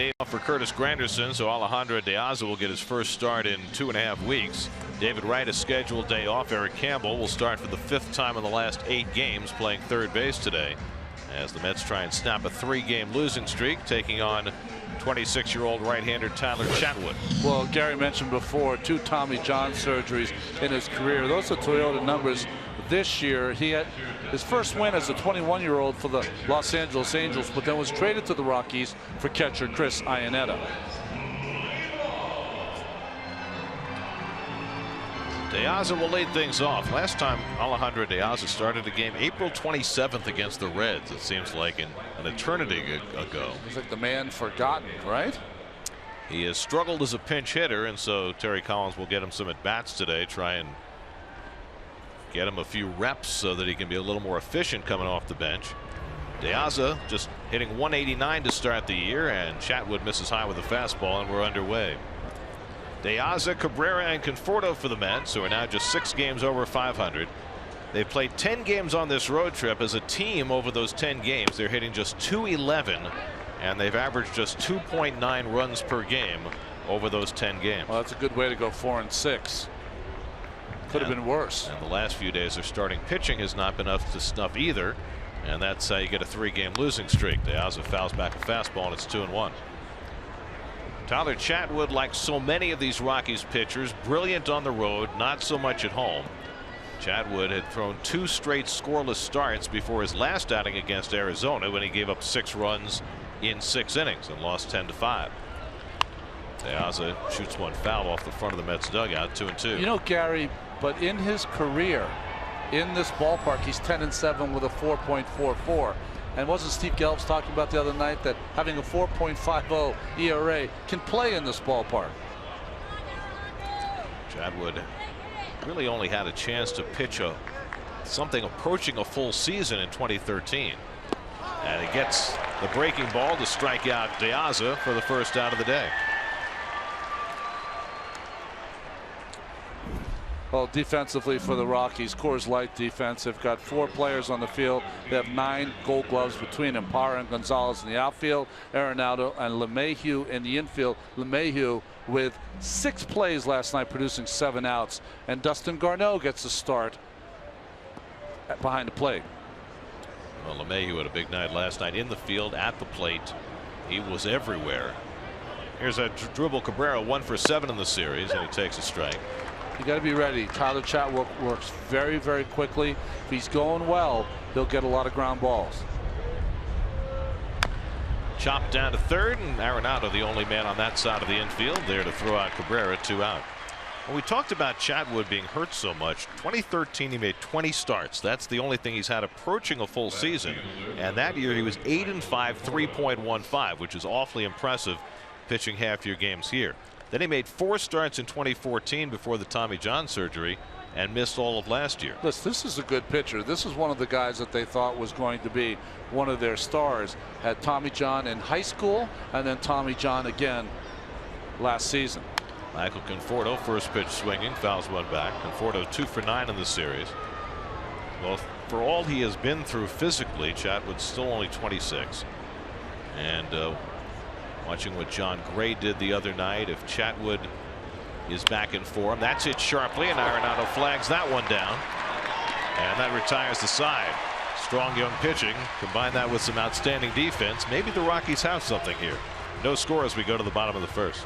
Day off for Curtis Granderson, so Alejandro De Aza will get his first start in 2.5 weeks. David Wright, a scheduled day off. Eric Campbell will start for the 5th time in the last 8 games, playing third base today, as the Mets try and snap a 3-game losing streak, taking on 26-year-old right-hander Tyler Chatwood. Well, Gary mentioned before 2 Tommy John surgeries in his career. Those are Toyota numbers. This year he had his first win as a 21-year-old for the Los Angeles Angels, but then was traded to the Rockies for catcher Chris Iannetta. De Aza will lead things off. Last time Alejandro De Aza started a game April 27th against the Reds. It seems like an eternity ago. He's like the man forgotten, right? He has struggled as a pinch hitter, and so Terry Collins will get him some at-bats today, try and get him a few reps so that he can be a little more efficient coming off the bench. De Aza just hitting .189 to start the year, and Chatwood misses high with a fastball, and we're underway. De Aza, Cabrera, and Conforto for the Mets, who are now just 6 games over 500. They've played 10 games on this road trip. As a team over those 10 games, they're hitting just .211, and they've averaged just 2.9 runs per game over those 10 games. Well, that's a good way to go 4-6. Could have been worse. And the last few days, their starting pitching has not been up to snuff either, and that's how you get a 3-game losing streak. De Aza fouls back a fastball, and it's 2-1. Tyler Chatwood, like so many of these Rockies pitchers, brilliant on the road, not so much at home. Chatwood had thrown 2 straight scoreless starts before his last outing against Arizona, when he gave up 6 runs in 6 innings and lost 10-5. De Aza shoots one foul off the front of the Mets dugout, 2-2. You know, Gary, but in his career in this ballpark, he's 10-7 with a 4.44. And wasn't Steve Gelbs talking about the other night that having a 4.50 ERA can play in this ballpark? Chatwood really only had a chance to pitch something approaching a full season in 2013. And he gets the breaking ball to strike out De Aza for the first out of the day. Well, defensively for the Rockies, Coors Light defense. They've got 4 players on the field. They have 9 Gold Gloves between them. Parra and Gonzalez in the outfield, Arenado and LeMahieu in the infield. LeMahieu with 6 plays last night, producing 7 outs. And Dustin Garneau gets a start behind the plate. Well, LeMahieu had a big night last night in the field, at the plate. He was everywhere. Here's a dribble Cabrera, 1 for 7 in the series, and he takes a strike. You got to be ready. Tyler Chatwood works very, very quickly. If he's going well, he'll get a lot of ground balls. Chopped down to third, and Arenado, the only man on that side of the infield, there to throw out Cabrera, 2 out. When we talked about Chatwood being hurt so much, 2013 he made 20 starts. That's the only thing he's had approaching a full season. And that year he was 8-5, 3.15, which is awfully impressive, pitching half your games here. Then he made 4 starts in 2014 before the Tommy John surgery and missed all of last year. Listen, this is a good pitcher. This is one of the guys that they thought was going to be one of their stars. Had Tommy John in high school and then Tommy John again last season. Michael Conforto, first pitch swinging, fouls one back. Conforto 2 for 9 in the series. Well, for all he has been through physically, Chatwood's still only 26. And watching what John Gray did the other night, if Chatwood is back in form, that's hit sharply, and Arenado flags that one down, and that retires the side. Strong young pitching, combine that with some outstanding defense, maybe the Rockies have something here. No score as we go to the bottom of the first.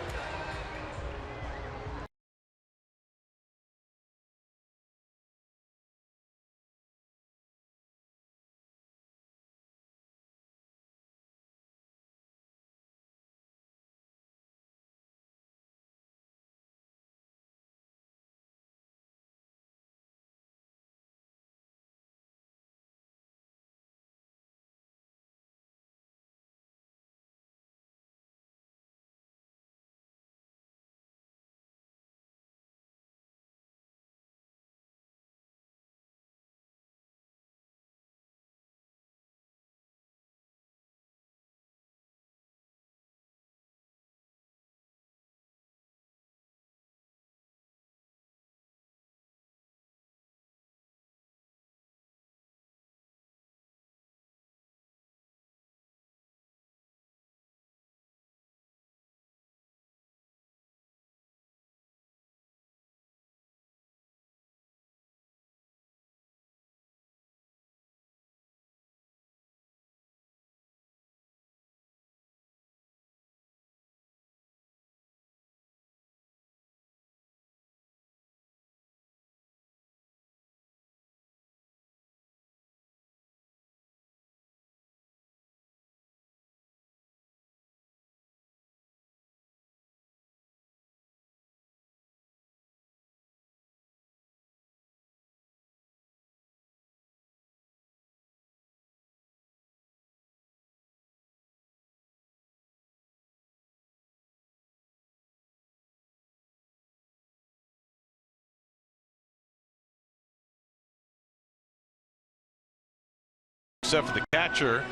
except for the catcher,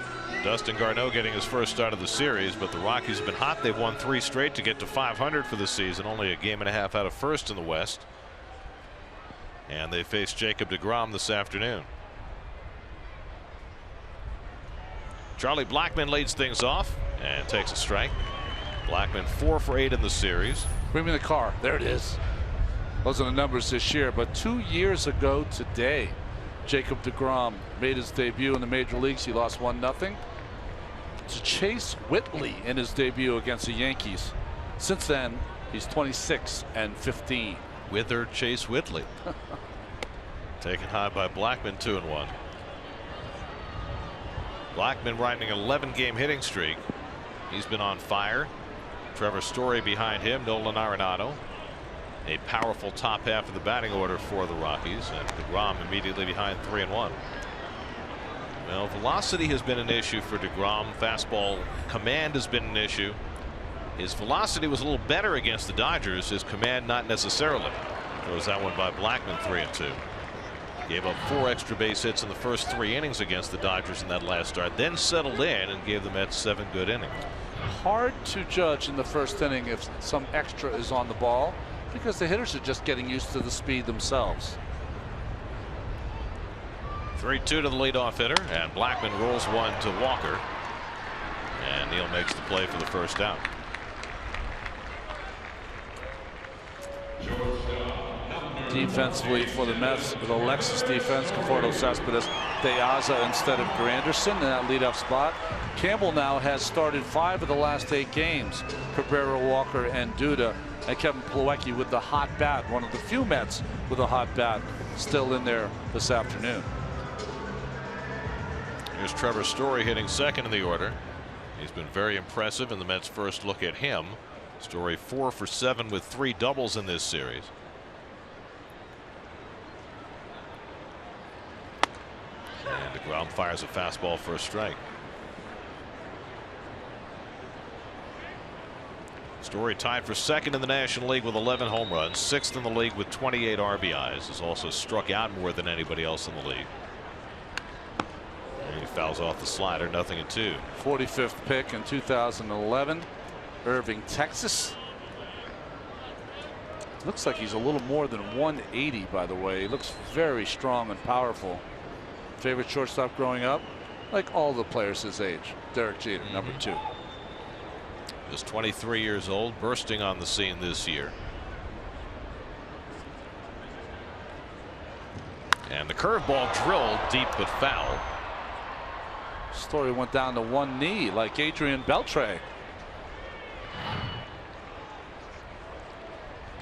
Dustin Garneau, getting his first start of the series. But the Rockies have been hot. They've won 3 straight to get to 500 for the season. Only a game and a half out of first in the West. And they face Jacob deGrom this afternoon. Charlie Blackmon leads things off and takes a strike. Blackmon 4 for 8 in the series. Bring me the car. There it is. Those are the numbers this year. But 2 years ago today, Jacob deGrom made his debut in the major leagues. He lost 1-0 to Chase Whitley in his debut against the Yankees. Since then, he's 26-15. Withered Chase Whitley. Taken high by Blackmon, 2-1. Blackmon riding an 11-game hitting streak. He's been on fire. Trevor Story behind him, Nolan Arenado. A powerful top half of the batting order for the Rockies, and deGrom immediately behind, 3-1. Well, velocity has been an issue for deGrom. Fastball command has been an issue. His velocity was a little better against the Dodgers. His command not necessarily. Throws that one by Blackmon, 3-2. Gave up 4 extra base hits in the first 3 innings against the Dodgers in that last start, then settled in and gave the Mets 7 good innings. Hard to judge in the first inning if some extra is on the ball, because the hitters are just getting used to the speed themselves. 3-2 to the leadoff hitter, and Blackmon rolls one to Walker, and Neal makes the play for the first out. Defensively for the Mets, the Alexis defense, Conforto, Cespedes, De Aza instead of Granderson in that leadoff spot. Campbell now has started 5 of the last 8 games. Cabrera, Walker, and Duda, and Kevin Plawecki with the hot bat. One of the few Mets with a hot bat still in there this afternoon. Here's Trevor Story hitting second in the order. He's been very impressive in the Mets' first look at him. Story 4 for 7 with 3 doubles in this series. And deGrom fires a fastball for a strike. Story tied for second in the National League with 11 home runs, 6th in the league with 28 RBIs. Has also struck out more than anybody else in the league. And he fouls off the slider, 0-2. 45th pick in 2011, Irving, Texas. Looks like he's a little more than 180, by the way. He looks very strong and powerful. Favorite shortstop growing up, like all the players his age. Derek Jeter, number 2. Just 23 years old, bursting on the scene this year. And the curveball drilled deep but foul. Story went down to one knee like Adrian Beltre.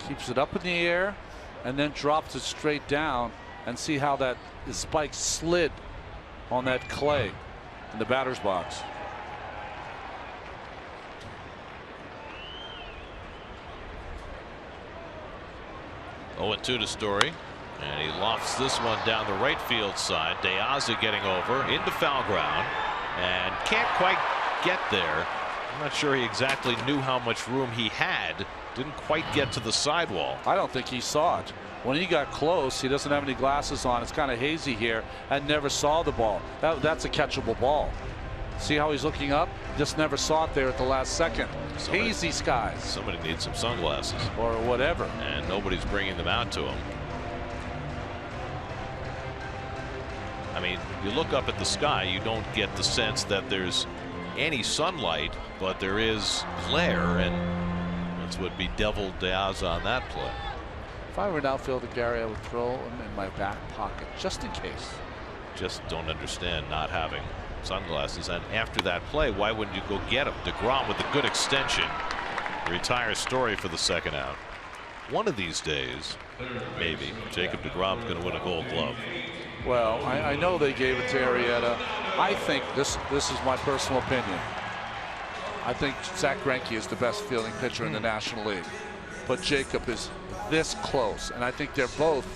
Keeps it up in the air and then drops it straight down, and see how that spike slid on that clay in the batter's box. Oh, 2 to Story, and he lofts this one down the right field side. De Aza getting over into foul ground and can't quite get there. I'm not sure he exactly knew how much room he had. Didn't quite get to the sidewall. I don't think he saw it. When he got close, he doesn't have any glasses on. It's kind of hazy here, and never saw the ball. That's a catchable ball. See how he's looking up? Just never saw it there at the last second. Hazy skies. Somebody needs some sunglasses. Or whatever. And nobody's bringing them out to him. I mean, you look up at the sky, you don't get the sense that there's any sunlight, but there is glare, and that's what bedeviled De Aza on that play. If I were an outfielder, Gary, I would throw him in my back pocket just in case. Just don't understand not having sunglasses. And after that play, why wouldn't you go get him? deGrom with a good extension retires Story for the second out. One of these days, maybe Jacob deGrom's going to win a Gold Glove. Well, I know they gave it to Arrieta. I think this is my personal opinion. I think Zach Greinke is the best fielding pitcher in the National League, but Jacob is this close, and I think they're both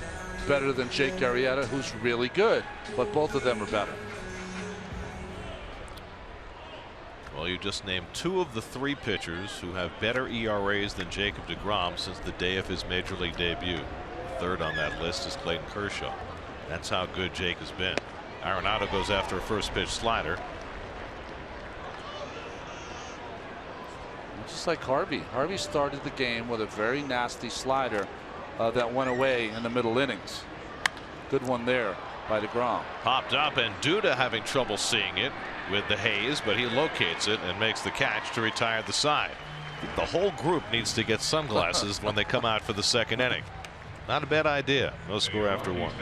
better than Jake Arrieta, who's really good, but both of them are better. Well, you just named 2 of the 3 pitchers who have better ERAs than Jacob deGrom since the day of his major league debut. Third on that list is Clayton Kershaw. That's how good Jake has been. Arenado goes after a first pitch slider. Just like Harvey. Harvey started the game with a very nasty slider that went away in the middle innings. Good one there by DeGrom. Popped up, and Duda having trouble seeing it with the haze, but he locates it and makes the catch to retire the side. The whole group needs to get sunglasses when they come out for the second inning. Not a bad idea. No score after one.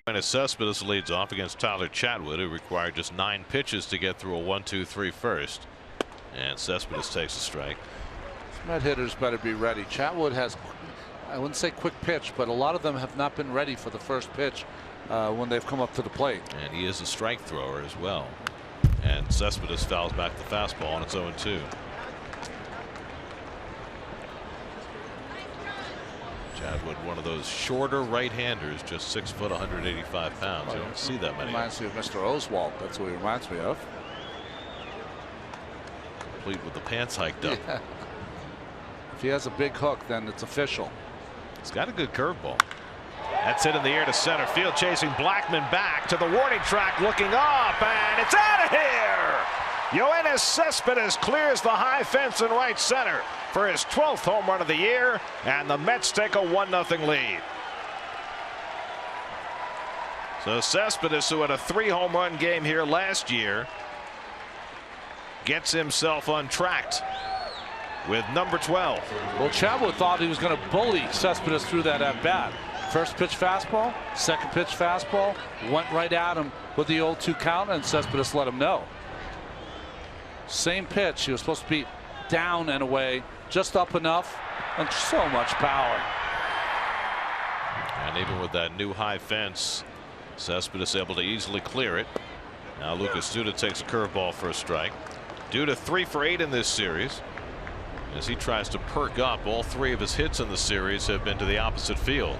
When Cespedes leads off against Tyler Chatwood, who required just 9 pitches to get through a 1-2-3 first, and Cespedes takes a strike. Met hitters better be ready. Chatwood has, I wouldn't say quick pitch, but a lot of them have not been ready for the first pitch when they've come up to the plate. And he is a strike thrower as well. And Cespedes fouls back the fastball, and it's 0-2. Chatwood, one of those shorter right-handers, just 6 foot, 185 pounds. You don't see that many. Reminds me of Mr. Oswalt. That's what he reminds me of. Complete with the pants hiked up. Yeah. If he has a big hook, then it's official. He's got a good curveball. That's hit in the air to center field, chasing Blackman back to the warning track, looking up, and it's out of here. Yoenis Cespedes clears the high fence in right center for his 12th home run of the year, and the Mets take a 1-0 lead. So Cespedes, who had a 3-home run game here last year, gets himself untracked with number 12. Well, Chatwood thought he was going to bully Cespedes through that at bat. First pitch fastball, second pitch fastball, went right at him with the 0-2 count, and Cespedes let him know. Same pitch. He was supposed to be down and away, just up enough, and so much power. And even with that new high fence, Cespedes able to easily clear it. Now Lucas Duda takes a curveball for a strike. Duda 3 for 8 in this series as he tries to perk up. All 3 of his hits in the series have been to the opposite field.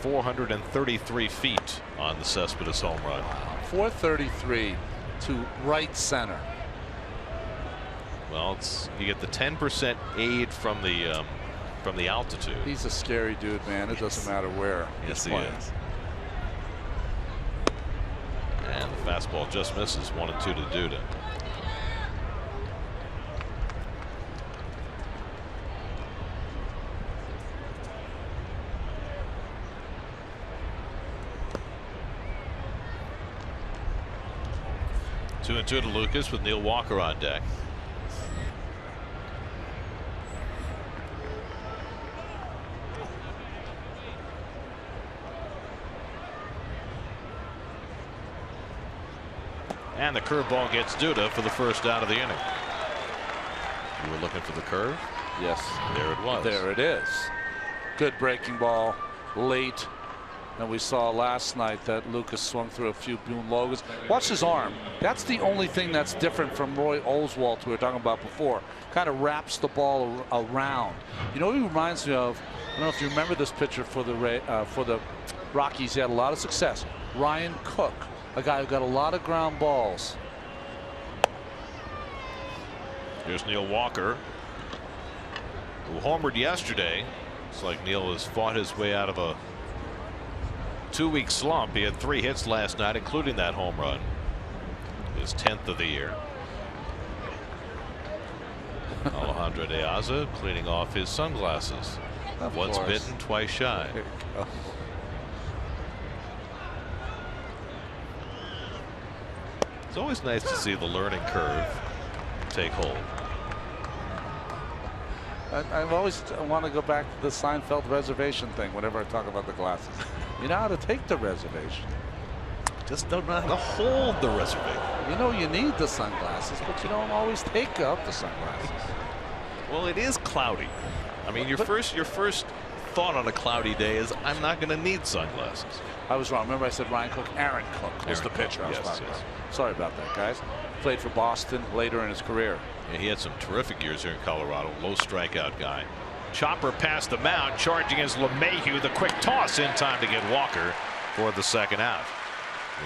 433 feet on the Cespedes home run. Wow. 433 to right center. Well, you get the 10% aid from the altitude. He's a scary dude, man. It doesn't matter where. Yes, he is. And the fastball just misses. 1-2 to Duda. Two and 2 to Lucas with Neil Walker on deck. And the curveball gets Duda for the first out of the inning. You were looking for the curve? Yes. There it was. There it is. Good breaking ball late. And we saw last night that Lucas swung through a few Boone Logans. Watch his arm. That's the only thing that's different from Roy Oswalt, who we were talking about before. Kind of wraps the ball around. You know what he reminds me of? I don't know if you remember this pitcher for the Rockies. He had a lot of success. Ryan Cook, a guy who got a lot of ground balls. Here's Neil Walker, who homered yesterday. It's like Neil has fought his way out of a 2-week slump. He had 3 hits last night, including that home run, his 10th of the year. Alejandro De Aza cleaning off his sunglasses. Once bitten, twice shy. It's always nice to see the learning curve take hold. I've always want to go back to the Seinfeld reservation thing whenever I talk about the glasses. You know how to take the reservation. Just don't know how to hold the reservation. You know you need the sunglasses, but you don't always take up the sunglasses. Well, it is cloudy. I mean, your first thought on a cloudy day is, I'm not going to need sunglasses. I was wrong. Remember I said Ryan Cook? Aaron Cook was the pitcher. Yes. Sorry about that, guys. Played for Boston later in his career. Yeah, he had some terrific years here in Colorado. Low strikeout guy. Chopper past the mound. Charging is LeMahieu. The quick toss in time to get Walker for the second out.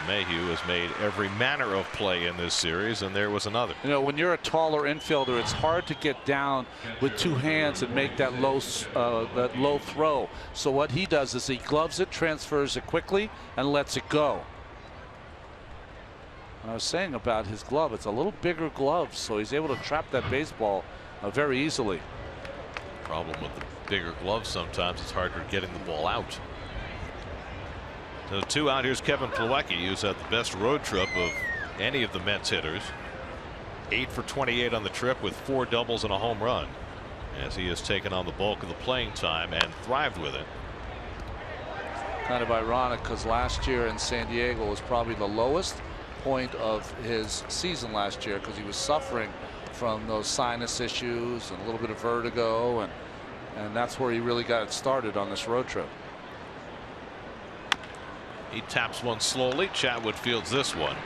LeMahieu has made every manner of play in this series, and there was another. You know, when you're a taller infielder, it's hard to get down with 2 hands and make that low throw. So what he does is he gloves it, transfers it quickly, and lets it go. I was saying about his glove, it's a little bigger glove, so he's able to trap that baseball very easily. Problem with the bigger gloves, sometimes it's harder getting the ball out. So 2 out. Here's Kevin Plawecki, who's had the best road trip of any of the Mets hitters. 8 for 28 on the trip with 4 doubles and a home run, as he has taken on the bulk of the playing time and thrived with it. Kind of ironic, because last year in San Diego was probably the lowest point of his season last year, because he was suffering from those sinus issues and a little bit of vertigo, and that's where he really got it started on this road trip. He taps one slowly. Chatwood fields this one,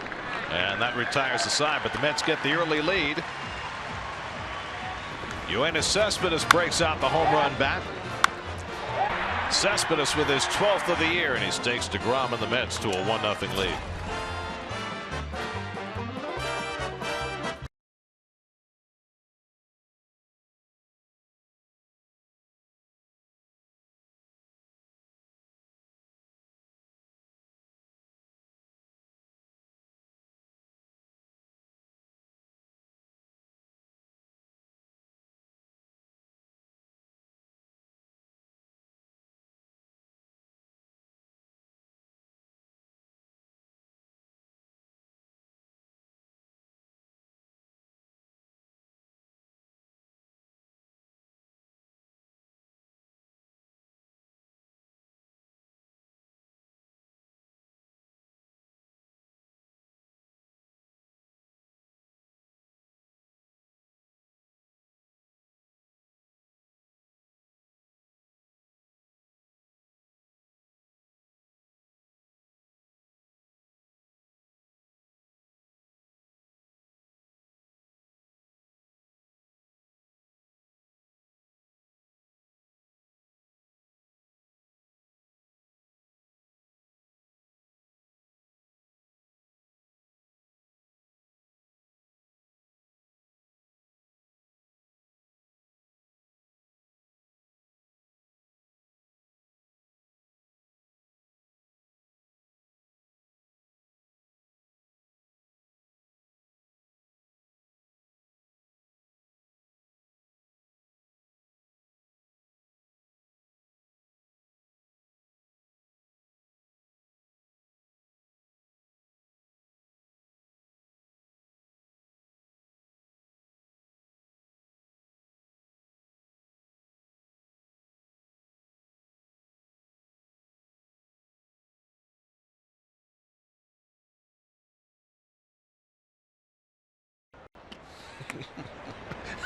and that retires the side, but the Mets get the early lead. Yoenis Cespedes breaks out the home run bat. Cespedes with his 12th of the year, and he stakes DeGrom and the Mets to a 1-0 lead.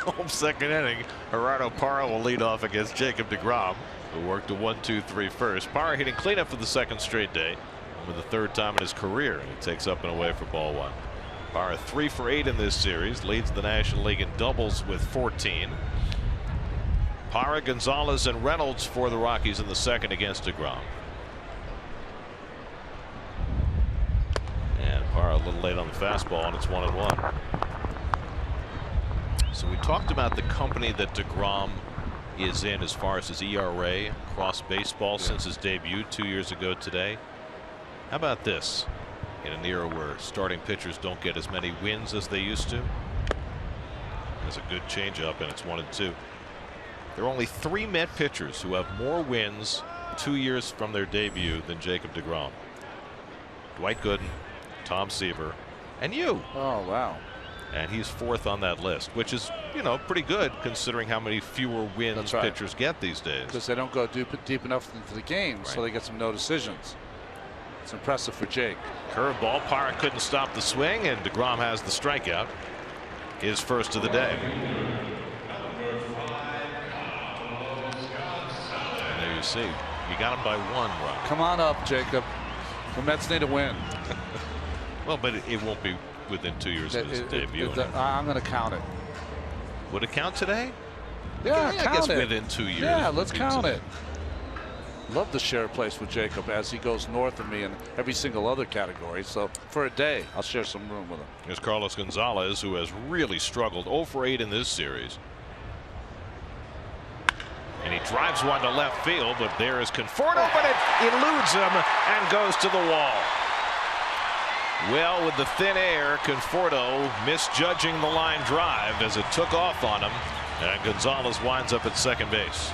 Home second inning. Gerardo Parra will lead off against Jacob deGrom, who worked a 1-2-3 first. Parra hitting cleanup for the second straight day, for the third time in his career. He takes up and away for ball one. Parra 3 for 8 in this series, leads the National League in doubles with 14. Parra, Gonzalez, and Reynolds for the Rockies in the second against deGrom. And Parra a little late on the fastball, and it's 1-1. So we talked about the company that deGrom is in as far as his ERA across baseball since his debut 2 years ago today. How about this? In an era where starting pitchers don't get as many wins as they used to. There's a good changeup, and it's 1-2. There are only 3 Met pitchers who have more wins 2 years from their debut than Jacob deGrom. Dwight Gooden, Tom Seaver, and you. Oh, wow. And he's 4th on that list, which is, you know, pretty good considering how many fewer wins pitchers get these days. Because they don't go deep enough into the game, so they get some no decisions. It's impressive for Jake. Curveball. Parra couldn't stop the swing, and deGrom has the strikeout. His first of the day. And there you see, you got him by 1 run. Come on up, Jacob. The Mets need a win. Well, but it won't be within 2 years of his debut. I'm going to count it. Would it count today? Yeah, I guess within 2 years. Yeah, let's count it. Love to share a place with Jacob as he goes north of me in every single other category. So for a day, I'll share some room with him. Here's Carlos Gonzalez, who has really struggled. 0 for 8 in this series. And he drives one to left field, but there is Conforto, but it eludes him and goes to the wall. Well, with the thin air, Conforto misjudging the line drive as it took off on him, and Gonzalez winds up at second base.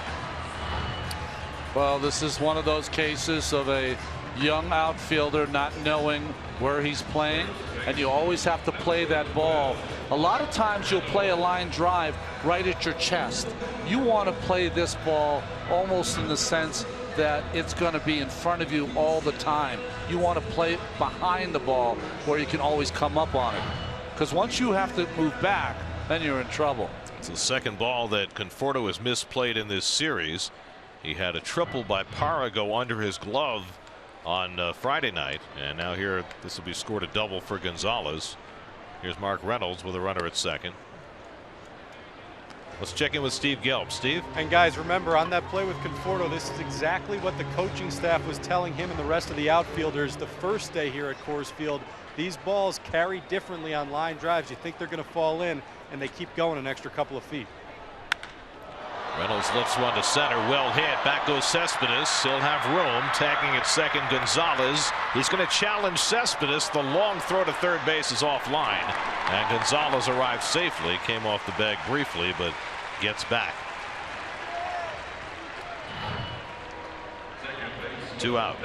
Well, this is one of those cases of a young outfielder not knowing where he's playing, and you always have to play that ball. A lot of times you'll play a line drive right at your chest. You want to play this ball almost in the sense that it's going to be in front of you all the time. You want to play behind the ball where you can always come up on it. Because once you have to move back, then you're in trouble. It's the second ball that Conforto has misplayed in this series. He had a triple by Parra go under his glove on Friday night, and now here this will be scored a double for Gonzalez. Here's Mark Reynolds with a runner at second. Let's check in with Steve Gelb. Steve? And guys, remember, on that play with Conforto, this is exactly what the coaching staff was telling him and the rest of the outfielders the first day here at Coors Field. These balls carry differently on line drives. You think they're going to fall in, and they keep going an extra couple of feet. Reynolds lifts one to center. Well hit. Back goes Cespedes. He'll have room. Tagging at second, Gonzalez. He's going to challenge Cespedes. The long throw to third base is offline. And Gonzalez arrives safely. Came off the bag briefly, but gets back. 2 out.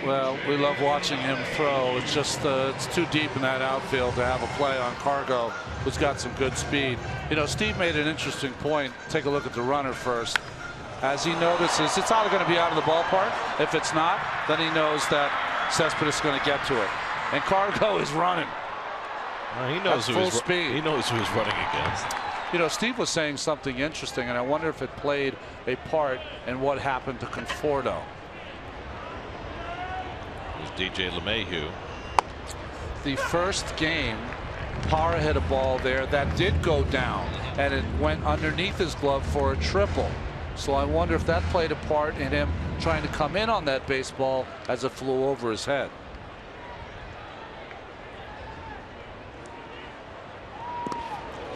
Well, we love watching him throw. It's just it's too deep in that outfield to have a play on Cargo, who's got some good speed. You know, Steve made an interesting point. Take a look at the runner first. As he notices, it's either going to be out of the ballpark. If it's not, then he knows that Cespedes is going to get to it. And Cargo is running. He knows full speed. He knows who he's running against. You know, Steve was saying something interesting, and I wonder if it played a part in what happened to Conforto. DJ LeMahieu. The first game, Parra hit a ball there that did go down, and it went underneath his glove for a triple. So I wonder if that played a part in him trying to come in on that baseball as it flew over his head.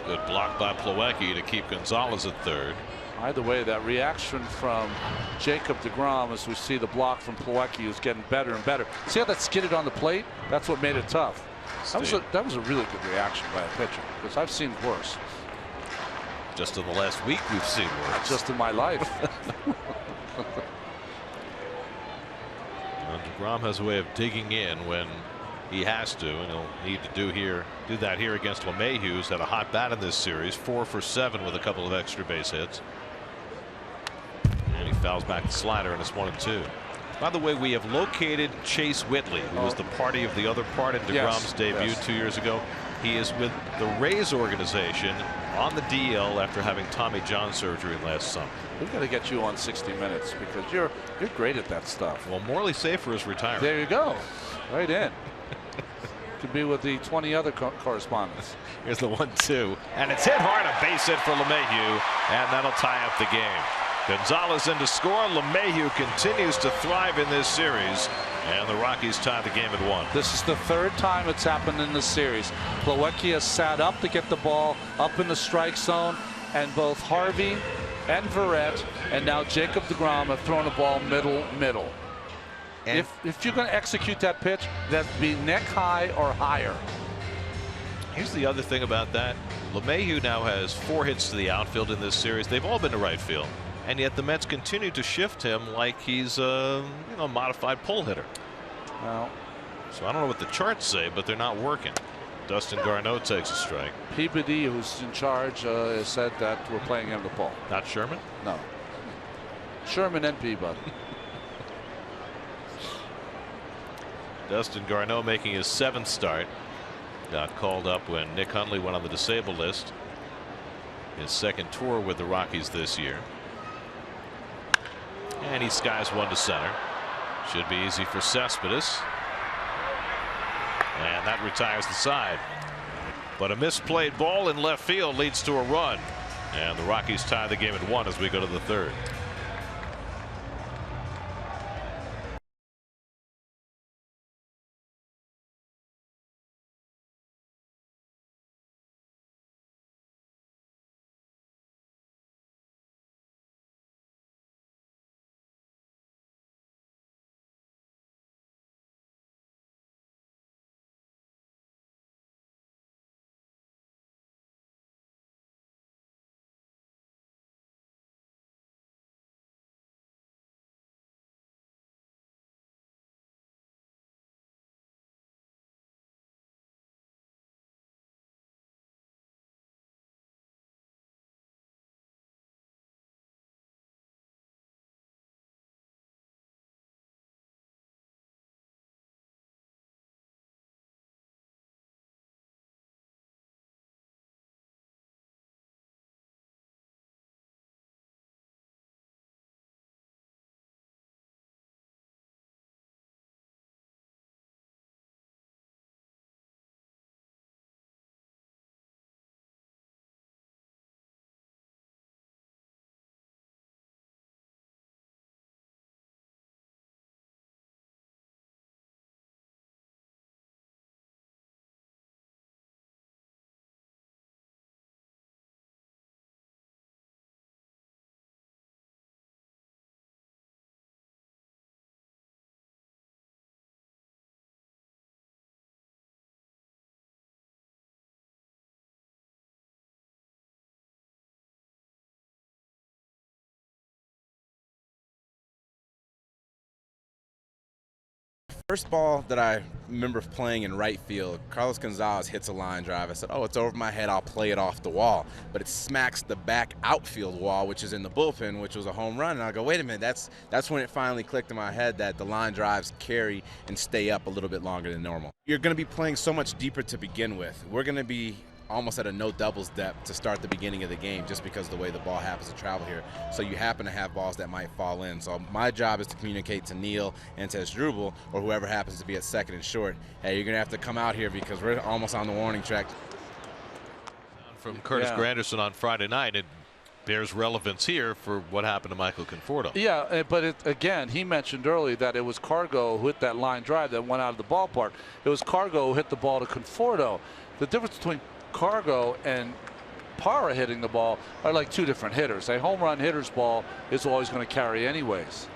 Good block by Plawecki to keep Gonzalez at third. Either way, that reaction from Jacob deGrom as we see the block from Plawecki is getting better and better. See how that skidded on the plate? That's what made it tough. That was a really good reaction by a pitcher, because I've seen worse. Just in the last week we've seen worse. Just in my life. deGrom has a way of digging in when he has to, and he'll need to do that here against LeMahieu, who's had a hot bat in this series. 4 for 7 with a couple of extra base hits. And he fouls back the slider, and it's 1-2. By the way, we have located Chase Whitley, who was the party of the other part in deGrom's debut 2 years ago. He is with the Rays organization on the DL after having Tommy John surgery last summer. We've got to get you on 60 Minutes because you're great at that stuff. Well, Morley Safer is retiring. There you go. Right in. Could be with the 20 other correspondents. Here's the 1-2, and it's hit hard, a base hit for LeMahieu, and that'll tie up the game. Gonzalez in to score. LeMahieu continues to thrive in this series, and the Rockies tie the game at 1. This is the third time it's happened in this series. Plawecki has sat up to get the ball up in the strike zone, and both Harvey and Verrett and now Jacob deGrom have thrown the ball middle. And if you're going to execute that pitch, that'd be neck high or higher. Here's the other thing about that. LeMahieu now has 4 hits to the outfield in this series. They've all been to right field, and yet the Mets continue to shift him like he's a modified pull hitter. Well, so I don't know what the charts say, but they're not working. Dustin Garneau takes a strike. Peabody, who's in charge, has said that we're playing him the ball. Not Sherman? No. Sherman and Peabody. Dustin Garneau making his 7th start. Got called up when Nick Hundley went on the disabled list. His 2nd tour with the Rockies this year. And he skies one to center. Should be easy for Cespedes. And that retires the side. But a misplayed ball in left field leads to a run. And the Rockies tie the game at 1 as we go to the 3rd. First ball that I remember playing in right field, Carlos Gonzalez hits a line drive. I said, oh, it's over my head, I'll play it off the wall. But it smacks the back outfield wall, which is in the bullpen, which was a home run. And I go, wait a minute, that's when it finally clicked in my head that the line drives carry and stay up a little bit longer than normal. You're going to be playing so much deeper to begin with. We're going to be almost at a no doubles depth to start the beginning of the game just because of the way the ball happens to travel here. So you happen to have balls that might fall in. So my job is to communicate to Neil and to Asdrubal or whoever happens to be at second and short, hey, you're going to have to come out here because we're almost on the warning track. From Curtis Granderson on Friday night, it bears relevance here for what happened to Michael Conforto. Yeah, but again, he mentioned earlier that it was Cargo who hit that line drive that went out of the ballpark. It was Cargo who hit the ball to Conforto. The difference between Cargo and Parra hitting the ball are like 2 different hitters. A home run hitter's ball is always going to carry anyways.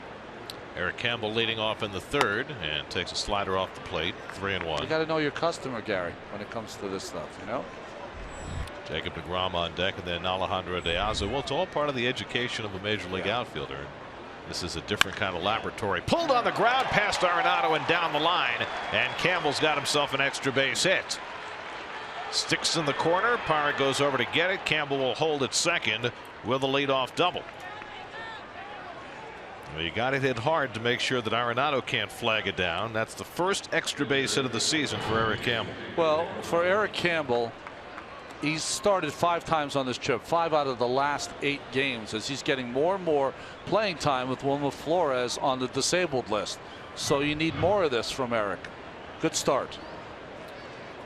Eric Campbell leading off in the 3rd and takes a slider off the plate. 3-1. You got to know your customer, Gary, when it comes to this stuff, you know. Jacob deGrom on deck, and then Alejandro De Aza. Well, it's all part of the education of a major league outfielder. This is a different kind of laboratory. Pulled on the ground past Arenado and down the line, and Campbell's got himself an extra base hit. Sticks in the corner. Parra goes over to get it. Campbell will hold at second with a leadoff double. Well, you got to hit hard to make sure that Arenado can't flag it down. That's the first extra base hit of the season for Eric Campbell. Well, for Eric Campbell, he's started 5 times on this trip, 5 out of the last 8 games, as he's getting more and more playing time with Wilmer Flores on the disabled list. So you need more of this from Eric. Good start.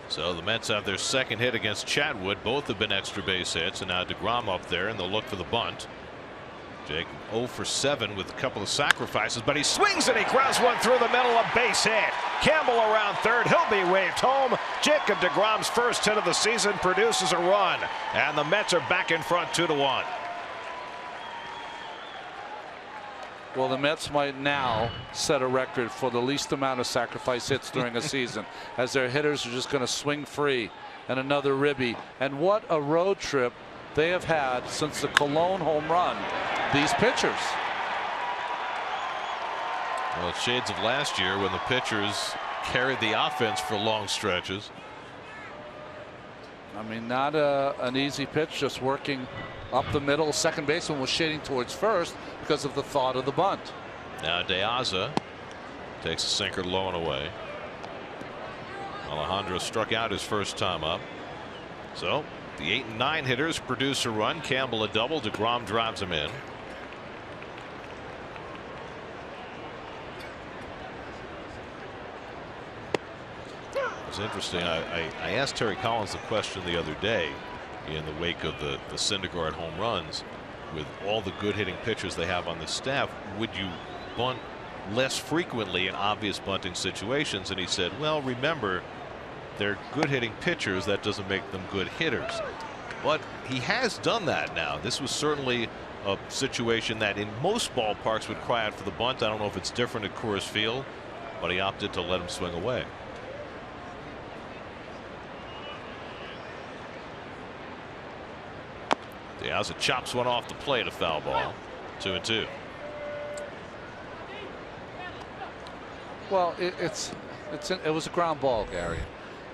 So the Mets have their second hit against Chatwood. Both have been extra base hits, and now DeGrom up there, and they'll look for the bunt. Jake 0 for 7 with a couple of sacrifices, but he swings and he grounds one through the middle, a base hit. Campbell around third. He'll be waved home. Jacob DeGrom's first hit of the season produces a run, and the Mets are back in front 2-1. Well, the Mets might now set a record for the least amount of sacrifice hits during a season, as their hitters are just going to swing free. And another ribby. And what a road trip they have had since the Cologne home run, these pitchers. Well, it's shades of last year when the pitchers carried the offense for long stretches. I mean, not an easy pitch, just working up the middle. Second baseman was shading towards first because of the thought of the bunt. Now De Aza takes a sinker low and away. Alejandro struck out his first time up. So the 8 and 9 hitters produce a run. Campbell a double. DeGrom drives him in. It's interesting. I asked Terry Collins the question the other day in the wake of the Syndergaard home runs. With all the good hitting pitchers they have on the staff, would you bunt less frequently in obvious bunting situations? And he said, well, remember, they're good hitting pitchers. That doesn't make them good hitters. But he has done that now. This was certainly a situation that in most ballparks would cry out for the bunt. I don't know if it's different at Coors Field, but he opted to let him swing away. Diaz chops one off the plate, a foul ball. 2-2. Well, it was a ground ball, Gary.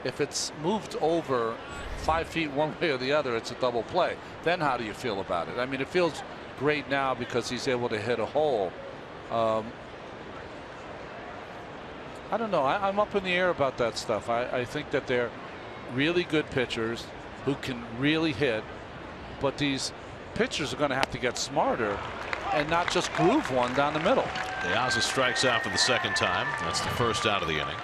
If it's moved over 5 feet one way or the other, it's a double play. Then how do you feel about it? I mean, it feels great now because he's able to hit a hole. I don't know. I'm up in the air about that stuff. I think that they're really good pitchers who can really hit. But these pitchers are going to have to get smarter and not just groove one down the middle. Diaz strikes out for the second time. That's the first out of the inning.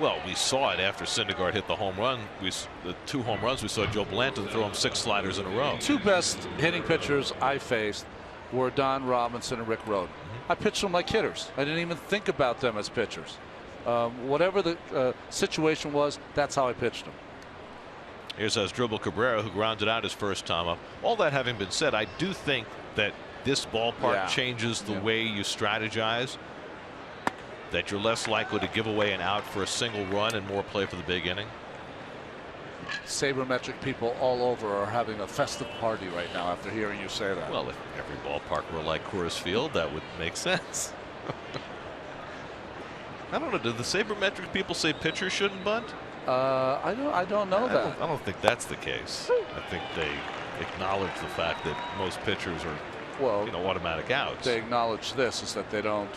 Well, we saw it after Syndergaard hit the home run. The 2 home runs, we saw Joe Blanton throw him 6 sliders in a row. 2 best hitting pitchers I faced were Don Robinson and Rick Rhoden. I pitched them like hitters. I didn't even think about them as pitchers. Whatever the situation was, that's how I pitched them. Here's Asdrubal Cabrera, who grounded out his first time up. All that having been said, I do think that this ballpark changes the way you strategize. That you're less likely to give away an out for a single run and more play for the big inning. Sabermetric people all over are having a festive party right now after hearing you say that. Well, if every ballpark were like Coors Field, that would make sense. I don't know. Do the sabermetric people say pitchers shouldn't bunt? I don't know that. I don't think that's the case. I think they acknowledge the fact that most pitchers are, automatic outs. They acknowledge this is that they don't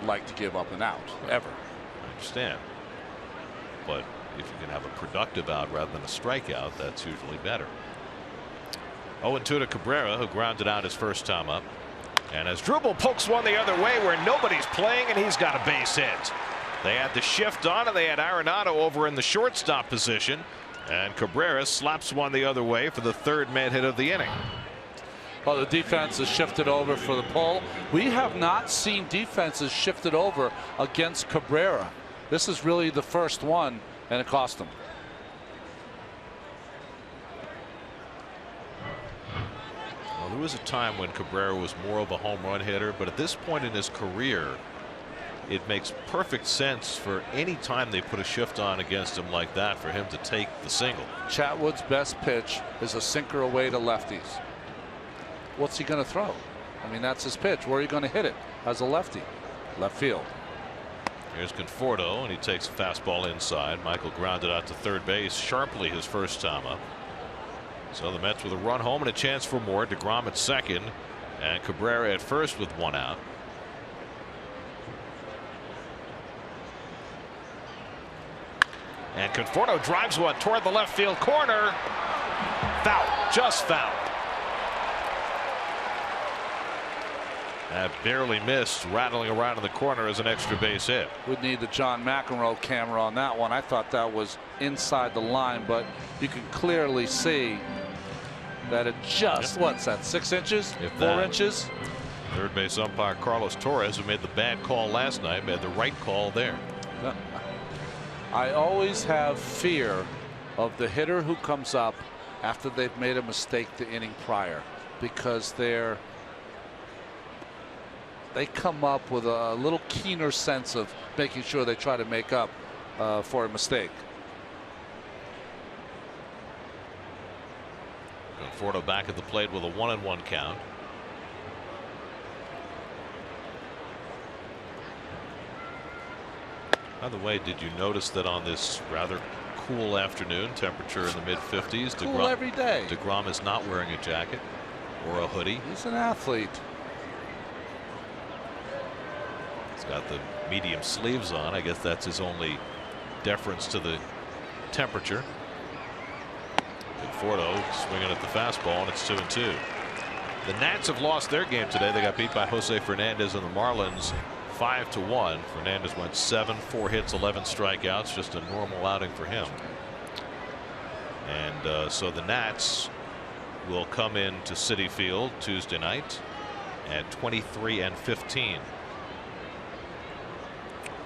like to give up an out ever. I understand, but if you can have a productive out rather than a strikeout, that's usually better. 0-2 to Cabrera, who grounded out his first time up, and as Asdrubal pokes one the other way where nobody's playing, and he's got a base hit. They had the shift on, and they had Arenado over in the shortstop position, and Cabrera slaps one the other way for the 3rd Met hit of the inning. Well, the defense has shifted over for the pull. We have not seen defenses shifted over against Cabrera. This is really the first one, and it cost him. Well, there was a time when Cabrera was more of a home run hitter, but at this point in his career, it makes perfect sense for any time they put a shift on against him like that for him to take the single. Chatwood's best pitch is a sinker away to lefties. What's he going to throw? I mean, that's his pitch. Where are you going to hit it as a lefty? Left field. Here's Conforto, and he takes a fastball inside. Michael grounded out to third base sharply his first time up. So the Mets with a run home and a chance for more. DeGrom at second, And Cabrera at first with 1 out. And Conforto drives one toward the left field corner. Foul, just foul. That barely missed, rattling around in the corner as an extra base hit. Would need the John McEnroe camera on that one. I thought that was inside the line, but you can clearly see that it just, what's that, 6 inches? If 4 that. inches? Third base umpire Carlos Torres, who made the bad call last night, made the right call there. I always have fear of the hitter who comes up after they've made a mistake the inning prior, because they come up with a little keener sense of making sure they try to make up for a mistake. Conforto back at the plate with a 1-1 count. By the way, did you notice that on this rather cool afternoon, temperature in the mid-50s, Cool every day. DeGrom is not wearing a jacket or a hoodie. He's an athlete. He's got the medium sleeves on. I guess that's his only deference to the temperature. Conforto swinging at the fastball, and it's 2-2. The Nats have lost their game today. They got beat by Jose Fernandez and the Marlins 5-1. Fernandez went 7, 4 hits, 11 strikeouts. Just a normal outing for him. And so the Nats will come into Citi Field Tuesday night at 23-15.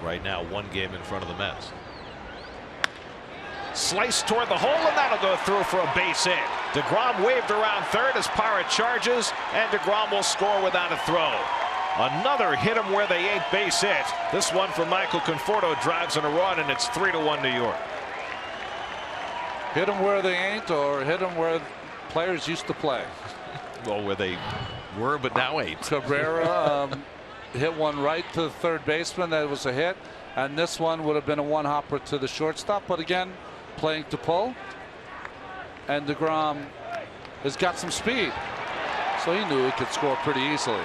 Right now, 1 game in front of the Mets. Sliced toward the hole, and that'll go through for a base hit. DeGrom waved around third as Parra charges, and DeGrom will score without a throw. Another hit him where they ain't base hit. This one from Michael Conforto drives in a run, and it's 3-1 New York. Hit them where they ain't, or hit them where players used to play. Well, where they were, but now ain't. Cabrera hit one right to the third baseman. That was a hit. And this one would have been a one-hopper to the shortstop. But again, playing to pull. And DeGrom has got some speed. So he knew he could score pretty easily.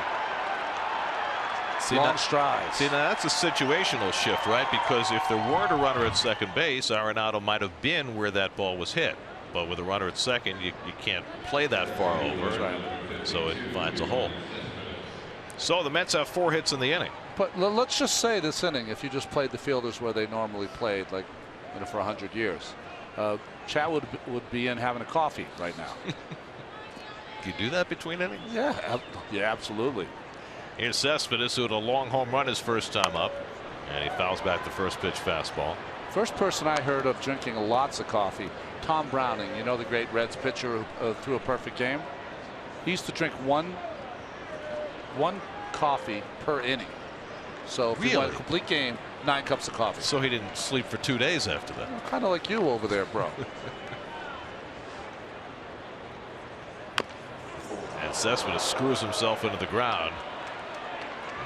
Long strides. See, now that's a situational shift, right? Because if there weren't a runner at second base, Arenado might have been where that ball was hit. But with a runner at second, you can't play that far over. Right. So it finds a hole. So the Mets have 4 hits in the inning. But let's just say this inning, if you just played the fielders where they normally played, like for 100 years, Chat would be in having a coffee right now. You do that between innings? Yeah, absolutely. Here's Cespedes, who had a long home run his first time up, and he fouls back the first pitch fastball. First person I heard of drinking lots of coffee, Tom Browning, you know, the great Reds pitcher who threw a perfect game. He used to drink one coffee per inning. So if he won a complete game, 9 cups of coffee. So he didn't sleep for 2 days after that. Well, kind of like you over there, bro. And Cespedes screws himself into the ground.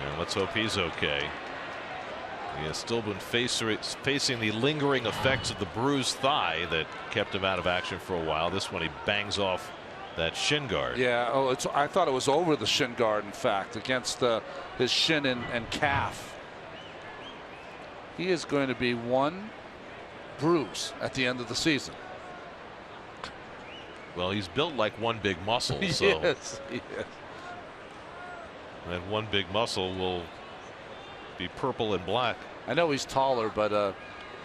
And let's hope he's okay. He has still been facing the lingering effects of the bruised thigh that kept him out of action for a while. This one he bangs off that shin guard. Yeah, I thought it was over the shin guard, in fact, against his shin and calf. He is going to be one bruise at the end of the season. Well, he's built like one big muscle. So Yes, he is. that one big muscle will be purple and black. I know he's taller, but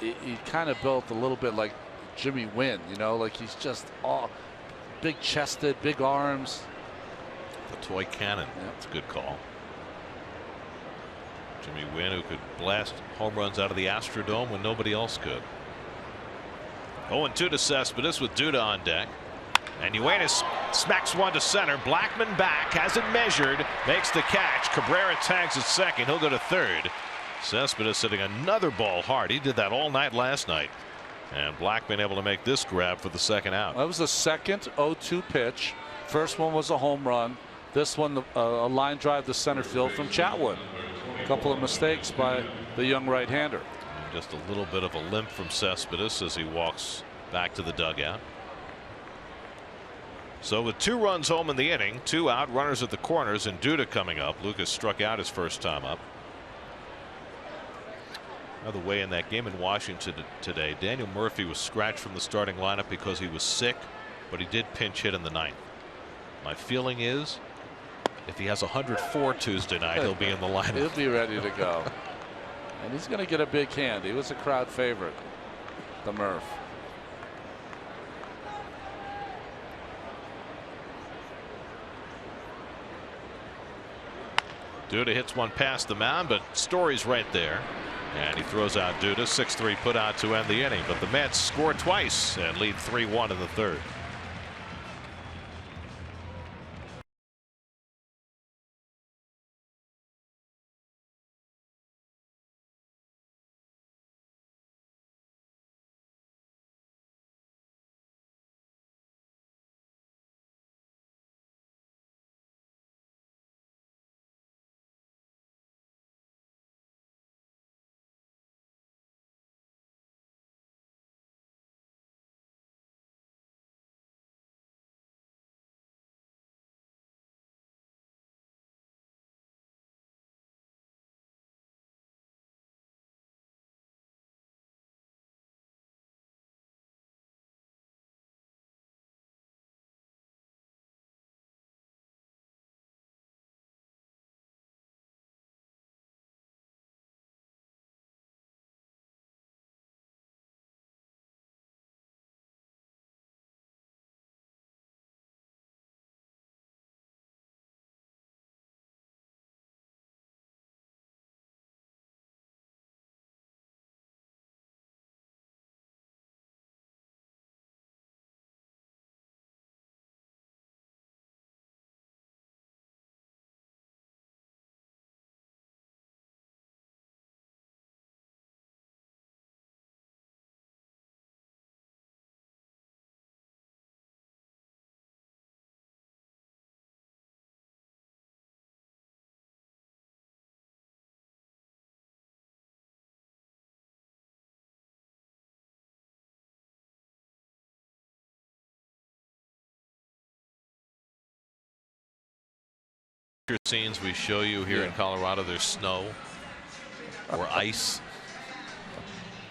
he kind of built a little bit like Jimmy Wynn, you know, like he's just all big chested, big arms. The toy cannon. Yeah. That's a good call. Jimmy Wynn, who could blast home runs out of the Astrodome when nobody else could. 0-2 to Cespedes with Duda on deck. And Uenis smacks one to center. Blackman back, has it measured, makes the catch. Cabrera tags at second. He'll go to third. Cespedes hitting another ball hard. He did that all night last night. And Blackman able to make this grab for the second out. That was the second 0-2 pitch. First one was a home run. This one a line drive to center field from Chatwood. A couple of mistakes by the young right-hander. Just a little bit of a limp from Cespedes as he walks back to the dugout. So with 2 runs home in the inning, 2 out, runners at the corners, and Duda coming up. Lucas struck out his first time up. Another way in that game in Washington today, Daniel Murphy was scratched from the starting lineup because he was sick, but he did pinch hit in the 9th. My feeling is if he has 104 Tuesday night, he'll be in the lineup. He'll be ready to go. And he's going to get a big hand. He was a crowd favorite, the Murph. Duda hits one past the mound, but Story's right there. And he throws out Duda. 6-3 put out to end the inning. But the Mets score twice and lead 3-1 in the 3rd. Scenes we show you here in Colorado, there's snow or ice.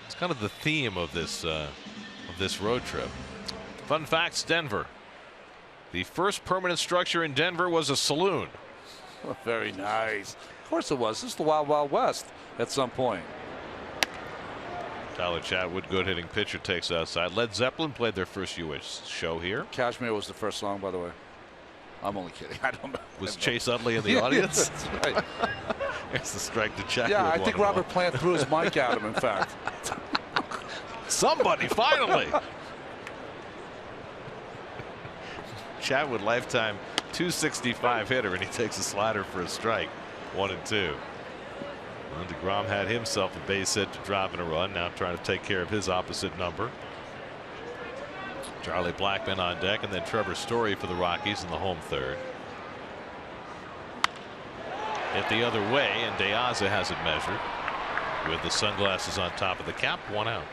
It's kind of the theme of this road trip. Fun facts: Denver. The first permanent structure in Denver was a saloon. Oh, very nice. Of course it was. This is the Wild Wild West at some point. Tyler Chatwood, good hitting pitcher, takes outside. Led Zeppelin played their first U.S. show here. Kashmir was the first song, by the way. I'm only kidding. I don't know. Was Chase Utley in the audience? That's right. It's the strike to check. Yeah, I think Robert Plant threw his mic at him, in fact. Somebody, finally. Chatwood, lifetime .265 hitter, and he takes a slider for a strike. 1-2. And DeGrom had himself a base hit to drop in a run. Now trying to take care of his opposite number. Charlie Blackmon on deck, and then Trevor Story for the Rockies in the home 3rd. Hit the other way, and De Aza has it measured with the sunglasses on top of the cap. 1 out.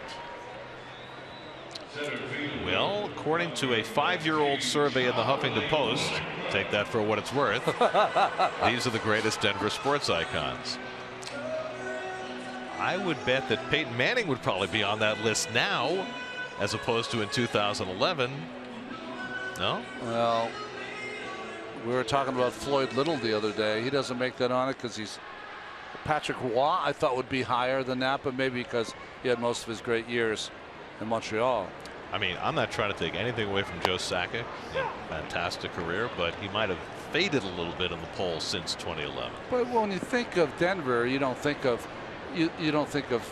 Well, according to a 5-year-old survey in the Huffington Post, take that for what it's worth, these are the greatest Denver sports icons. I would bet that Peyton Manning would probably be on that list now, as opposed to in 2011. No? Well, we were talking about Floyd Little the other day. He doesn't make that on it because he's Patrick Roy, I thought would be higher than that, but maybe because he had most of his great years in Montreal. I mean, I'm not trying to take anything away from Joe Sakic. Fantastic career, but he might have faded a little bit in the polls since 2011. But when you think of Denver, you don't think of you don't think of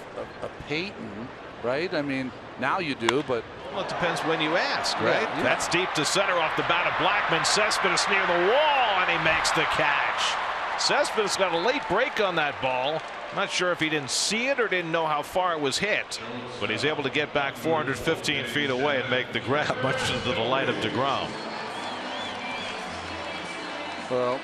Peyton, right? I mean, now you do, but well, it depends when you ask, right? Yeah. That's deep to center off the bat of Blackmon. Cespedes near the wall, and he makes the catch. Cespedes got a late break on that ball. Not sure if he didn't see it or didn't know how far it was hit, but he's able to get back 415 feet away and make the grab, much to the delight of DeGrom. Well,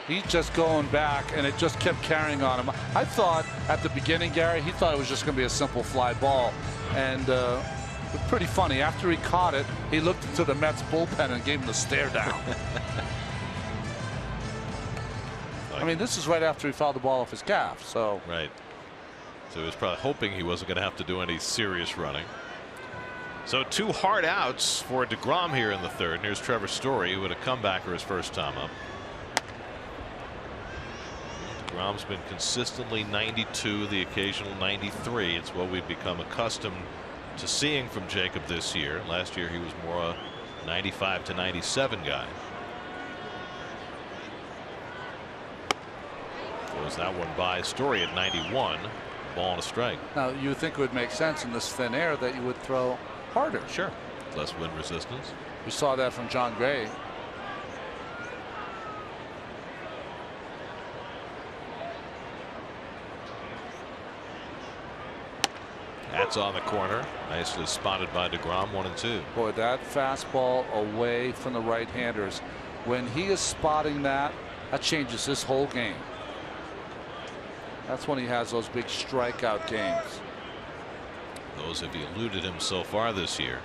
he's just going back, and it just kept carrying on him. I thought at the beginning, Gary, he thought it was just going to be a simple fly ball, and It's pretty funny. After he caught it, he looked into the Mets bullpen and gave him the stare down. I mean, this is right after he fouled the ball off his calf. So right. So he was probably hoping he wasn't going to have to do any serious running. So 2 hard outs for DeGrom here in the third. And here's Trevor Story with a comebacker his first time up. DeGrom's been consistently 92, the occasional 93. It's what we've become accustomed to seeing from Jacob this year. Last year he was more a 95 to 97 guy. Throws that one by. Story at 91. Ball and a strike. Now you would think it would make sense in this thin air that you would throw harder. Sure. Less wind resistance. We saw that from John Gray. That's on the corner. Nicely spotted by DeGrom. 1-2. Boy, that fastball away from the right-handers. When he is spotting that, that changes his whole game. That's when he has those big strikeout games. Those have eluded him so far this year.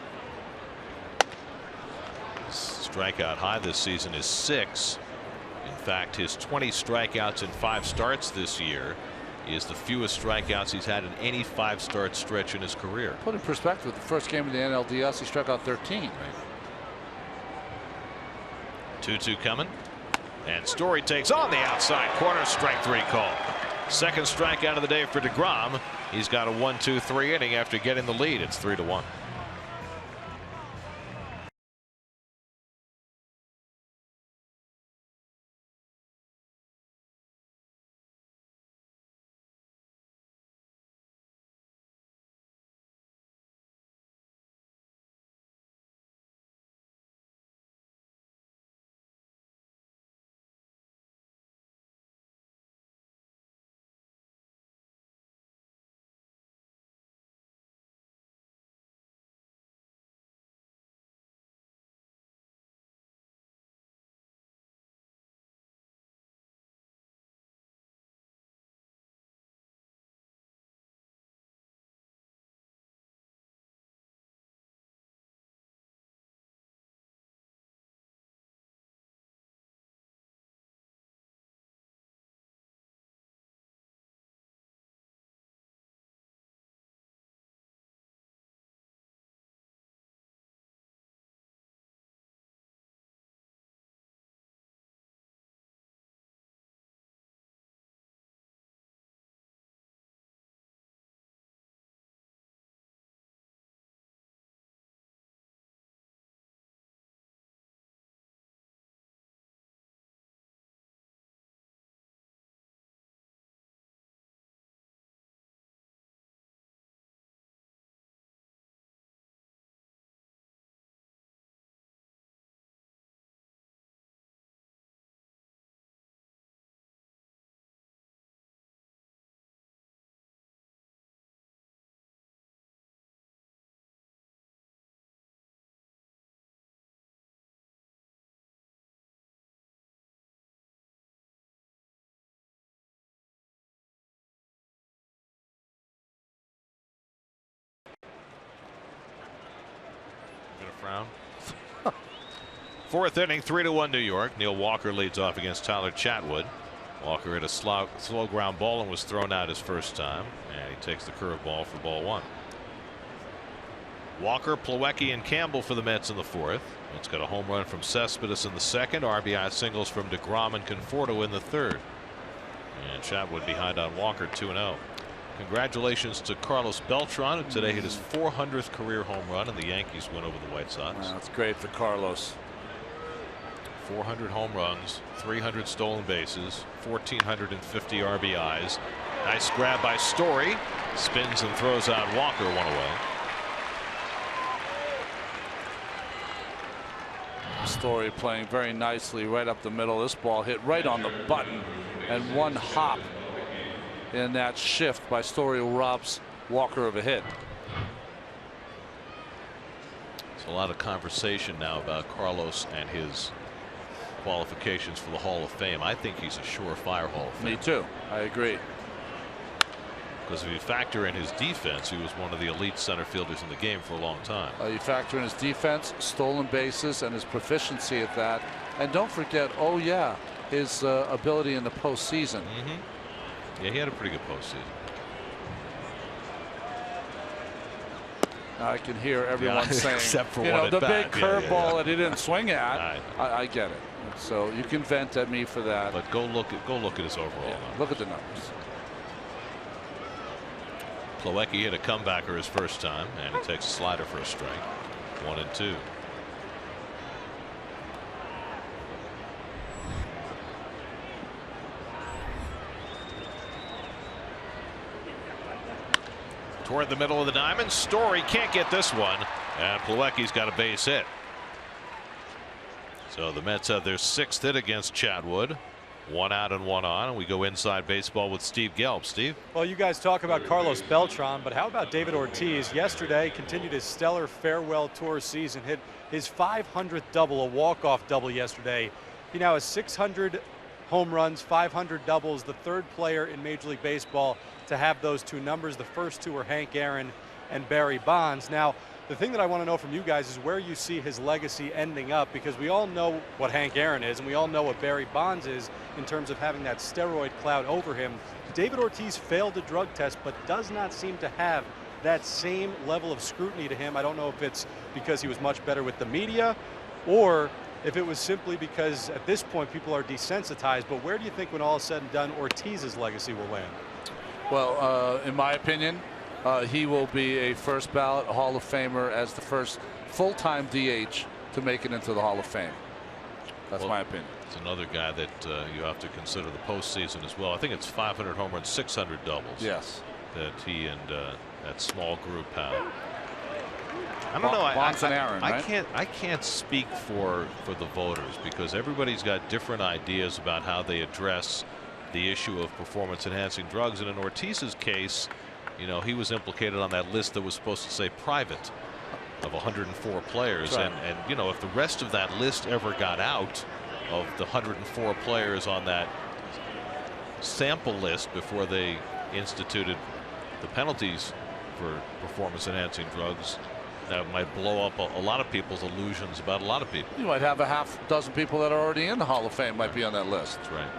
His strikeout high this season is 6. In fact, his 20 strikeouts in 5 starts this year is the fewest strikeouts he's had in any 5-start stretch in his career. Put in perspective, the first game of the NLDS, he struck out 13. Right. 2-2 coming. And Story takes on the outside corner. Strike 3 call. Second strikeout of the day for DeGrom. He's got a 1-2-3 inning after getting the lead. It's 3-1. Frown. Fourth inning, 3-1 New York. Neil Walker leads off against Tyler Chatwood. Walker hit a slow ground ball and was thrown out his first time, and he takes the curveball for ball 1. Walker, Plawecki, and Campbell for the Mets in the fourth. It's got a home run from Cespedes in the second. RBI singles from DeGrom and Conforto in the third. And Chatwood behind on Walker, 2-0. Congratulations to Carlos Beltran, who today hit his 400th career home run, and the Yankees win over the White Sox. Wow, that's great for Carlos. 400 home runs, 300 stolen bases, 1,450 RBIs. Nice grab by Story. Spins and throws out Walker, 1 away. Story playing very nicely right up the middle. This ball hit right on the button, and one hop in that shift by Story robs Walker of a hit. There's a lot of conversation now about Carlos and his qualifications for the Hall of Fame. I think he's a surefire Hall of Fame. Me too. I agree. Because if you factor in his defense, he was one of the elite center fielders in the game for a long time. You factor in his defense, stolen bases, and his proficiency at that. And don't forget, oh yeah, his ability in the postseason. Yeah, he had a pretty good postseason. I can hear everyone saying, except for you know, the big curveball that he didn't swing at. Right. I get it. So you can vent at me for that. But go look at his overall numbers. Look at the numbers. Plawecki hit a comebacker his first time, and he takes a slider for a strike. 1-2. Toward the middle of the diamond, Story can't get this one, and Plawecki's got a base hit. So the Mets have their 6th hit against Chatwood. 1 out and 1 on, and we go inside baseball with Steve Gelb. Steve? Well, you guys talk about Carlos Beltran, but how about David Ortiz? Yesterday continued his stellar farewell tour season, hit his 500th double, a walk-off double yesterday. He now has 600 home runs, 500 doubles, the 3rd player in Major League Baseball to have those 2 numbers. The first 2 were Hank Aaron and Barry Bonds. Now, the thing that I want to know from you guys is where you see his legacy ending up, because we all know what Hank Aaron is and we all know what Barry Bonds is in terms of having that steroid cloud over him. David Ortiz failed the drug test but does not seem to have that same level of scrutiny to him. I don't know if it's because he was much better with the media or if it was simply because at this point people are desensitized. But where do you think, when all is said and done, Ortiz's legacy will land? Well, in my opinion, he will be a first ballot Hall of Famer as the first full-time DH to make it into the Hall of Fame. That's my opinion. It's another guy that you have to consider the postseason as well. I think it's 500 home runs, 600 doubles. Yes. That he and that small group have. I don't know. Bonds and Aaron, right? I can't speak for the voters, because everybody's got different ideas about how they address the issue of performance-enhancing drugs. And in Ortiz's case, you know, he was implicated on that list that was supposed to say private of 104 players. Right. And you know, if the rest of that list ever got out of the 104 players on that sample list before they instituted the penalties for performance-enhancing drugs, that might blow up a lot of people's illusions about a lot of people. You might have a half dozen people that are already in the Hall of Fame might be on that list. That's right.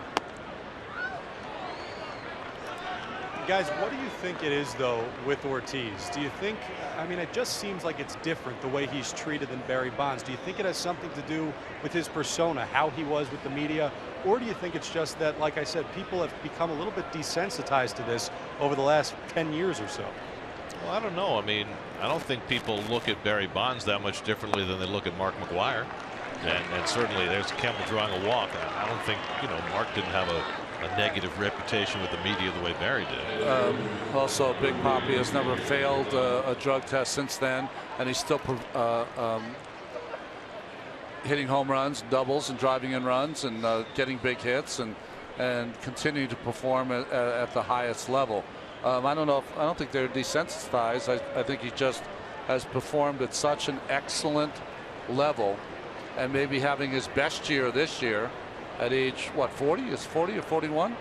Guys, what do you think it is, though, with Ortiz? Do you think, I mean, it just seems like it's different the way he's treated than Barry Bonds. Do you think it has something to do with his persona, how he was with the media? Or do you think it's just that, like I said, people have become a little bit desensitized to this over the last 10 years or so? Well, I don't know. I mean, I don't think people look at Barry Bonds that much differently than they look at Mark McGwire. And certainly there's Campbell drawing a walk. I don't think, you know, Mark didn't have a negative reputation with the media the way Barry did. Also, Big Papi has never failed a drug test since then, and he's still hitting home runs, doubles, and driving in runs, and getting big hits, and continuing to perform at the highest level. I don't think they're desensitized. I think he just has performed at such an excellent level, and maybe having his best year this year at age, what, 40? Is 40 or 41?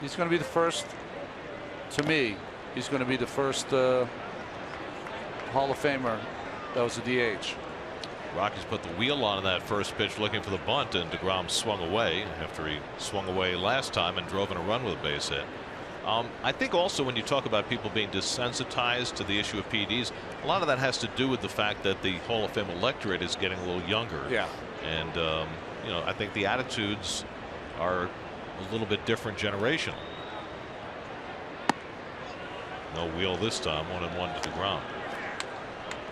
He's going to be the first, to me, he's going to be the first Hall of Famer that was a DH. Rockies put the wheel on that first pitch looking for the bunt, and DeGrom swung away after he swung away last time and drove in a run with a base hit. I think also when you talk about people being desensitized to the issue of PEDs, a lot of that has to do with the fact that the Hall of Fame electorate is getting a little younger. Yeah. And you know, I think the attitudes are a little bit different generational. No wheel this time, 1-1 to DeGrom.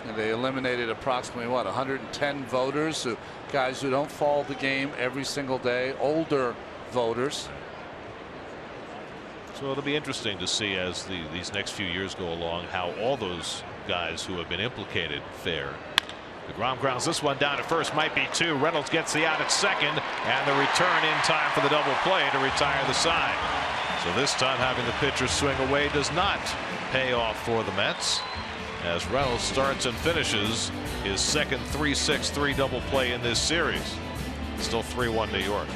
And they eliminated approximately, what, 110 voters, guys who don't follow the game every single day, older voters. So it'll be interesting to see as these next few years go along how all those guys who have been implicated fare. DeGrom grounds this one down to first, might be 2. Reynolds gets the out at second, and the return in time for the double play to retire the side. So this time having the pitcher swing away does not pay off for the Mets, as Reynolds starts and finishes his second 3-6-3 double play in this series. Still 3-1 New York.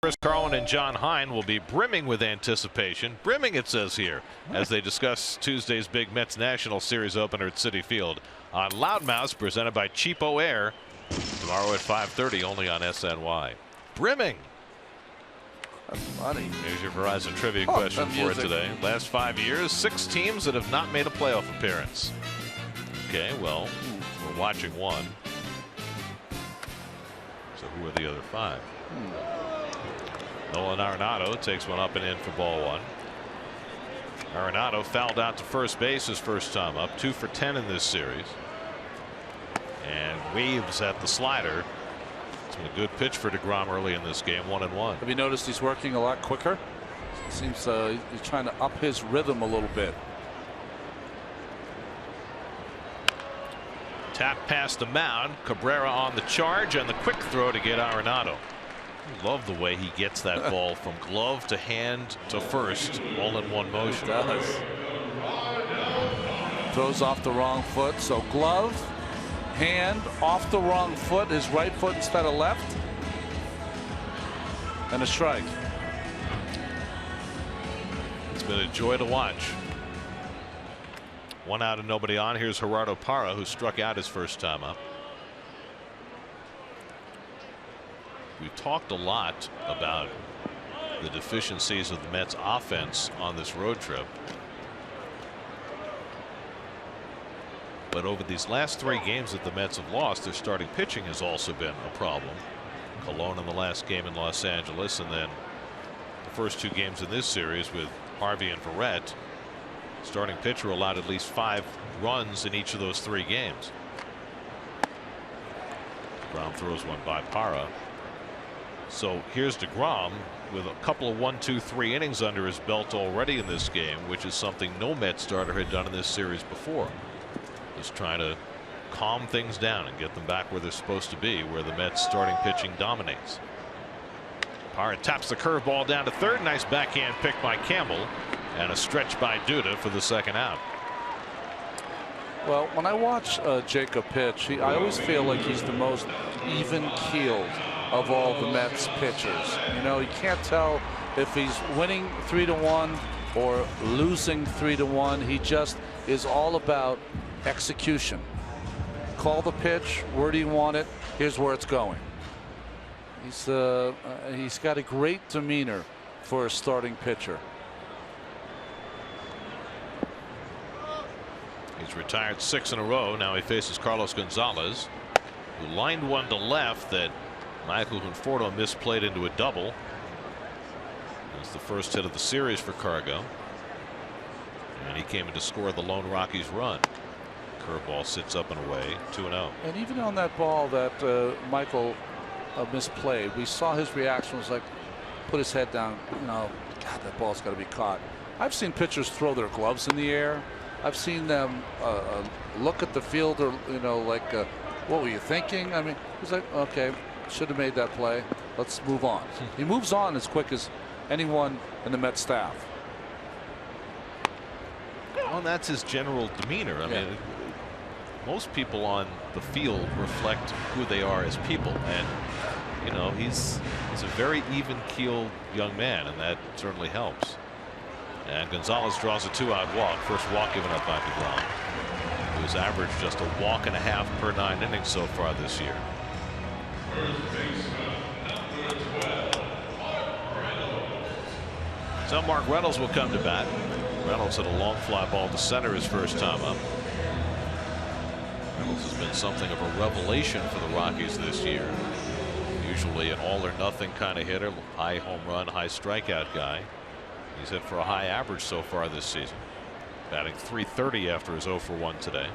Chris Carlin and John Hine will be brimming with anticipation. Brimming, it says here, as they discuss Tuesday's big Mets National Series opener at Citi Field on Loudmouth, presented by Cheapo Air. Tomorrow at 5:30, only on SNY. Brimming. That's funny. Here's your Verizon trivia question for it today. Last 5 years, 6 teams that have not made a playoff appearance. Okay, well, we're watching one. So who are the other 5? Nolan Arenado takes one up and in for ball 1. Arenado fouled out to first base his first time up, 2 for 10 in this series, and waves at the slider. It's been a good pitch for DeGrom early in this game, 1-1. Have you noticed he's working a lot quicker? It seems he's trying to up his rhythm a little bit. Tap past the mound. Cabrera on the charge and the quick throw to get Arenado. Love the way he gets that ball from glove to hand to first, all in one motion. He does. Throws off the wrong foot, so glove, hand, off the wrong foot, his right foot instead of left, and a strike. It's been a joy to watch. 1 out and nobody on. Here's Gerardo Parra, who struck out his first time up. We talked a lot about the deficiencies of the Mets offense on this road trip. But over these last 3 games that the Mets have lost, their starting pitching has also been a problem. Colon in the last game in Los Angeles, and then the first 2 games in this series with Harvey and Verrett. Starting pitcher allowed at least 5 runs in each of those 3 games. DeGrom throws one by Parra. So here's DeGrom with a couple of 1, 2, 3 innings under his belt already in this game, which is something no Mets starter had done in this series before. Just trying to calm things down and get them back where they're supposed to be, where the Mets starting pitching dominates. Parra taps the curveball down to third. Nice backhand pick by Campbell, and a stretch by Duda for the second out. Well, when I watch Jacob pitch, I always feel like he's the most even-keeled of all the Mets pitchers. You know, you can't tell if he's winning 3-1 or losing 3-1. He just is all about execution. Call the pitch. Where do you want it? Here's where it's going. He's got a great demeanor for a starting pitcher. He's retired 6 in a row. Now he faces Carlos Gonzalez, who lined one to left that Michael Conforto misplayed into a double. That's the first hit of the series for Cargo, and he came in to score the lone Rockies run. Curveball sits up and away, 2-0. And even on that ball that Michael misplayed, we saw his reaction was like, put his head down. You know, God, that ball's got to be caught. I've seen pitchers throw their gloves in the air. I've seen them look at the fielder, you know, like, what were you thinking? I mean, he's like, okay, should have made that play. Let's move on. He moves on as quick as anyone in the Mets staff. Well, that's his general demeanor. I mean, most people on the field reflect who they are as people, and you know, he's a very even-keeled young man, and that certainly helps. And Gonzalez draws a 2-out walk. First walk given up by DeGrom, who's averaged just a walk and a half per 9 innings so far this year. So Mark Reynolds will come to bat. Reynolds hit a long fly ball to center his first time up. Reynolds has been something of a revelation for the Rockies this year. Usually an all or nothing kind of hitter, high home run, high strikeout guy. He's hit for a high average so far this season, batting .330 after his 0 for 1 today.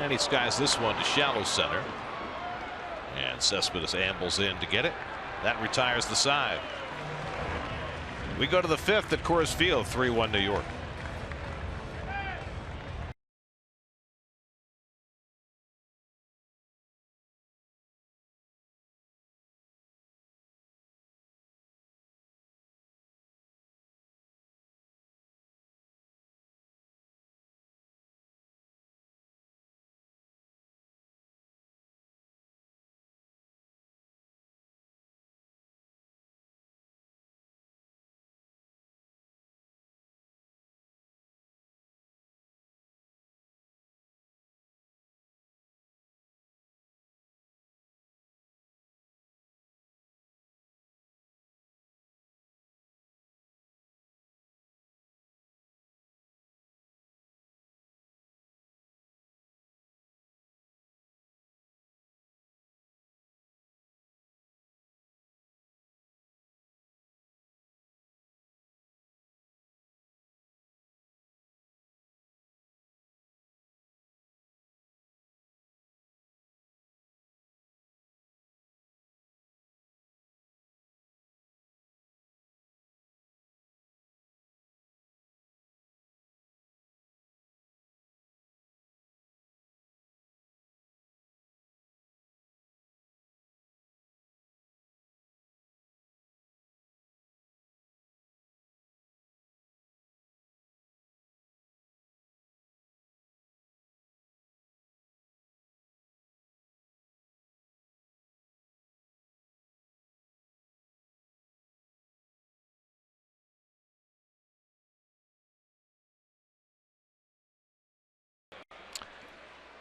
And he skies this one to shallow center, and Cespedes ambles in to get it. That retires the side. We go to the 5th at Coors Field, 3-1 New York.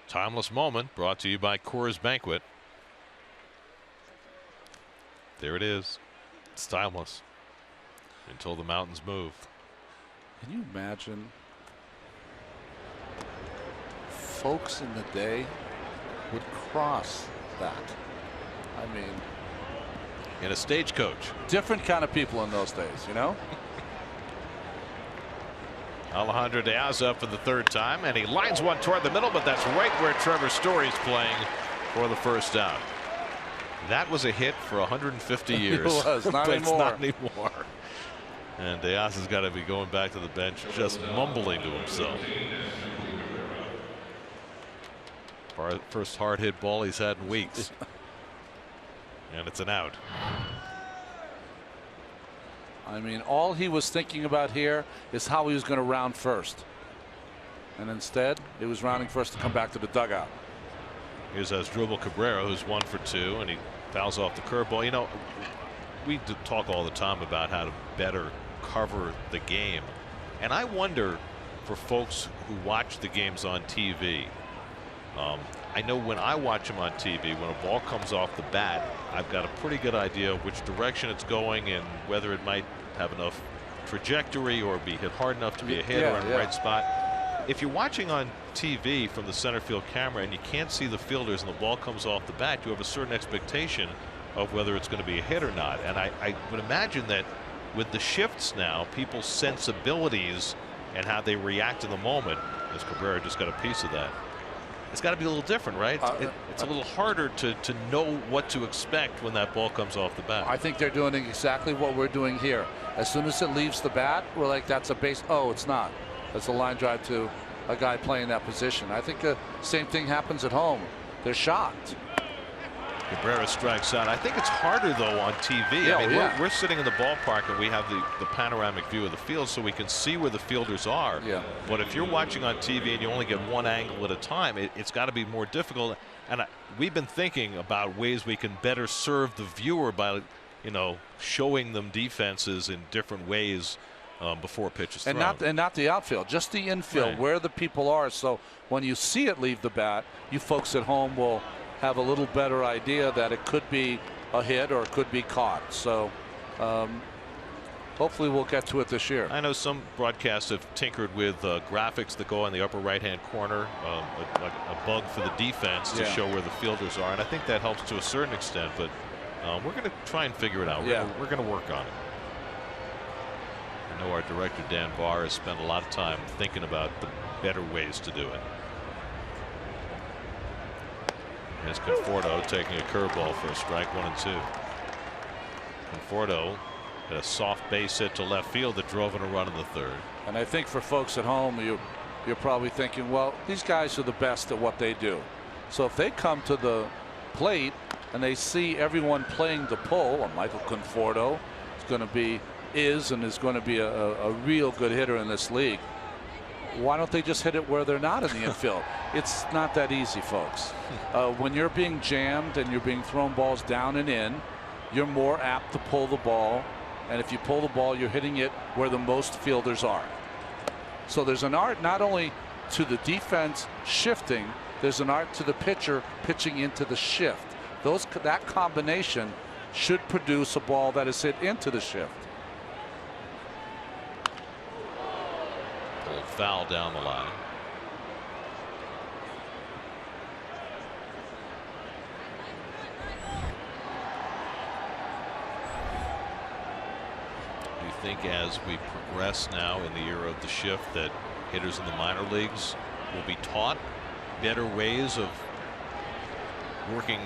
Timeless moment brought to you by Coors Banquet. There it is. It's timeless until the mountains move. Can you imagine folks in the day would cross that? I mean, in a stagecoach. Different kind of people in those days, you know. Alejandro Diaz up for the third time, and he lines one toward the middle, but that's right where Trevor Story's playing for the first out. That was a hit for 150 years. It was, not but anymore. It's not anymore. And Diaz has got to be going back to the bench, just mumbling to himself. First hard hit ball he's had in weeks. And it's an out. I mean, all he was thinking about here is how he was going to round first. And instead, he was rounding first to come back to the dugout. Here's Asdrubal Cabrera, who's 1 for 2, and he fouls off the curveball. You know, we talk all the time about how to better cover the game. And I wonder, for folks who watch the games on TV, I know when I watch them on TV, when a ball comes off the bat, I've got a pretty good idea of which direction it's going and whether it might have enough trajectory or be hit hard enough to be a hit or in the right spot. If you're watching on TV from the center field camera and you can't see the fielders and the ball comes off the bat, you have a certain expectation of whether it's going to be a hit or not. And I would imagine that with the shifts now, people's sensibilities and how they react in the moment, as Cabrera just got a piece of that, it's got to be a little different, right? It's a little harder to know what to expect when that ball comes off the bat. I think they're doing exactly what we're doing here. As soon as it leaves the bat, we're like, that's a base. Oh, it's not. That's a line drive to a guy playing that position. I think the same thing happens at home. They're shocked. Cabrera strikes out. I think it's harder though on TV. I mean, we're sitting in the ballpark and we have the panoramic view of the field, so we can see where the fielders are. But if you're watching on TV and you only get one angle at a time, it's got to be more difficult. And we've been thinking about ways we can better serve the viewer by, you know, showing them defenses in different ways before pitch is thrown. And not the outfield, just the infield, where the people are. So when you see it leave the bat, you folks at home will have a little better idea that it could be a hit or it could be caught. So hopefully we'll get to it this year. I know some broadcasts have tinkered with graphics that go in the upper right hand corner, like a bug for the defense to show where the fielders are, and I think that helps to a certain extent, but we're going to try and figure it out. We're going to work on it. I know our director Dan Barr has spent a lot of time thinking about the better ways to do it. Here's Conforto taking a curveball for a strike, 1-2. Conforto had a soft base hit to left field that drove in a run in the third. And I think for folks at home, you're probably thinking, well, these guys are the best at what they do. So if they come to the plate and they see everyone playing the pull, well, Michael Conforto is going to be going to be a real good hitter in this league. Why don't they just hit it where they're not in the infield? It's not that easy, folks. When you're being jammed and you're being thrown balls down and in, you're more apt to pull the ball. And if you pull the ball, you're hitting it where the most fielders are. So there's an art not only to the defense shifting, there's an art to the pitcher pitching into the shift. That combination should produce a ball that is hit into the shift. Foul down the line. Do you think as we progress now in the era of the shift that hitters in the minor leagues will be taught better ways of working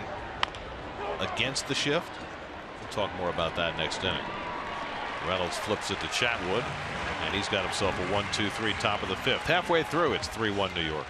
against the shift? We'll talk more about that next inning. Reynolds flips it to Chatwood, and he's got himself a 1-2-3 top of the fifth. Halfway through, it's 3-1 New York.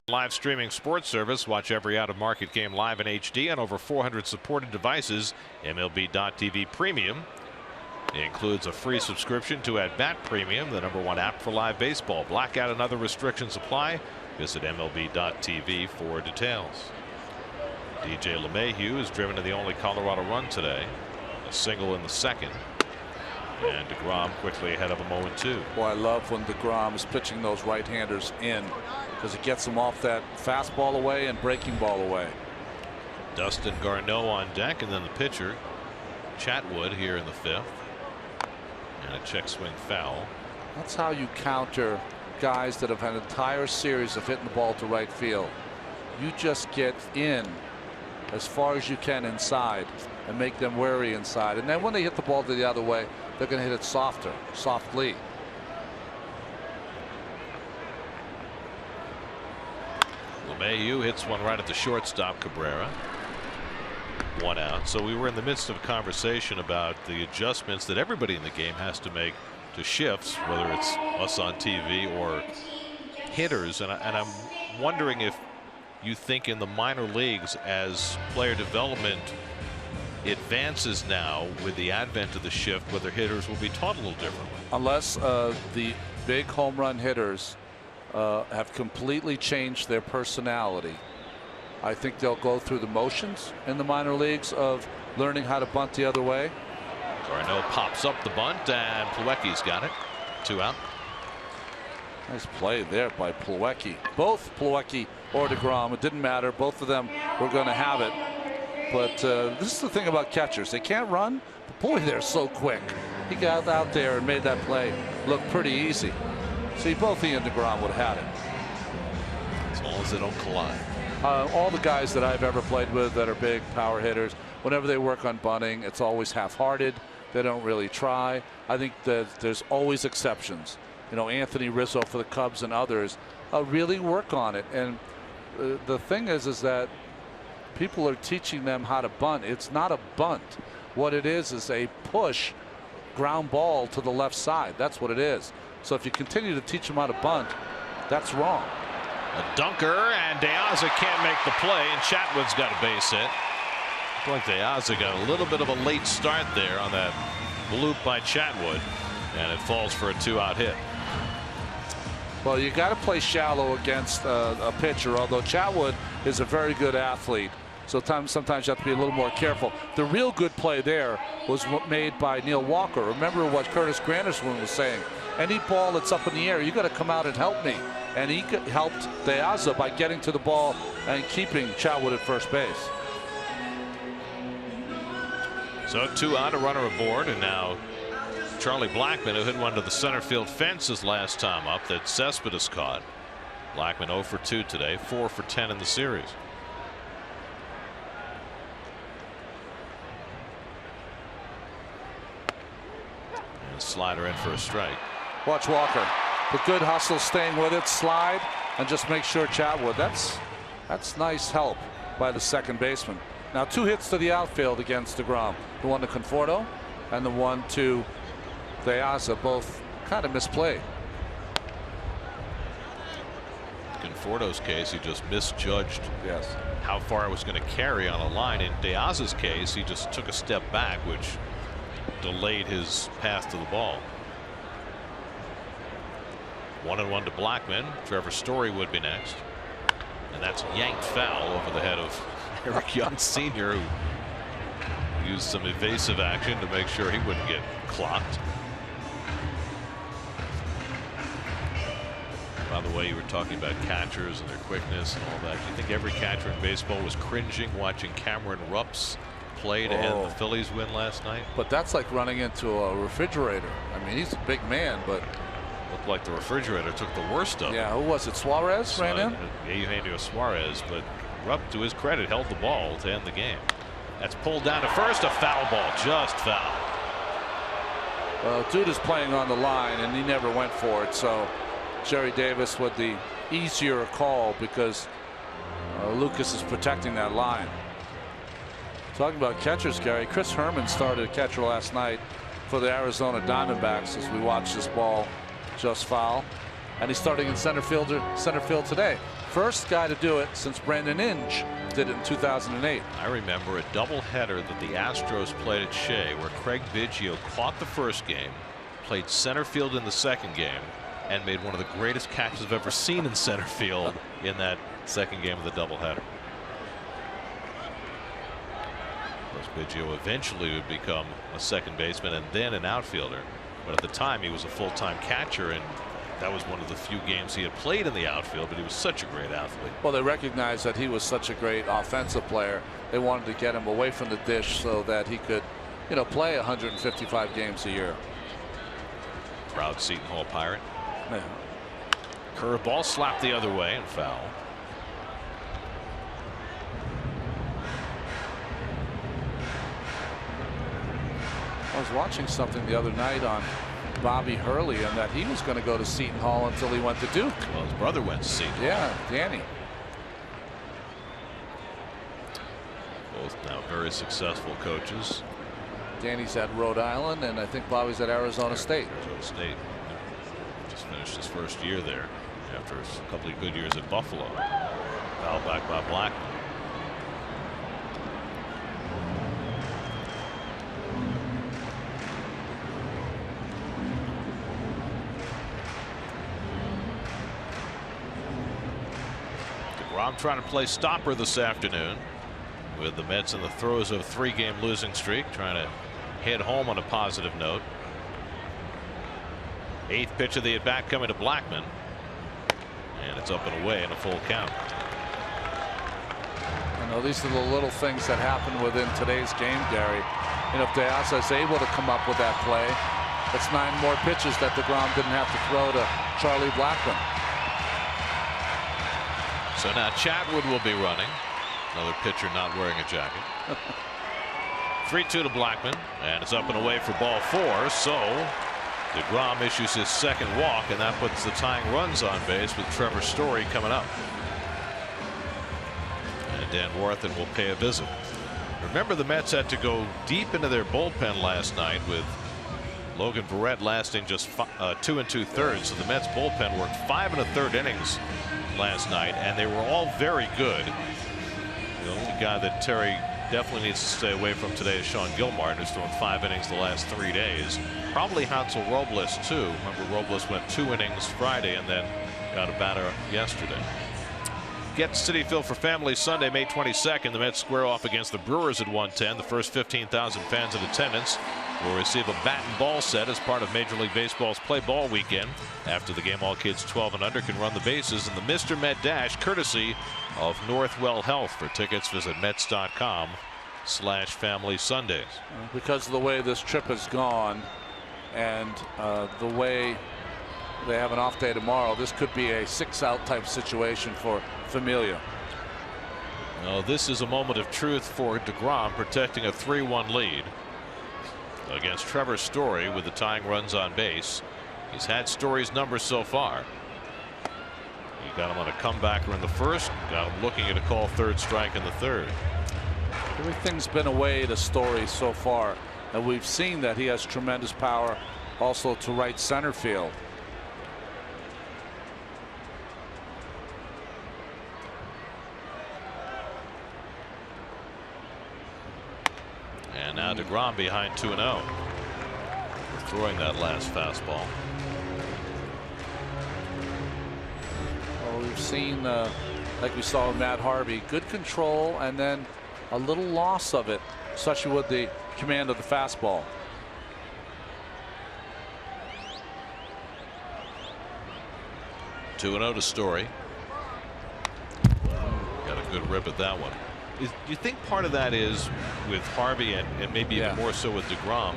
Live streaming sports service. Watch every out-of-market game live in HD on over 400 supported devices. MLB.TV Premium includes a free subscription to At Bat Premium, the #1 app for live baseball. Blackout and other restrictions apply. Visit MLB.TV for details. DJ LeMahieu has driven to the only Colorado run today. A single in the second. And DeGrom quickly ahead of him 0-2. Boy, I love when DeGrom is pitching those right-handers in, because it gets them off that fastball away and breaking ball away. Dustin Garneau on deck, and then the pitcher Chatwood here in the 5th. And a check swing foul. That's how you counter guys that have had an entire series of hitting the ball to right field. You just get in as far as you can inside and make them wary inside, and then when they hit the ball to the other way, they're going to hit it softly. LeMahieu hits one right at the shortstop, Cabrera. 1 out. So we were in the midst of a conversation about the adjustments that everybody in the game has to make to shifts, whether it's us on TV or hitters, and I'm wondering if you think in the minor leagues, as player development advances now with the advent of the shift, whether hitters will be taught a little differently. Unless the big home run hitters have completely changed their personality, I think they'll go through the motions in the minor leagues of learning how to bunt the other way. Garneau pops up the bunt, and Plawecki's got it. 2 out. Nice play there by Plawecki. Both Plawecki or DeGrom, it didn't matter. Both of them were going to have it. But this is the thing about catchers. They can't run, but boy, they're so quick. He got out there and made that play look pretty easy. See, both he and DeGrom would have had it. As long as they don't collide. All the guys that I've ever played with that are big power hitters, whenever they work on bunting, it's always half-hearted. They don't really try. I think that there's always exceptions. You know, Anthony Rizzo for the Cubs and others really work on it. And the thing is that people are teaching them how to bunt. It's not a bunt. What it is a push ground ball to the left side. That's what it is. So if you continue to teach them how to bunt, that's wrong. A dunker, and De Aza can't make the play, and Chatwood's got a base hit. I feel like De Aza got a little bit of a late start there on that bloop by Chatwood, and it falls for a 2-out hit. Well, you got to play shallow against a pitcher, although Chatwood is a very good athlete. So sometimes you have to be a little more careful. The real good play there was made by Neil Walker. Remember what Curtis Granderson was saying. Any ball that's up in the air, you got to come out and help me. And he helped De Aza by getting to the ball and keeping Chatwood at first base. So 2 out, a runner aboard, and now Charlie Blackmon, who hit one to the center field fence his last time up that Cespedes caught. Blackmon 0 for 2 today, 4 for 10 in the series. And slider in for a strike. Watch Walker. The good hustle, staying with it, slide, and just make sure Chatwood. That's nice help by the second baseman. Now 2 hits to the outfield against DeGrom. The one to Conforto and the one to De Aza, both kind of misplayed. Conforto's case, he just misjudged Yes. how far it was going to carry on a line. In De Aza's case, he just took a step back, which delayed his path to the ball. 1-1 to Blackmon. Trevor Story would be next, and that's yanked foul over the head of Eric Young Sr., who used some evasive action to make sure he wouldn't get clocked. By the way, you were talking about catchers and their quickness and all that. Do you think every catcher in baseball was cringing watching Cameron Rupp's play to end the Phillies win last night? But that's like running into a refrigerator. I mean, he's a big man, but looked like the refrigerator took the worst of it. Yeah, who was it? Suarez ran in? Eugenio Suarez, but Rupp, to his credit, held the ball to end the game. That's pulled down to first, a foul ball, just foul. Well, dude is playing on the line, and he never went for it, so Jerry Davis with the easier call because Lucas is protecting that line. Talking about catchers, Gary, Chris Herman started a catcher last night for the Arizona Diamondbacks as we watch this ball just foul. and he's starting in center field today. First guy to do it since Brandon Inge did it in 2008. I remember a doubleheader that the Astros played at Shea, where Craig Biggio caught the first game, played center field in the second game, and made one of the greatest catches I've ever seen in center field in that second game of the doubleheader. Biggio eventually would become a second baseman and then an outfielder, but at the time he was a full-time catcher, and that was one of the few games he had played in the outfield, but he was such a great athlete. Well, they recognized that he was such a great offensive player. They wanted to get him away from the dish so that he could, you know, play 155 games a year. Proud Seton Hall Pirate. Yeah. Curveball slapped the other way and foul. I was watching something the other night on Bobby Hurley, and that he was going to go to Seton Hall until he went to Duke. Well, his brother went to Seton Hall. Yeah, Danny. Both now very successful coaches. Danny's at Rhode Island, and I think Bobby's at Arizona State. Arizona State. Just finished his first year there after a couple of good years at Buffalo. Foul back by Blackman. I'm trying to play stopper this afternoon with the Mets in the throes of a 3-game losing streak, trying to head home on a positive note. 8th pitch of the at bat coming to Blackman, and it's up and away in a full count. You know, these are the little things that happen within today's game, Gary. You know, if DeAsa is able to come up with that play, it's 9 more pitches that DeGrom didn't have to throw to Charlie Blackman. So now Chatwood will be running. Another pitcher not wearing a jacket. 3-2 to Blackman, and it's up and away for ball 4. So DeGrom issues his second walk, and that puts the tying runs on base with Trevor Story coming up. And Dan Warthen will pay a visit. Remember, the Mets had to go deep into their bullpen last night with Logan Verrett lasting just 2 2/3. So the Mets bullpen worked 5 1/3 innings last night, and they were all very good. The only guy that Terry definitely needs to stay away from today is Sean Gilmartin, who's thrown 5 innings the last 3 days. Probably Hansel Robles too. Remember, Robles went 2 innings Friday and then got a batter yesterday. Get Citi Field for Family Sunday, May 22nd. The Mets square off against the Brewers at 1:10. The first 15,000 fans in attendance will receive a bat and ball set as part of Major League Baseball's Play Ball Weekend. After the game, all kids 12 and under can run the bases in the Mr. Met Dash, courtesy of Northwell Health. For tickets, visit Mets.com/Family Sundays. Because of the way this trip has gone, and the way they have an off day tomorrow, this could be a 6-out type situation for Familia. Well, this is a moment of truth for DeGrom, protecting a 3-1 lead against Trevor Story with the tying runs on base. He's had Story's numbers so far. He got him on a comebacker in the first, got him looking at a call third strike in the third. Everything's been away to Story so far, and we've seen that he has tremendous power also to right center field. And now DeGrom behind 2-0. Throwing that last fastball. Well, we've seen, like we saw with Matt Harvey, good control and then a little loss of it, especially with the command of the fastball. Two 2-0 to Story. Got a good rip at that one. Do you think part of that is with Harvey and maybe even more so with DeGrom?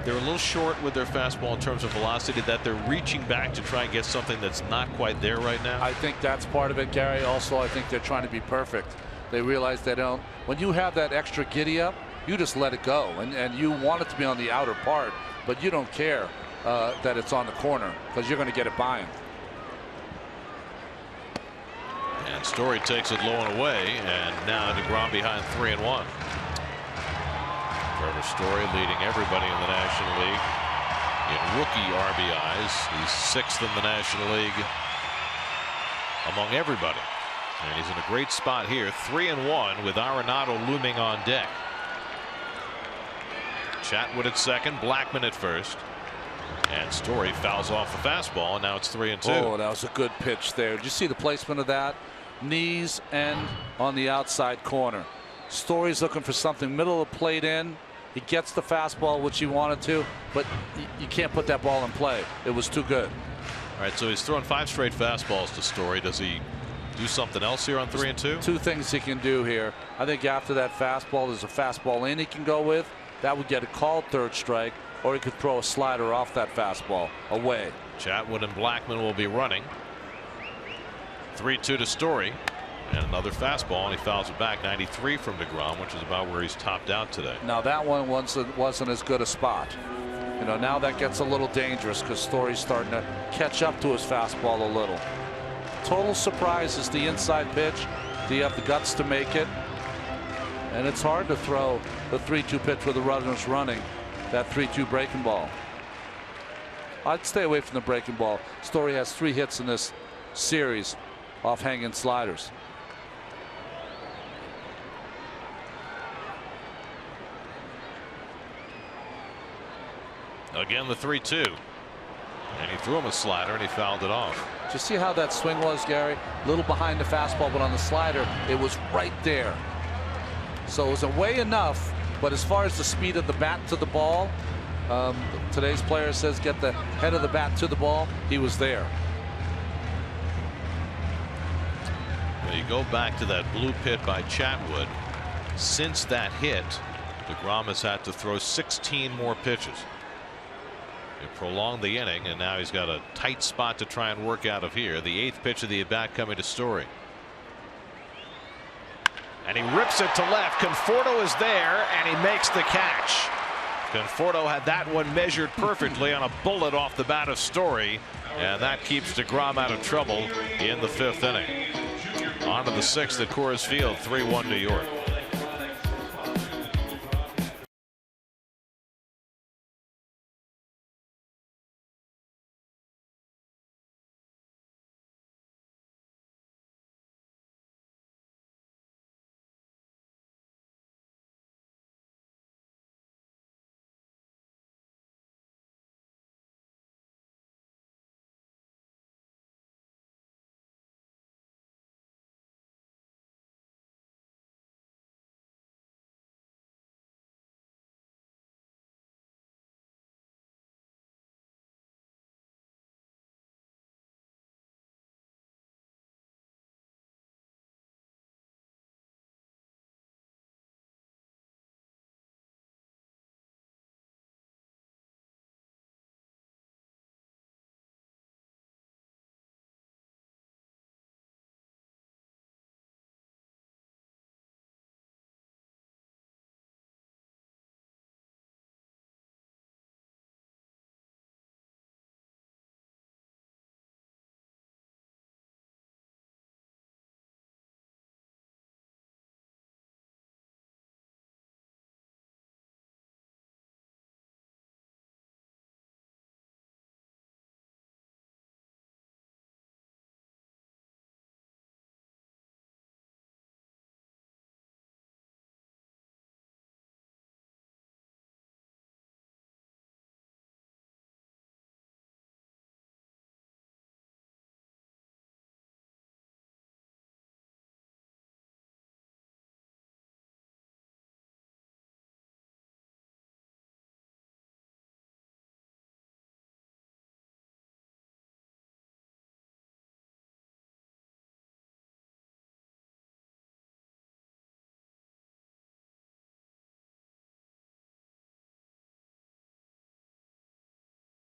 They're a little short with their fastball in terms of velocity, that they're reaching back to try and get something that's not quite there right now? I think that's part of it, Gary. Also, I think they're trying to be perfect. They realize they don't. When you have that extra giddy up, you just let it go. And you want it to be on the outer part, but you don't care that it's on the corner because you're going to get it by him. And Story takes it low and away, and now DeGrom behind 3-1. Trevor Story leading everybody in the National League in rookie RBIs. He's 6th in the National League among everybody. And he's in a great spot here. 3-1 with Arenado looming on deck. Chatwood at second, Blackman at first. And Story fouls off the fastball, and now it's 3-2. Oh, that was a good pitch there. Did you see the placement of that? Knees and on the outside corner. Story's looking for something middle of the plate in. He gets the fastball, which he wanted to, but you can't put that ball in play. It was too good. All right, so he's throwing 5 straight fastballs to Story. Does he do something else here on 3-2? Two things he can do here. I think after that fastball, there's a fastball in he can go with. That would get a called third strike, or he could throw a slider off that fastball away. Chatwood and Blackman will be running. 3-2 to Story. And another fastball, and he fouls it back. 93 from DeGrom, which is about where he's topped out today. Now that one wasn't as good a spot. You know, now that gets a little dangerous because Story's starting to catch up to his fastball a little. Total surprise is the inside pitch. Do you have the guts to make it? And it's hard to throw the 3-2 pitch with the runners running, that 3-2 breaking ball. I'd stay away from the breaking ball. Story has 3 hits in this series off hanging sliders. Again, the 3-2. And he threw him a slider and he fouled it off. Did you see how that swing was, Gary? A little behind the fastball, but on the slider, it was right there. So it was away enough, but as far as the speed of the bat to the ball, today's player says get the head of the bat to the ball. He was there. When you go back to that blue pit by Chatwood, since that hit, DeGrom has had to throw 16 more pitches. It prolonged the inning, and now he's got a tight spot to try and work out of here. The 8th pitch of the at-bat coming to Story. And he rips it to left. Conforto is there, and he makes the catch. Conforto had that one measured perfectly on a bullet off the bat of Story, and that keeps DeGrom out of trouble in the 5th inning. On to the 6th at Coors Field, 3-1 New York.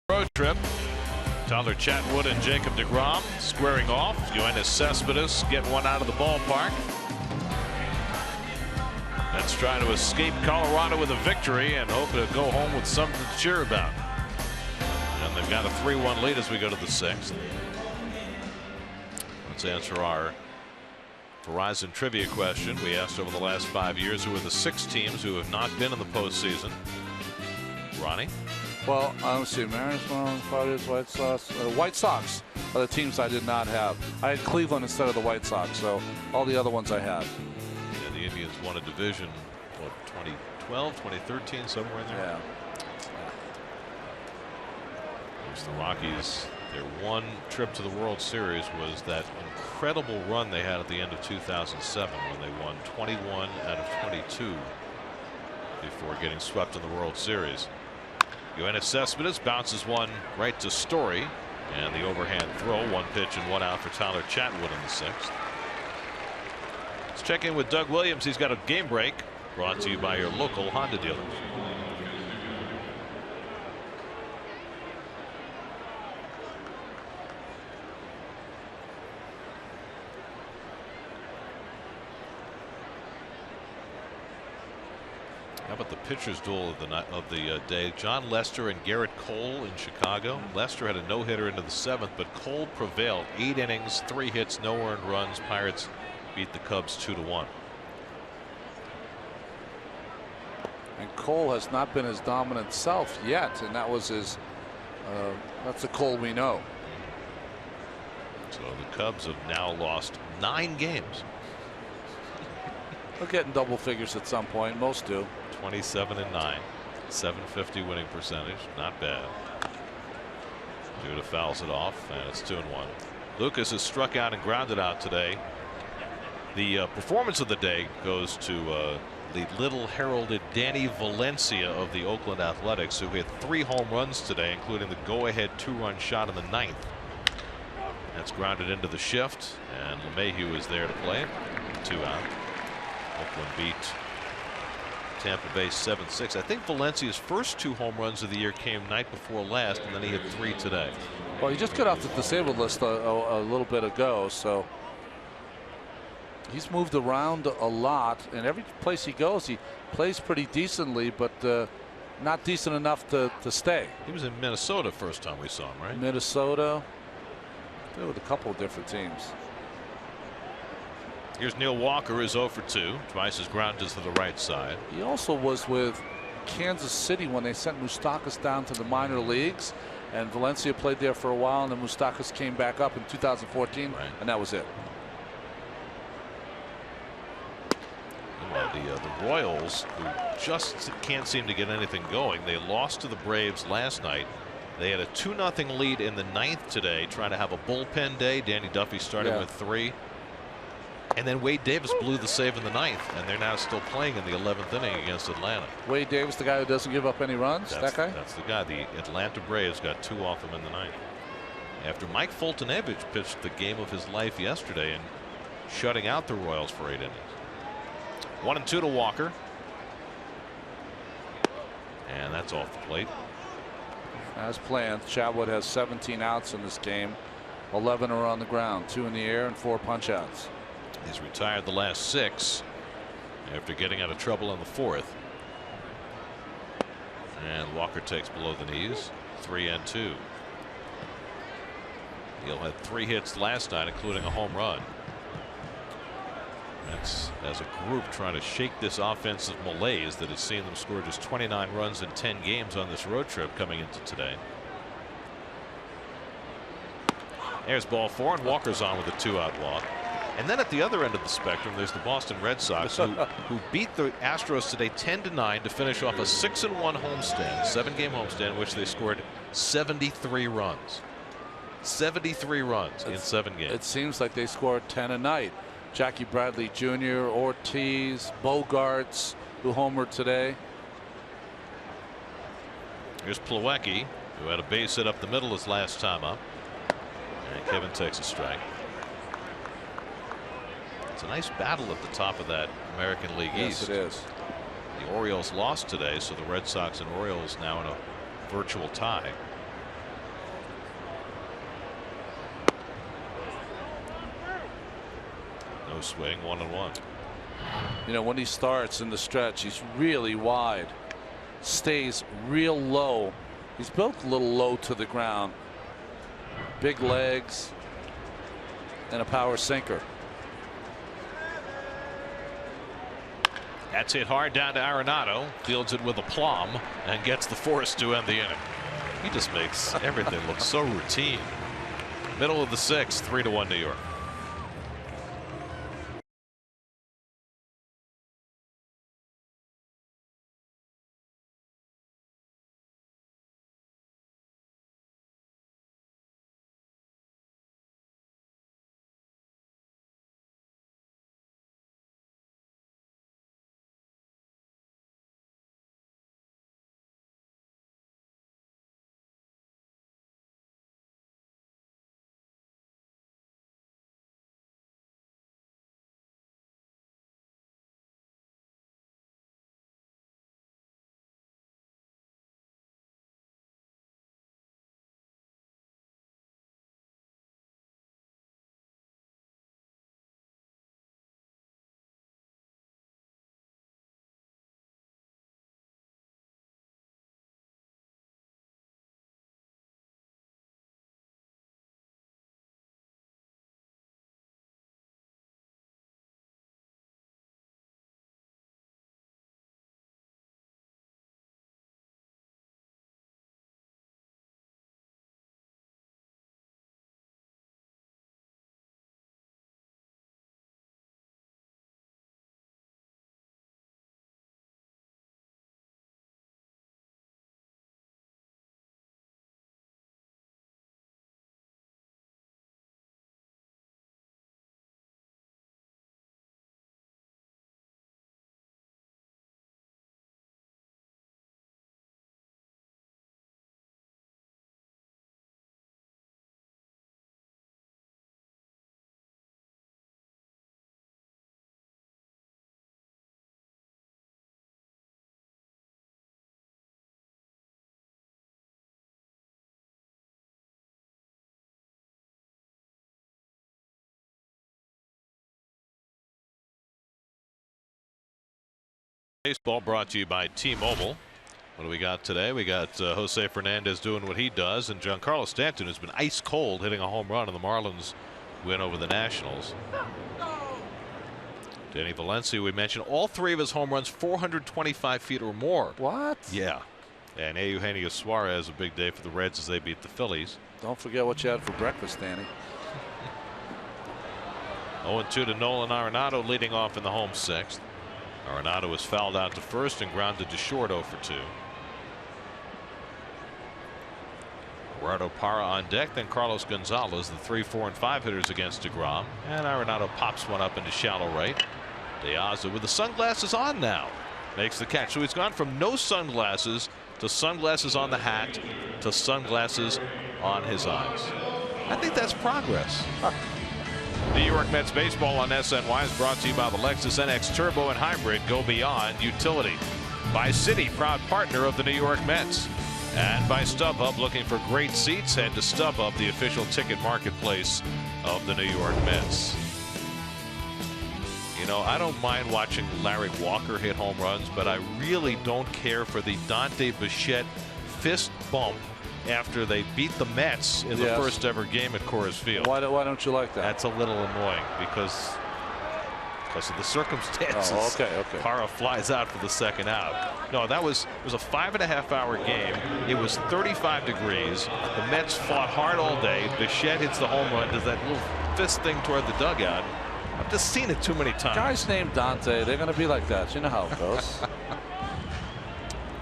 Road trip. Tyler Chatwood and Jacob DeGrom squaring off. Yoenis Cespedes get one out of the ballpark. Let's try to escape Colorado with a victory and hope to go home with something to cheer about. And they've got a 3-1 lead as we go to the 6th. Let's answer our Verizon trivia question. We asked over the last 5 years who are the 6 teams who have not been in the postseason. Ronnie? Well, I don't see Mariners, Marlins, Padres, White Sox. White Sox are the teams I did not have. I had Cleveland instead of the White Sox, so all the other ones I had. Yeah, the Indians won a division, what, 2012, 2013, somewhere in there? Yeah. There's the Rockies. Their one trip to the World Series was that incredible run they had at the end of 2007 when they won 21 out of 22 before getting swept in the World Series. Yoenis Cespedes bounces one right to Story, and the overhand throw, 1 pitch and 1 out for Tyler Chatwood in the 6th. Let's check in with Doug Williams. He's got a game break brought to you by your local Honda dealers. How about the pitchers duel of the day? John Lester and Garrett Cole in Chicago. Lester had a no-hitter into the 7th, but Cole prevailed. 8 innings, 3 hits, no earned runs. Pirates beat the Cubs 2-1. And Cole has not been his dominant self yet, and that was his. That's the Cole we know. So the Cubs have now lost 9 games. They'll get in double figures at some point. Most do. 27-9, 750 winning percentage, not bad. Judah fouls it off, and it's 2-1. Lucas has struck out and grounded out today. The performance of the day goes to the little heralded Danny Valencia of the Oakland Athletics, who hit 3 home runs today, including the go-ahead 2-run shot in the 9th. That's grounded into the shift, and LeMahieu is there to play. 2 out. Oakland beat Tampa Bay 7-6. I think Valencia's first 2 home runs of the year came night before last, and then he hit 3 today. Well, he just got off the disabled list a little bit ago, so he's moved around a lot, and every place he goes, he plays pretty decently, but not decent enough to stay. He was in Minnesota first time we saw him, right? Minnesota. There were a couple of different teams. Here's Neil Walker, who's 0 for 2. Twice his grounders to the right side. He also was with Kansas City when they sent Moustakas down to the minor leagues, and Valencia played there for a while, and then Moustakas came back up in 2014, right, and that was it. The Royals, who just can't seem to get anything going, they lost to the Braves last night. They had a 2-0 lead in the 9th today, trying to have a bullpen day. Danny Duffy starting with 3. And then Wade Davis blew the save in the 9th, and they're now still playing in the 11th inning against Atlanta. Wade Davis, the guy who doesn't give up any runs? That guy? That's the guy. The Atlanta Braves got 2 off him in the 9th. After Mike Fultonevich pitched the game of his life yesterday and shutting out the Royals for 8 innings. 1-2 to Walker. And that's off the plate. As planned, Chatwood has 17 outs in this game. 11 are on the ground, 2 in the air, and 4 punch outs. He's retired the last 6 after getting out of trouble in the 4th. And Walker takes below the knees. 3-2. He'll had 3 hits last night, including a home run. That's as a group trying to shake this offensive malaise that has seen them score just 29 runs in 10 games on this road trip coming into today. There's ball 4, and Walker's on with a 2-out walk. And then at the other end of the spectrum, there's the Boston Red Sox, who beat the Astros today 10-9 to finish off a 6-1 homestand, 7-game homestand, in which they scored 73 runs. 73 runs in 7 games. It seems like they scored 10 a night. Jackie Bradley Jr., Ortiz, Bogarts, who homered today. Here's Plawecki, who had a base hit up the middle his last time up. And Kevin takes a strike. It's a nice battle at the top of that American League East. Yes, it is. The Orioles lost today, so the Red Sox and Orioles now in a virtual tie. No swing, 1-1. You know, when he starts in the stretch, he's really wide, stays real low. He's built a little low to the ground. Big legs and a power sinker. That's hit hard down to Arenado. Fields it with aplomb and gets the force to end the inning. He just makes everything look so routine. Middle of the 6th, 3-1 New York. Baseball brought to you by T-Mobile. What do we got today? We got Jose Fernandez doing what he does, and Giancarlo Stanton has been ice cold, hitting a home run in the Marlins win over the Nationals. Danny Valencia, we mentioned all 3 of his home runs 425 feet or more. What? Yeah. And Eugenio Suarez, a big day for the Reds as they beat the Phillies. Don't forget what you had for breakfast, Danny. 0-2 to Nolan Arenado, leading off in the home 6th. Arenado was fouled out to first and grounded to short 0-2. Gerardo Parra on deck, then Carlos Gonzalez, the 3, 4, and 5 hitters against DeGrom. And Arenado pops one up into shallow right. De Aza with the sunglasses on now makes the catch. So he's gone from no sunglasses to sunglasses on the hat to sunglasses on his eyes. I think that's progress. New York Mets baseball on SNY is brought to you by the Lexus NX Turbo and Hybrid. Go beyond utility. By Citi, proud partner of the New York Mets. And by StubHub, looking for great seats, head to StubHub, the official ticket marketplace of the New York Mets. You know, I don't mind watching Larry Walker hit home runs, but I really don't care for the Dante Bichette fist bump after they beat the Mets in the first ever game at Coors Field. Why don't you like that? That's a little annoying because of the circumstances. Oh, okay. Parra flies out for the second out. No, it was a 5.5-hour game. It was 35 degrees. The Mets fought hard all day. Bichette hits the home run, does that little fist thing toward the dugout. I've just seen it too many times. Guys named Dante, they're going to be like that. You know how it goes.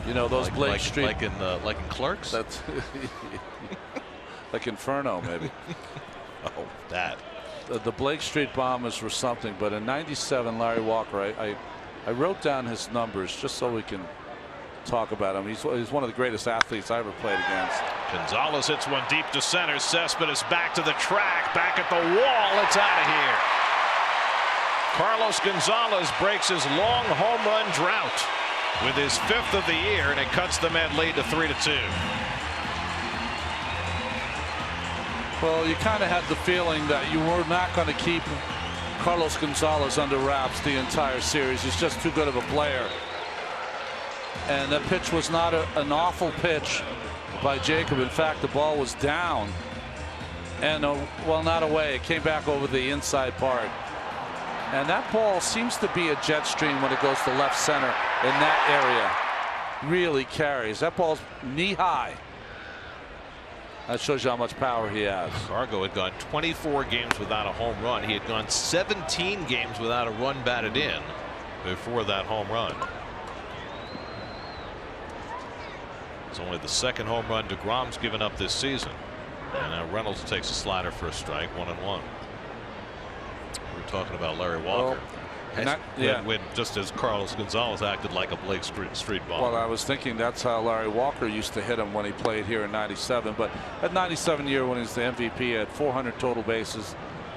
You know those Blake Street, like in Clerks. That's like Inferno, maybe. Oh, that. The Blake Street bombers were something, but in '97, Larry Walker, I wrote down his numbers just so we can talk about him. He's one of the greatest athletes I ever played against. Gonzalez hits one deep to center. Cespedes back to the track, back at the wall. It's out of here. Carlos Gonzalez breaks his long home run drought with his 5th of the year, and it cuts the Met lead to 3-2. Well, you kind of had the feeling that you were not going to keep Carlos Gonzalez under wraps the entire series. He's just too good of a player. And that pitch was not an awful pitch by Jacob. In fact, the ball was down and well, not away. It came back over the inside part. And that ball seems to be a jet stream when it goes to left center in that area. Really carries. That ball's knee high. That shows you how much power he has. Cargo had gone 24 games without a home run. He had gone 17 games without a run batted in before that home run. It's only the second home run DeGrom's given up this season. And now Reynolds takes a slider for a strike, 1-1. We're talking about Larry Walker. When just as Carlos Gonzalez acted like a Blake Street bomber. Well, I was thinking that's how Larry Walker used to hit him when he played here in '97. But at '97 year, when he was the MVP, he had 400 total bases,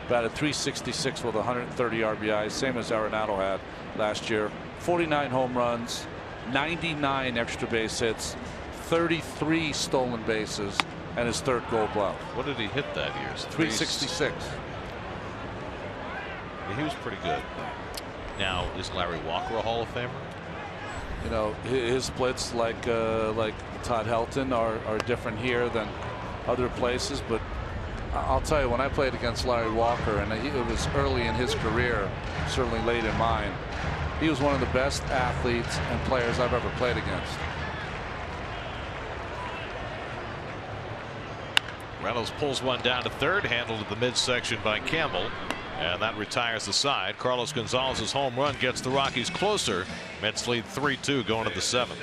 batted .366 with 130 RBIs, same as Arenado had last year. 49 home runs, 99 extra base hits, 33 stolen bases, and his third Gold Glove. What did he hit that year? 366. He was pretty good. Now, is Larry Walker a Hall of Famer? You know, his splits like Todd Helton are different here than other places. But I'll tell you, when I played against Larry Walker, and it was early in his career, certainly late in mine, he was one of the best athletes and players I've ever played against. Reynolds pulls one down to third, handled at the midsection by Campbell. And that retires the side. Carlos Gonzalez's home run gets the Rockies closer. Mets lead 3-2 going to the seventh.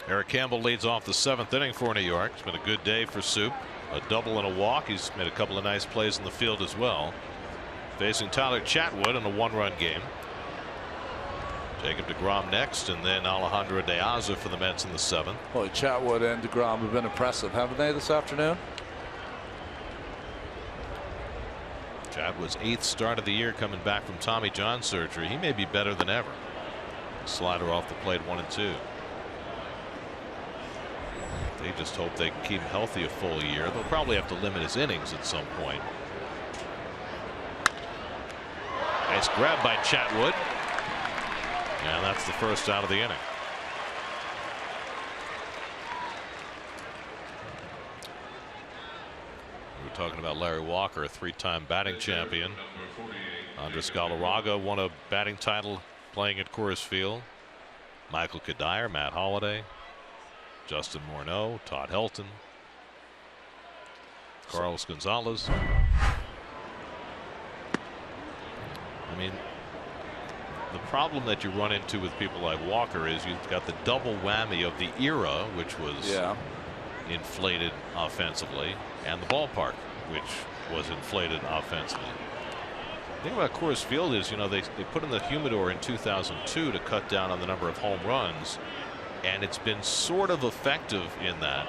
Eric Campbell leads off the seventh inning for New York. It's been a good day for Soup. A double and a walk. He's made a couple of nice plays in the field as well. Facing Tyler Chatwood in a one-run game. Jacob deGrom next, and then Alejandro De Aza for the Mets in the seventh. Boy, Chatwood and deGrom have been impressive, haven't they, this afternoon? Chatwood's 8th start of the year, coming back from Tommy John surgery. He may be better than ever. Slider off the plate, 1-2. They just hope they can keep him healthy a full year. They'll probably have to limit his innings at some point. Nice grab by Chatwood. And that's the first out of the inning. We were talking about Larry Walker, a 3-time batting champion. Andres Galarraga won a batting title playing at Coors Field. Michael Kadire, Matt Holliday, Justin Morneau, Todd Helton, Carlos Gonzalez. I mean, the problem that you run into with people like Walker is you've got the double whammy of the era, which was inflated offensively, and the ballpark, which was inflated offensively. The thing about Coors Field is, you know, they put in the humidor in 2002 to cut down on the number of home runs. and it's been sort of effective in that,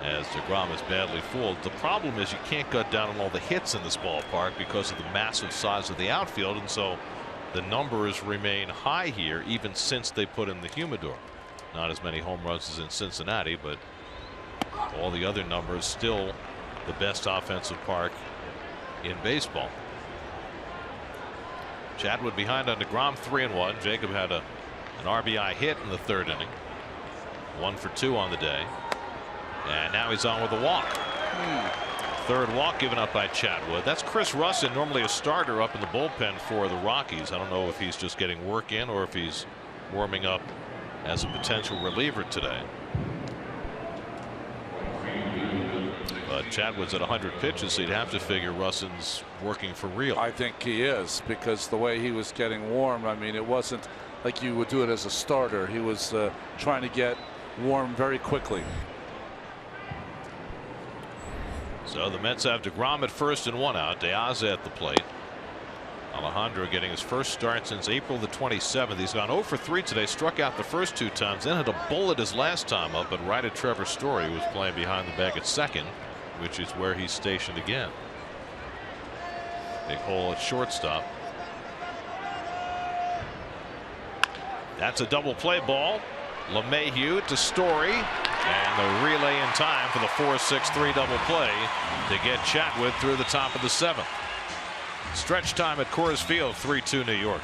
as DeGrom is badly fooled. The problem is you can't cut down on all the hits in this ballpark because of the massive size of the outfield, and so the numbers remain high here even since they put in the humidor. Not as many home runs as in Cincinnati, but all the other numbers still the best offensive park in baseball. Chadwood behind on DeGrom, 3-1. Jacob had an RBI hit in the third inning. 1 for 2 on the day. And now he's on with a walk. Third walk given up by Chadwood. That's Chris Russin, normally a starter up in the bullpen for the Rockies. I don't know if he's just getting work in or if he's warming up as a potential reliever today. But Chadwood's at 100 pitches, so you'd have to figure Russin's working for real. I think he is, because the way he was getting warm, I mean, it wasn't like you would do it as a starter. He was trying to get warm very quickly. So the Mets have DeGrom at first and 1 out. De Aza at the plate. Alejandro getting his first start since April the 27th. He's gone 0 for 3 today. Struck out the first 2 times, then had a bullet his last time up, but right at Trevor Story, who was playing behind the bag at second, which is where he's stationed again. Big hole at shortstop. That's a double play ball. LeMahieu to Story, and the relay in time for the 4-6-3 double play to get Chatwood through the top of the 7th. Stretch time at Coors Field, 3-2 New York.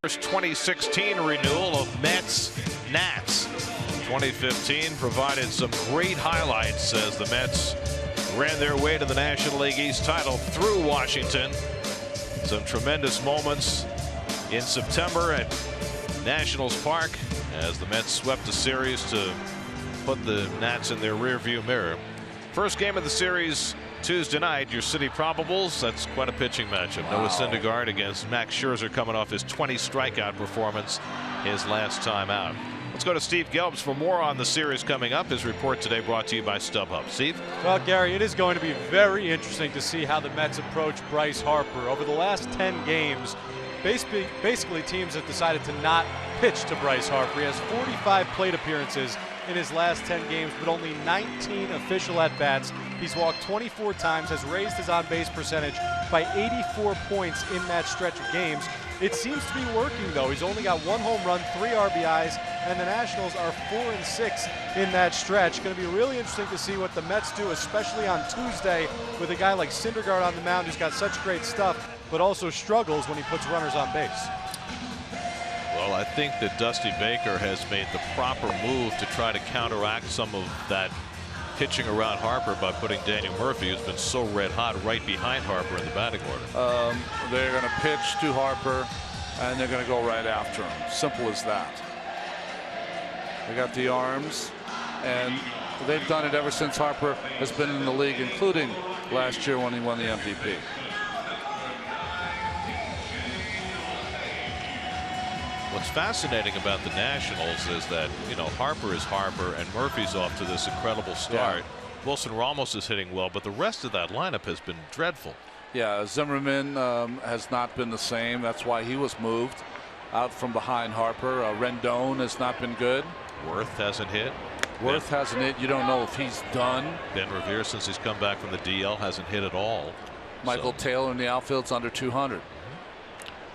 First 2016 renewal of Mets Nats. 2015 provided some great highlights as the Mets ran their way to the National League East title through Washington. Some tremendous moments in September at Nationals Park as the Mets swept the series to put the Nats in their rearview mirror. First game of the series Tuesday night, your City Probables. That's quite a pitching matchup. Wow. Noah Syndergaard against Max Scherzer, coming off his 20 strikeout performance his last time out. Let's go to Steve Gelbs for more on the series coming up. His report today brought to you by StubHub. Steve? Well, Gary, it is going to be very interesting to see how the Mets approach Bryce Harper. Over the last 10 games, basically teams have decided to not pitch to Bryce Harper. He has 45 plate appearances in his last 10 games, but only 19 official at-bats. He's walked 24 times, has raised his on-base percentage by 84 points in that stretch of games. It seems to be working, though. He's only got 1 home run, 3 RBIs, and the Nationals are 4-6 in that stretch. Going to be really interesting to see what the Mets do, especially on Tuesday with a guy like Syndergaard on the mound who's got such great stuff, but also struggles when he puts runners on base. Well, I think that Dusty Baker has made the proper move to try to counteract some of that pitching around Harper by putting Daniel Murphy, who's been so red hot, right behind Harper in the batting order. They're going to pitch to Harper, and they're going to go right after him. Simple as that. They got the arms, and they've done it ever since Harper has been in the league, including last year when he won the MVP. What's fascinating about the Nationals is that, you know, Harper is Harper and Murphy's off to this incredible start. Yeah. Wilson Ramos is hitting well, but the rest of that lineup has been dreadful. Yeah, Zimmerman has not been the same. That's why he was moved out from behind Harper. Rendon has not been good. Worth hasn't hit. Worth hasn't hit. You don't know if he's done. Ben Revere, since he's come back from the DL, hasn't hit at all. Michael Taylor in the outfield's under 200.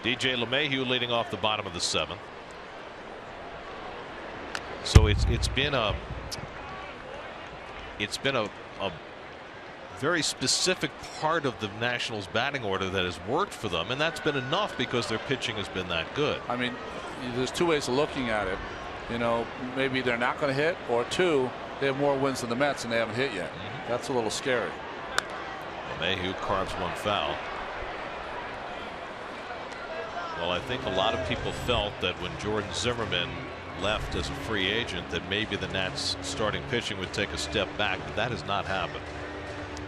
DJ LeMahieu leading off the bottom of the 7th. So it's been a very specific part of the Nationals batting order that has worked for them, and that's been enough because their pitching has been that good. I mean, there's 2 ways of looking at it. You know, maybe they're not going to hit, or 2, they have more wins than the Mets and they haven't hit yet. That's a little scary. LeMahieu carves 1 foul. Well, I think a lot of people felt that when Jordan Zimmerman left as a free agent that maybe the Nats starting pitching would take a step back, but that has not happened.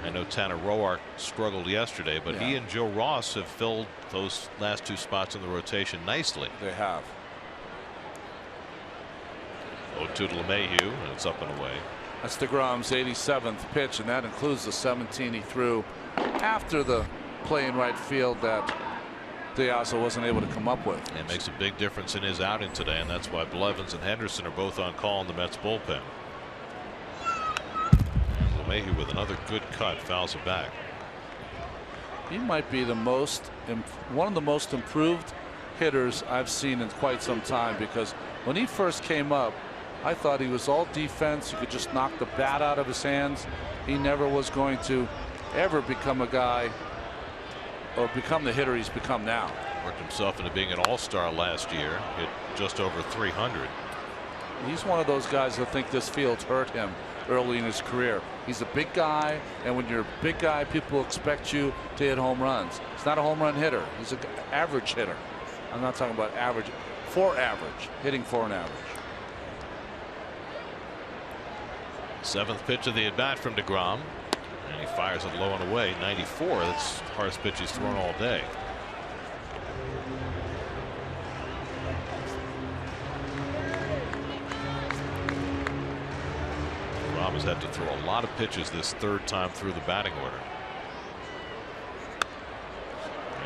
I know Tanner Roark struggled yesterday, but he and Joe Ross have filled those last 2 spots in the rotation nicely. They have. 0-2 to LeMahieu, and it's up and away. That's DeGrom's 87th pitch, and that includes the 17 he threw after the play in right field that Diaz wasn't able to come up with. It makes a big difference in his outing today, and that's why Blevins and Henderson are both on call in the Mets bullpen. LeMahieu with another good cut, fouls it back. He might be one of the most improved hitters I've seen in quite some time, because when he first came up, I thought he was all defense. He could just knock the bat out of his hands. He never was going to ever become a guy or become the hitter he's become now. Worked himself into being an all-star last year, hit just over 300. He's one of those guys that think this field's hurt him early in his career. He's a big guy, and when you're a big guy, people expect you to hit home runs. He's not a home run hitter. He's an average hitter. I'm not talking about average, hitting for an average. 7th pitch of the at-bat from DeGrom. And he fires it low and away. 94. That's the hardest pitch he's thrown all day. DeGrom has had to throw a lot of pitches this 3rd time through the batting order.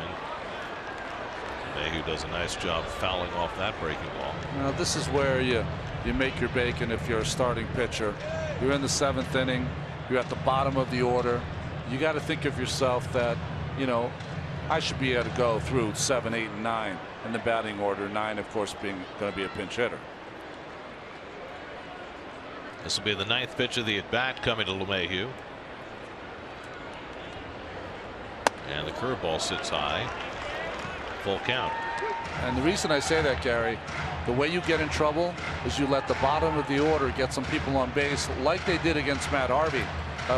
And Mayhew does a nice job fouling off that breaking ball. Now this is where you make your bacon if you're a starting pitcher. You're in the 7th inning. You're at the bottom of the order. You got to think of yourself that, you know, I should be able to go through 7, 8, and 9 in the batting order. 9, of course, being going to be a pinch hitter. This will be the 9th pitch of the at bat coming to LeMahieu. And the curveball sits high. Full count. And the reason I say that, Gary, the way you get in trouble is you let the bottom of the order get some people on base like they did against Matt Harvey.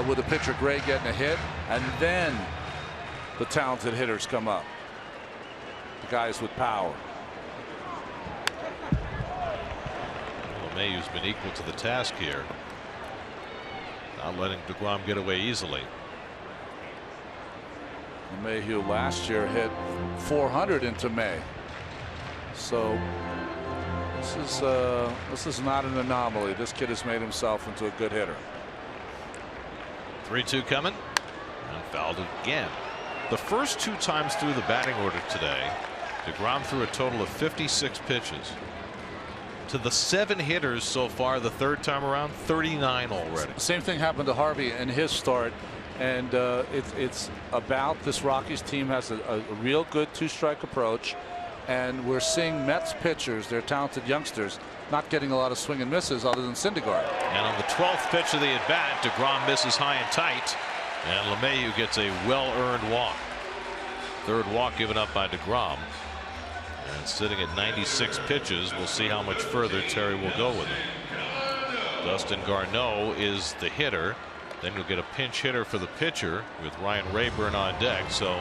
with the pitcher Gray getting a hit, and then the talented hitters come up. The guys with power. LeMahieu's been equal to the task here. Not letting DeGrom get away easily. LeMahieu last year hit 400 into May. So this is not an anomaly. This kid has made himself into a good hitter. 3-2 coming, and fouled again. The first 2 times through the batting order today, DeGrom threw a total of 56 pitches. To the 7 hitters so far, the 3rd time around, 39 already. Same thing happened to Harvey in his start, and it's about this Rockies team has a real good 2-strike approach, and we're seeing Mets pitchers, they're talented youngsters, not getting a lot of swing and misses other than Syndergaard. And on the 12th pitch of the at bat, DeGrom misses high and tight, and LeMahieu gets a well-earned walk. 3rd walk given up by DeGrom. And sitting at 96 pitches, we'll see how much further Terry will go with him. Dustin Garneau is the hitter. Then you'll get a pinch hitter for the pitcher with Ryan Rayburn on deck. So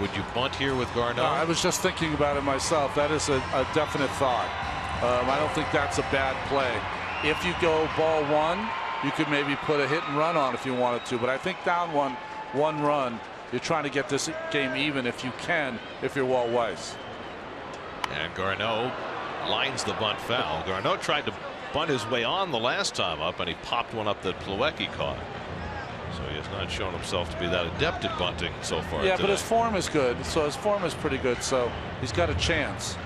would you bunt here with Garneau? I was just thinking about it myself. That is a definite thought. I don't think that's a bad play. If you go ball 1, you could maybe put a hit and run on if you wanted to. But I think down one run, you're trying to get this game even if you can, if you're Walt Weiss. And Garneau lines the bunt foul. Garneau tried to bunt his way on the last time up, and he popped one up that Plawecki caught. So he has not shown himself to be that adept at bunting so far. Yeah, today. but his form is good. So his form is pretty good. So he's got a chance.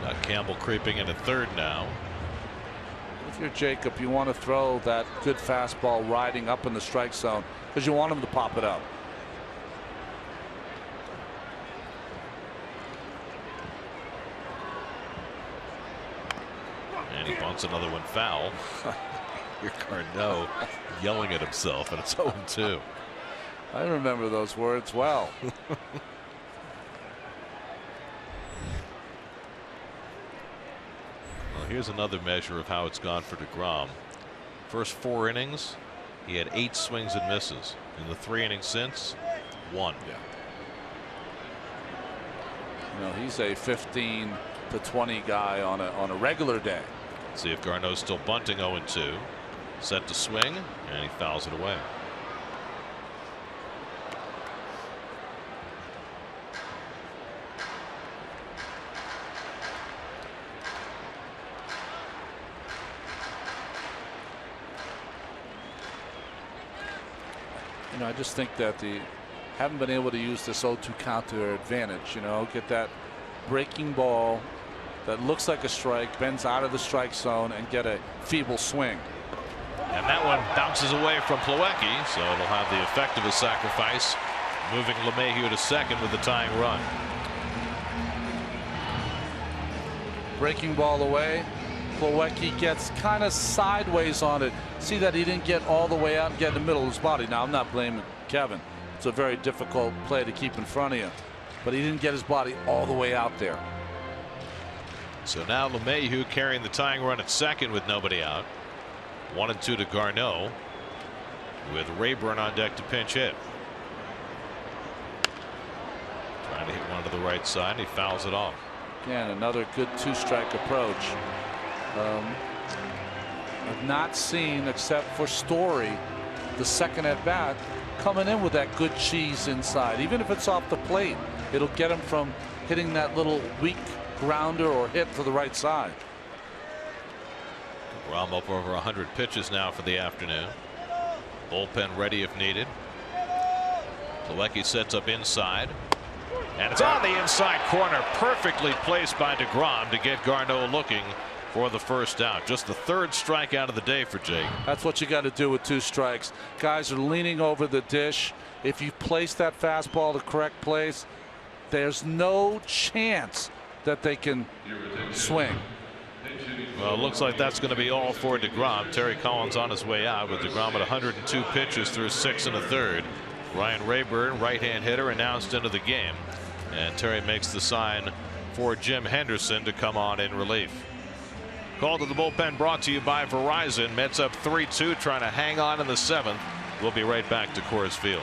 Got Campbell creeping in at 3rd now. If you're Jacob, you want to throw that good fastball riding up in the strike zone because you want him to pop it up. And he bunts another one foul. Here Garneau yelling at himself, and it's 0-2. I remember those words well. Well, here's another measure of how it's gone for DeGrom. First 4 innings, he had 8 swings and misses. In the 3 innings since, 1. Yeah. You know, he's a 15 to 20 guy on a regular day. See if Garneau's still bunting. 0-2. Set to swing, and he fouls it away. You know, I just think that the haven't been able to use this 0-2 count to their advantage. You know, get that breaking ball that looks like a strike, bends out of the strike zone, and get a feeble swing. And that one bounces away from Plawecki, so it'll have the effect of a sacrifice, moving LeMahieu to 2nd with the tying run. Breaking ball away. Plawecki gets kind of sideways on it. See that he didn't get all the way out and get in the middle of his body. Now, I'm not blaming Kevin. It's a very difficult play to keep in front of you. But he didn't get his body all the way out there. So now LeMahieu carrying the tying run at 2nd with nobody out. 1-2 to Garneau, with Rayburn on deck to pinch hit. Trying to hit one to the right side, and he fouls it off. Again, another good 2-strike approach. I've not seen, except for Story, the 2nd at bat, coming in with that good cheese inside. Even if it's off the plate, it'll get him from hitting that little weak grounder or hit to the right side. DeGrom up over 100 pitches now for the afternoon. Bullpen ready if needed. Plawecki sets up inside, and it's on the inside corner, perfectly placed by DeGrom to get Garneau looking for the first out. Just the 3rd strikeout of the day for Jake. That's what you got to do with 2 strikes. Guys are leaning over the dish. If you place that fastball the correct place, there's no chance that they can swing. Well, it looks like that's going to be all for DeGrom. Terry Collins on his way out with DeGrom at 102 pitches through 6 1/3. Ryan Rayburn, right-hand hitter, announced into the game, and Terry makes the sign for Jim Henderson to come on in relief. Call to the bullpen brought to you by Verizon. Mets up 3-2, trying to hang on in the 7th. We'll be right back to Coors Field.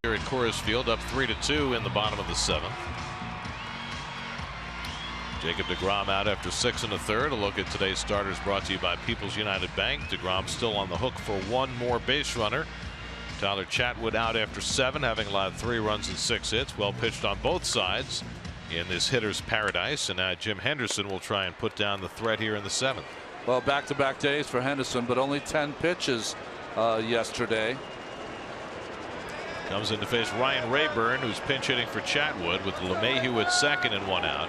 Here at Coors Field, up 3-2 in the bottom of the 7th. Jacob deGrom out after 6 1/3. A look at today's starters brought to you by People's United Bank. deGrom still on the hook for one more base runner. Tyler Chatwood out after 7, having allowed 3 runs and 6 hits. Well pitched on both sides in this hitter's paradise. And now Jim Henderson will try and put down the threat here in the 7th. Well, back-to-back days for Henderson, but only 10 pitches yesterday. Comes in to face Ryan Rayburn, who's pinch hitting for Chatwood with LeMahieu at 2nd and 1 out.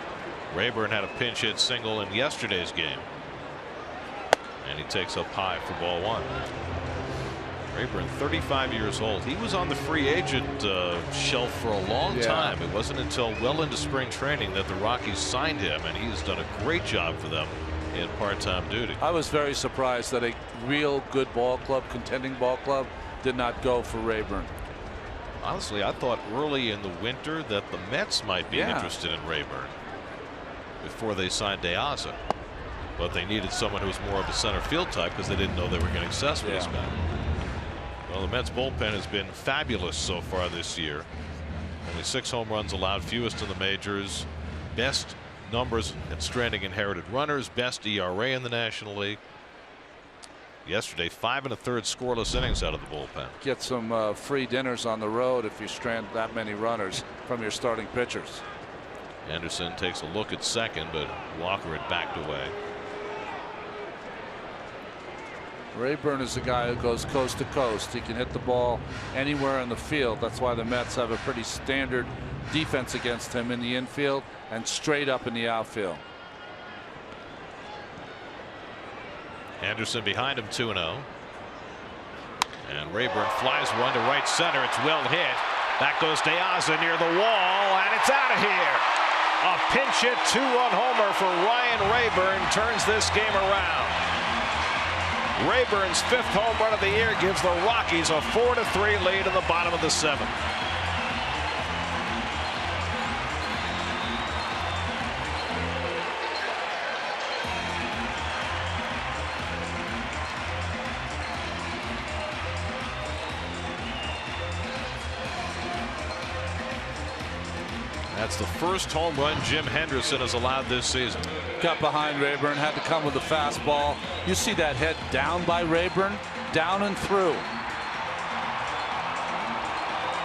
Rayburn had a pinch hit single in yesterday's game, and he takes up high for ball 1. Rayburn, 35 years old. He was on the free agent shelf for a long time. It wasn't until well into spring training that the Rockies signed him, and he's done a great job for them in part-time duty. I was very surprised that a real good ball club, contending ball club, did not go for Rayburn. Honestly, I thought early in the winter that the Mets might be interested in Rayburn before they signed De Aza, but they needed someone who was more of a center field type because they didn't know they were getting success with this guy. Well, the Mets bullpen has been fabulous so far this year. Only 6 home runs allowed, fewest in the majors, best numbers at stranding inherited runners, best ERA in the National League. Yesterday, 5 1/3 scoreless innings out of the bullpen. Get some free dinners on the road if you strand that many runners from your starting pitchers. Anderson takes a look at 2nd, but Walker had backed away. Rayburn is a guy who goes coast to coast. He can hit the ball anywhere in the field. That's why the Mets have a pretty standard defense against him in the infield and straight up in the outfield. Anderson behind him, 2-0. And Rayburn flies one to right center. It's well hit. Back goes De Aza near the wall, and it's out of here. A pinch hit 2-run homer for Ryan Rayburn turns this game around. Rayburn's 5th home run of the year gives the Rockies a 4-3 lead in the bottom of the 7th. That's the first home run Jim Henderson has allowed this season. Got behind Rayburn, had to come with a fastball. You see that head down by Rayburn, down and through.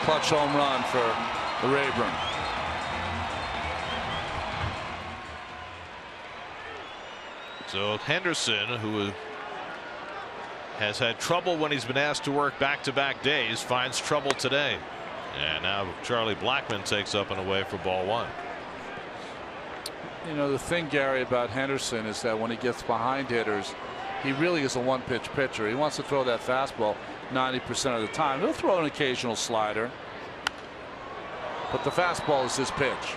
Clutch home run for Rayburn. So Henderson, who has had trouble when he's been asked to work back-to-back days, finds trouble today. And now Charlie Blackmon takes up and away for ball one. You know, the thing, Gary, about Henderson is that when he gets behind hitters, he really is a one-pitch pitcher. He wants to throw that fastball 90% of the time. He'll throw an occasional slider, but the fastball is his pitch.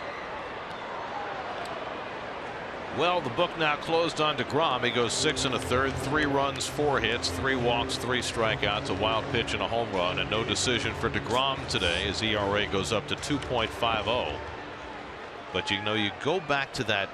Well, the book now closed on DeGrom. He goes 6 1/3, 3 runs, 4 hits, 3 walks, 3 strikeouts, a wild pitch and a home run, and no decision for DeGrom today. His ERA goes up to 2.50. But you know, you go back to that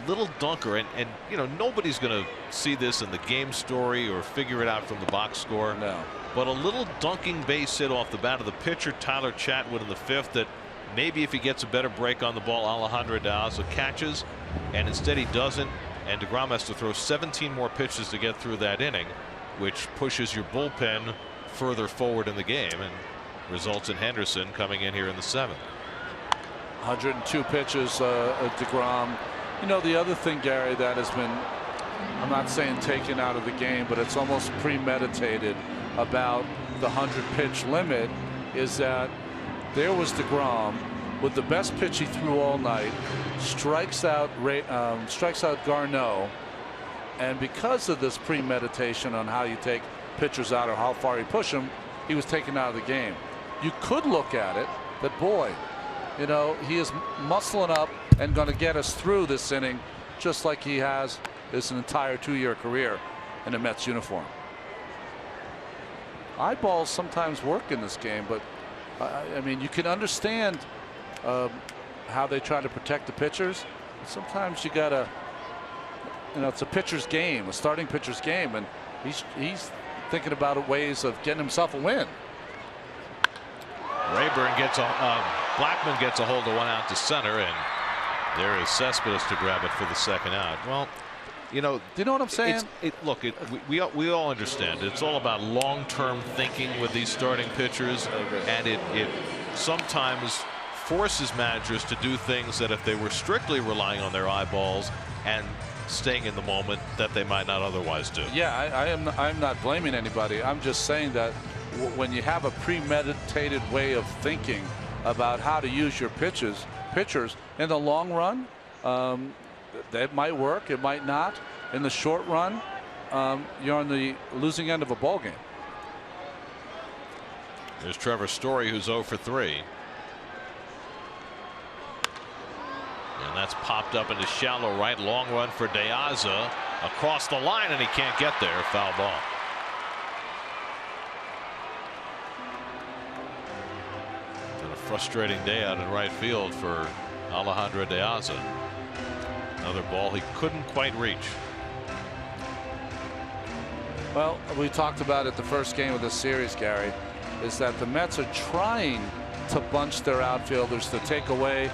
little dunker, and you know, nobody's going to see this in the game story or figure it out from the box score. No. But a little dunking base hit off the bat of the pitcher, Tyler Chatwood, in the 5th, that maybe if he gets a better break on the ball, Alejandro De Aza catches, and instead he doesn't, and DeGrom has to throw 17 more pitches to get through that inning, which pushes your bullpen further forward in the game and results in Henderson coming in here in the 7th. 102 pitches of DeGrom. You know, the other thing, Gary, that has been, I'm not saying taken out of the game, but it's almost premeditated about the 100-pitch limit, is that there was DeGrom with the best pitch he threw all night, strikes out Garneau, and because of this premeditation on how you take pitchers out or how far you push them, he was taken out of the game. You could look at it that, boy, you know, he is muscling up and going to get us through this inning just like he has his entire 2-year career in a Mets uniform. Eyeballs sometimes work in this game, but I mean, you can understand how they try to protect the pitchers. Sometimes you gotta, you know, it's a pitcher's game, a starting pitcher's game, and he's thinking about ways of getting himself a win. Rayburn gets Blackmon gets a hold of one out to center, and there is Cespedes to grab it for the 2nd out. Well, you know, do you know what I'm saying? Look, we all understand it's all about long-term thinking with these starting pitchers, and it sometimes forces managers to do things that if they were strictly relying on their eyeballs and staying in the moment, that they might not otherwise do. Yeah, I'm not blaming anybody. I'm just saying that when you have a premeditated way of thinking about how to use your pitchers in the long run, that might work, it might not. In the short run, you're on the losing end of a ball game. There's Trevor Story, who's 0 for 3. And that's popped up into shallow right. Long run for De Aza across the line, and he can't get there. Foul ball. And a frustrating day out in right field for Alejandro De Aza. Another ball he couldn't quite reach. Well, we talked about it the first game of the series, Gary, is that the Mets are trying to bunch their outfielders to take away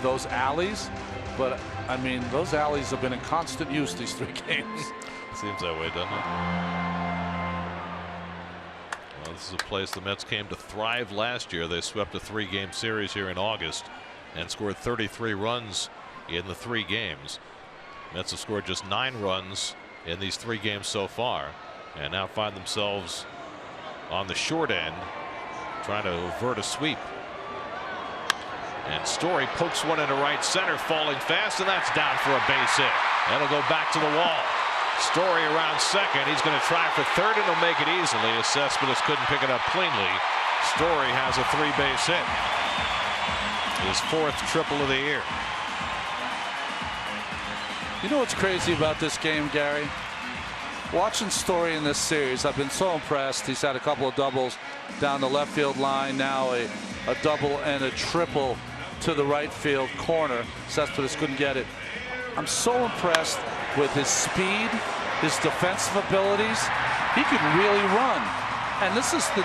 those alleys, but I mean, those alleys have been in constant use these 3 games. Seems that way, doesn't it? Well, this is a place the Mets came to thrive last year. They swept a 3-game series here in August and scored 33 runs in the 3 games. Mets have scored just 9 runs in these 3 games so far, and now find themselves on the short end trying to avert a sweep. And Story pokes one into right center, falling fast, and that's down for a base hit. That'll go back to the wall. Story around second. He's going to try for third, and he'll make it easily as Cespedes couldn't pick it up cleanly. Story has a 3-base hit. His 4th triple of the year. You know what's crazy about this game, Gary? Watching Story in this series, I've been so impressed. He's had a couple of doubles down the left field line, now a double and a triple to the right field corner. Cespedes couldn't get it. I'm so impressed with his speed, his defensive abilities. He can really run. And this is the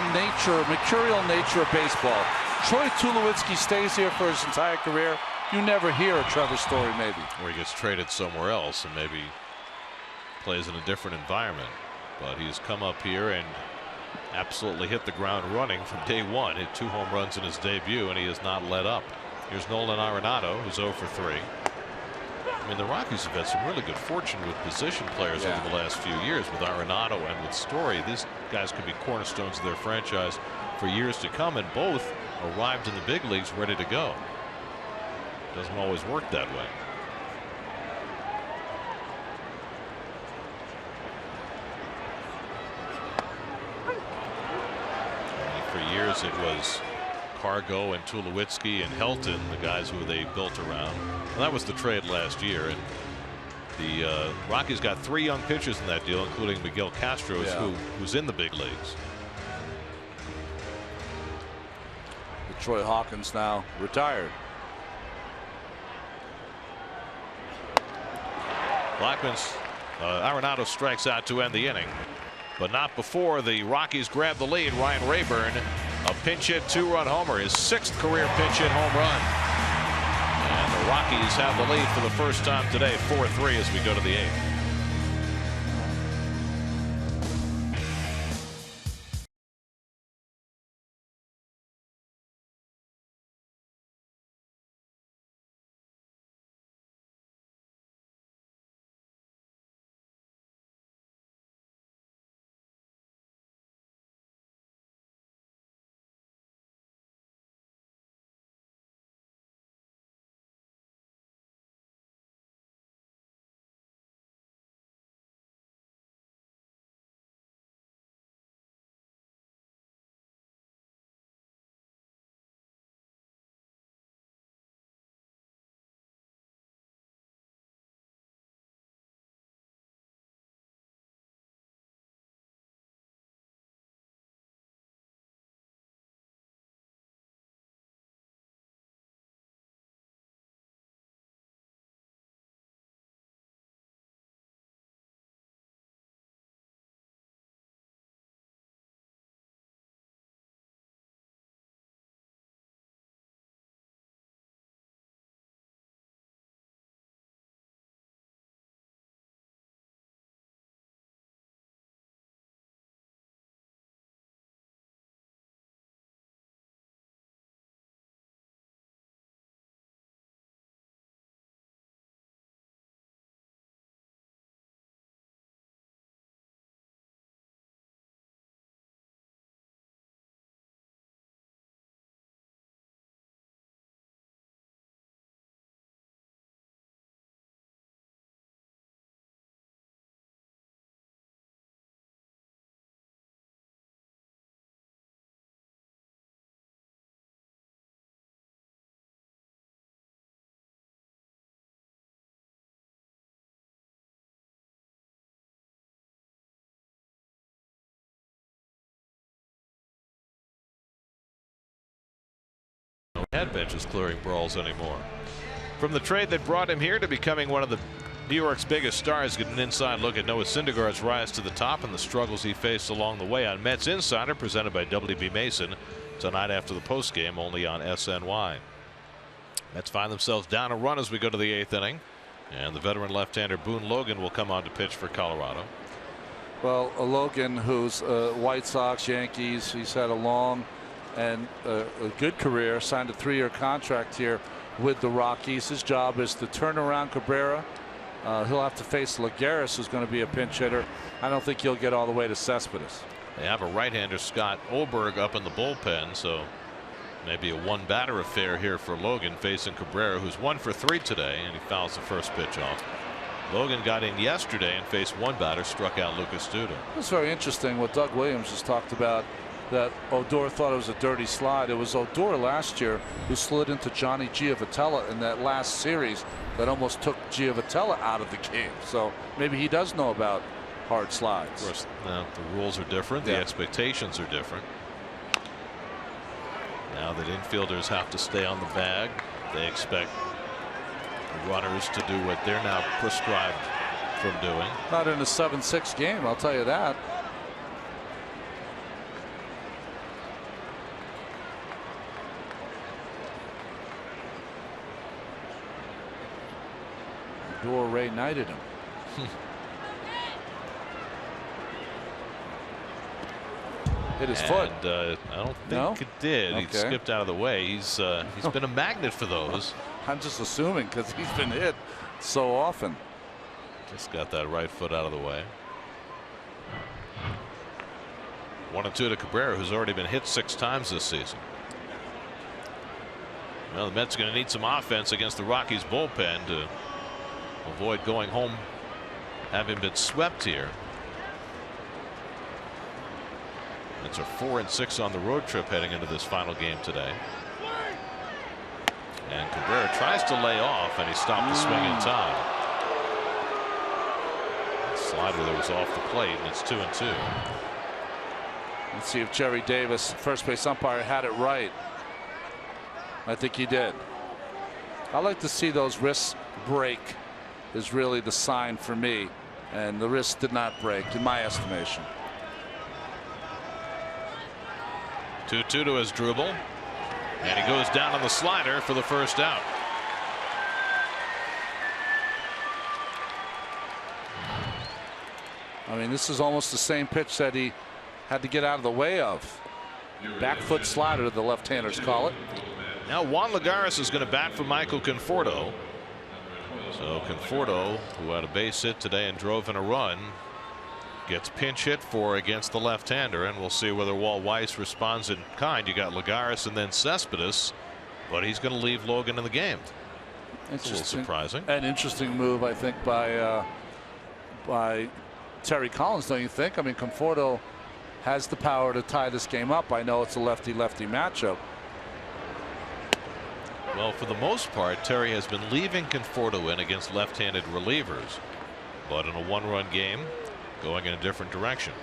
mercurial nature of baseball. Troy Tulowitzki stays here for his entire career. You never hear a Trevor Story, maybe. Or he gets traded somewhere else and maybe plays in a different environment. But he's come up here and absolutely hit the ground running from day one. Hit 2 home runs in his debut, and he has not let up. Here's Nolan Arenado, who's 0 for 3. I mean, the Rockies have had some really good fortune with position players over the last few years with Arenado and with Story. These guys could be cornerstones of their franchise for years to come, and both arrived in the big leagues ready to go. Doesn't always work that way. For years it was Cargo and Tulowitzki and Helton, the guys who they built around. Well, that was the trade last year, and the Rockies got 3 young pitchers in that deal, including Miguel Castro, who's in the big leagues. Troy Hawkins now retired. Blackman's Arenado strikes out to end the inning, but not before the Rockies grab the lead. Ryan Rayburn, a pinch hit 2-run homer, his 6th career pinch hit home run. And the Rockies have the lead for the first time today, 4-3 as we go to the 8th. Head benches clearing brawls anymore. From the trade that brought him here to becoming one of the New York's biggest stars, get an inside look at Noah Syndergaard's rise to the top and the struggles he faced along the way on Mets Insider, presented by W.B. Mason, tonight after the postgame, only on SNY. Mets find themselves down a run as we go to the 8th inning, and the veteran left-hander Boone Logan will come on to pitch for Colorado. Well, Logan, who's White Sox, Yankees, he's had a long and a good career, signed a 3-year contract here with the Rockies. His job is to turn around Cabrera. He'll have to face Lagares, who's going to be a pinch hitter. I don't think he'll get all the way to Cespedes. They have a right-hander, Scott Oberg, up in the bullpen, so maybe a 1-batter affair here for Logan, facing Cabrera, who's 1 for 3 today, and he fouls the first pitch off. Logan got in yesterday and faced 1 batter, struck out Lucas Duda. It's very interesting what Doug Williams has talked about, that Odor thought it was a dirty slide. It was Odor last year who slid into Johnny Giavotella in that last series that almost took Giavotella out of the game. So maybe he does know about hard slides. Of course, the rules are different. The expectations are different. Now that infielders have to stay on the bag, they expect the runners to do what they're now prescribed from doing. Not in a 7-6 game, I'll tell you that. Ray knighted him. Hit his foot. I don't think it did. Okay. He skipped out of the way. He's been a magnet for those. I'm just assuming because he's been hit so often. Just got that right foot out of the way. 1-2 to Cabrera, who's already been hit 6 times this season. Well, the Mets are going to need some offense against the Rockies bullpen to avoid going home having been swept here. Mets are 4-6 on the road trip heading into this final game today. And Cabrera tries to lay off, and he stopped the swing in time. The slider that was off the plate, and it's 2-2. Let's see if Jerry Davis, first base umpire, had it right. I think he did. I like to see those wrists break is really the sign for me, and the wrist did not break in my estimation. 2-2 to Asdrubal, and he goes down on the slider for the first out. I mean, this is almost the same pitch that he had to get out of the way of. Back foot slider, the left-handers call it. Now Juan Lagares is going to bat for Michael Conforto. So Conforto, who had a base hit today and drove in a run, gets pinch hit for against the left-hander, and we'll see whether Walt Weiss responds in kind. You got Lagares and then Cespedes, but he's going to leave Logan in the game. It's a little surprising. An interesting move, I think, by Terry Collins, don't you think? I mean, Conforto has the power to tie this game up. I know it's a lefty-lefty matchup. Well, for the most part, Terry has been leaving Conforto in against left-handed relievers, but in a one-run game, going in a different direction.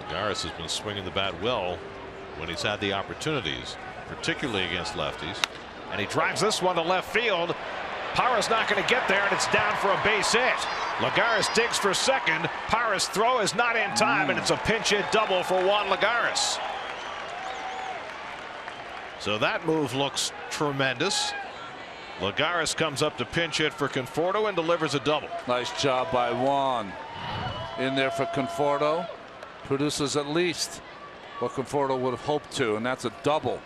Lagares has been swinging the bat well when he's had the opportunities, particularly against lefties. And he drives this one to left field. Parra's not going to get there, and it's down for a base hit. Lagares digs for second. Parra's throw is not in time, and it's a pinch hit double for Juan Lagares. So that move looks tremendous. Lagares comes up to pinch hit for Conforto and delivers a double. Nice job by Juan. In there for Conforto. Produces at least what Conforto would have hoped to, and that's a double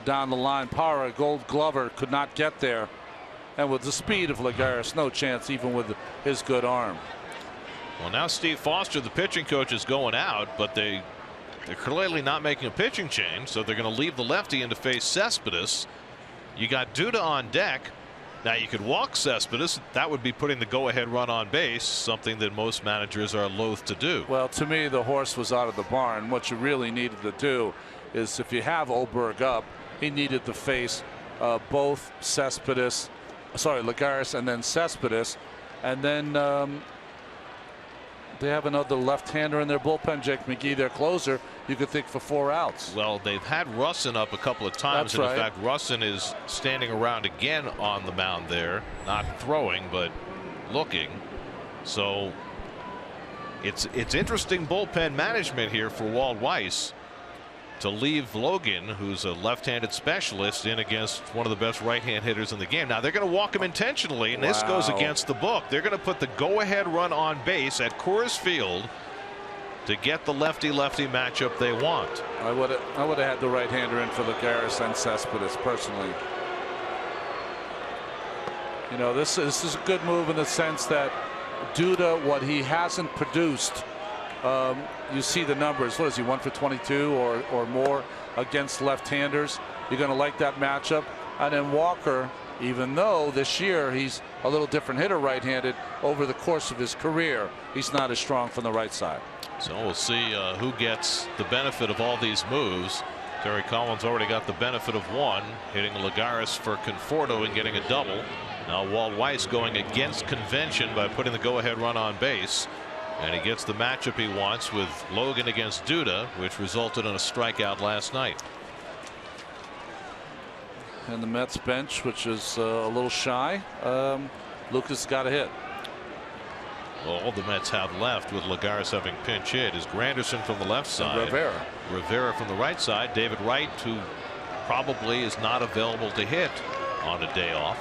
down the line. Parra, Gold Glover, could not get there. And with the speed of Lagares, no chance even with his good arm. Well, now Steve Foster, the pitching coach, is going out, but they're clearly not making a pitching change, so they're going to leave the lefty in to face Cespedes. You got Duda on deck. Now you could walk Cespedes. That would be putting the go-ahead run on base, something that most managers are loath to do. Well, to me, the horse was out of the barn. What you really needed to do is, if you have Oberg up, he needed to face both Lagares and then Cespedes, and then they have another left-hander in their bullpen, Jake McGee, their closer. You could think for 4 outs. Well, they've had Russin up a couple of times. That's and right. In fact, Russin is standing around again on the mound there, not throwing but looking. So it's interesting bullpen management here for Walt Weiss to leave Logan, who's a left-handed specialist, in against one of the best right-hand hitters in the game. Now they're going to walk him intentionally, and this goes against the book. They're going to put the go-ahead run on base at Coors Field to get the lefty-lefty matchup they want. I would have had the right-hander in for Lagares and Cespedes personally. You know, this is a good move in the sense that Duda, what he hasn't produced, you see the numbers. What is he, 1 for 22 or more against left-handers? You're going to like that matchup. And then Walker, even though this year he's a little different hitter right-handed, over the course of his career, he's not as strong from the right side. So we'll see who gets the benefit of all these moves. Terry Collins already got the benefit of one, hitting Lagares for Conforto and getting a double. Now Walt Weiss going against convention by putting the go-ahead run on base. And he gets the matchup he wants with Logan against Duda, which resulted in a strikeout last night. And the Mets bench, which is a little shy. Lucas got a hit. Well, all the Mets have left, with Lagares having pinch hit, is Granderson from the left side. And Rivera from the right side. David Wright, who probably is not available to hit on a day off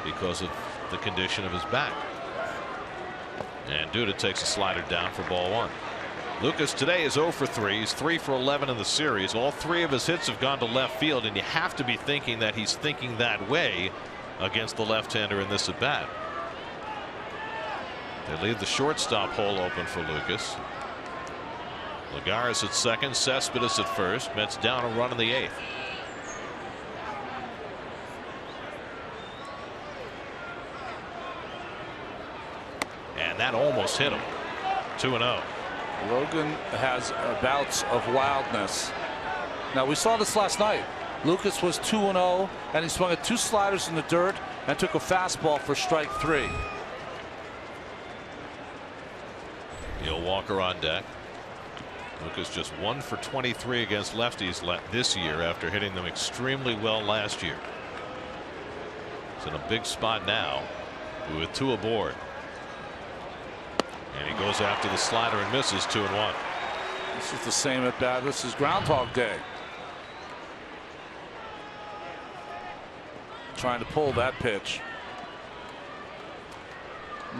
because of the condition of his back. And Duda takes a slider down for ball 1. Lucas today is 0 for 3. He's 3 for 11 in the series. All 3 of his hits have gone to left field, and you have to be thinking that he's thinking that way against the left-hander in this at bat. They leave the shortstop hole open for Lucas. Lagares at second, Cespedes at first. Mets down a run in the 8th. And that almost hit him. 2-0. Logan has bouts of wildness. Now, we saw this last night. Lucas was 2-0, and he swung at 2 sliders in the dirt and took a fastball for strike 3. Neil Walker on deck. Lucas just 1 for 23 against lefties this year after hitting them extremely well last year. He's in a big spot now with 2 aboard. And he goes after the slider and misses. 2-1. This is the same at bat. This is Groundhog Day. Trying to pull that pitch.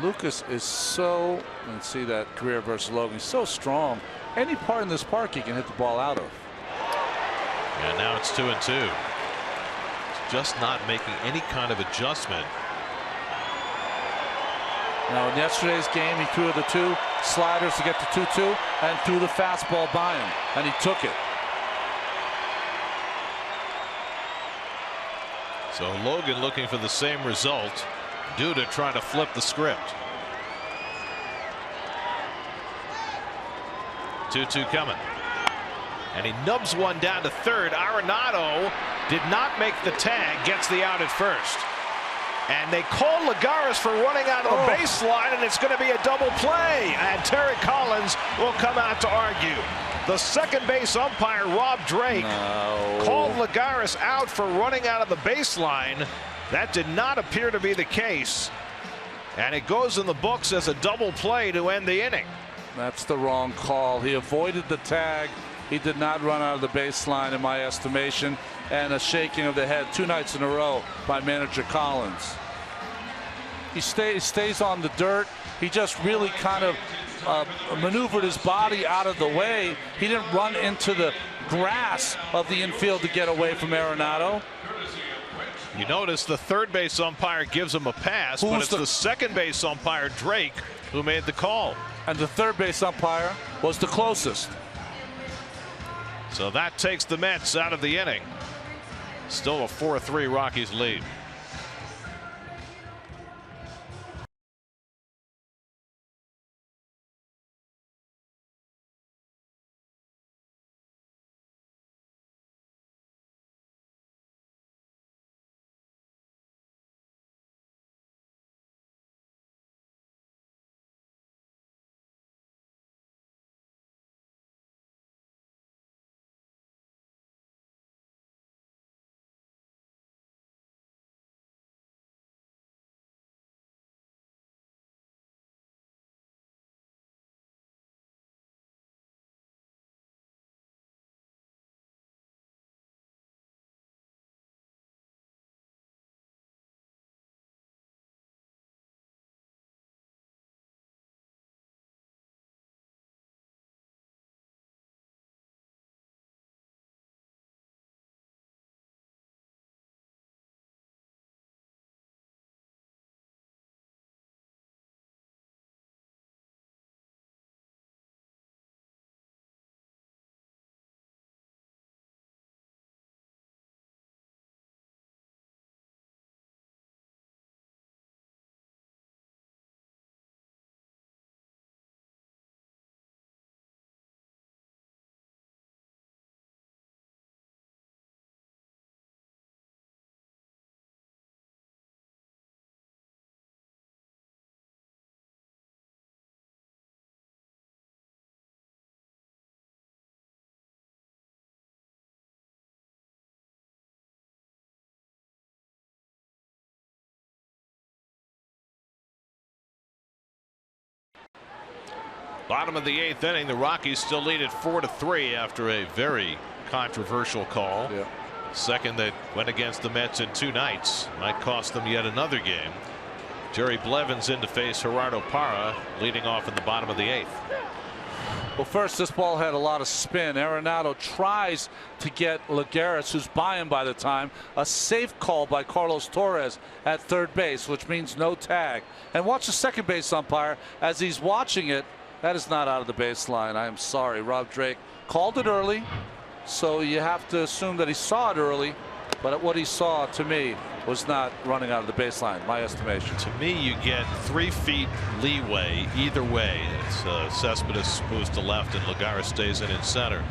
Lucas is so, let's see that career versus Logan, he's so strong. Any part in this park he can hit the ball out of. And now it's 2-2. It's just not making any kind of adjustment. Now, in yesterday's game, he threw the 2 sliders to get to 2-2 and threw the fastball by him, and he took it. So Logan looking for the same result. Duda trying to flip the script. 2-2 coming. And he nubs one down to third. Arenado did not make the tag, gets the out at first. And they call Lagares for running out of the baseline, and it's going to be a double play. And Terry Collins will come out to argue. The second base umpire, Rob Drake, called Lagares out for running out of the baseline. That did not appear to be the case. And it goes in the books as a double play to end the inning. That's the wrong call. He avoided the tag. He did not run out of the baseline, in my estimation. And a shaking of the head 2 nights in a row by manager Collins. He stays on the dirt. He just really kind of maneuvered his body out of the way. He didn't run into the grass of the infield to get away from Arenado. You notice the third base umpire gives him a pass, but it's the second base umpire, Drake, who made the call. And the third base umpire was the closest. So that takes the Mets out of the inning. Still a 4-3 Rockies lead. Bottom of the 8th inning, the Rockies still lead it 4-3 after a very controversial call. Yeah. Second that went against the Mets in 2 nights. Might cost them yet another game. Jerry Blevins in to face Gerardo Parra, leading off in the bottom of the 8th. Well, first, this ball had a lot of spin. Arenado tries to get Lagares, who's by him by the time. A safe call by Carlos Torres at third base, which means no tag. And watch the second base umpire as he's watching it. That is not out of the baseline. I am sorry. Rob Drake called it early, so you have to assume that he saw it early. But what he saw, to me, was not running out of the baseline, my estimation. To me, you get 3 feet leeway either way. It's Cespedes moves to left and Lagares stays in center.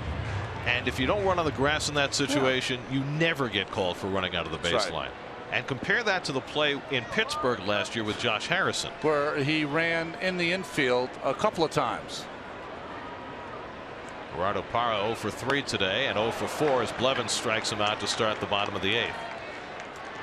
And if you don't run on the grass in that situation, you never get called for running out of the baseline. Right. And compare that to the play in Pittsburgh last year with Josh Harrison, where he ran in the infield a couple of times. Gerardo Parra 0 for 3 today and 0 for 4 as Blevins strikes him out to start the bottom of the 8th.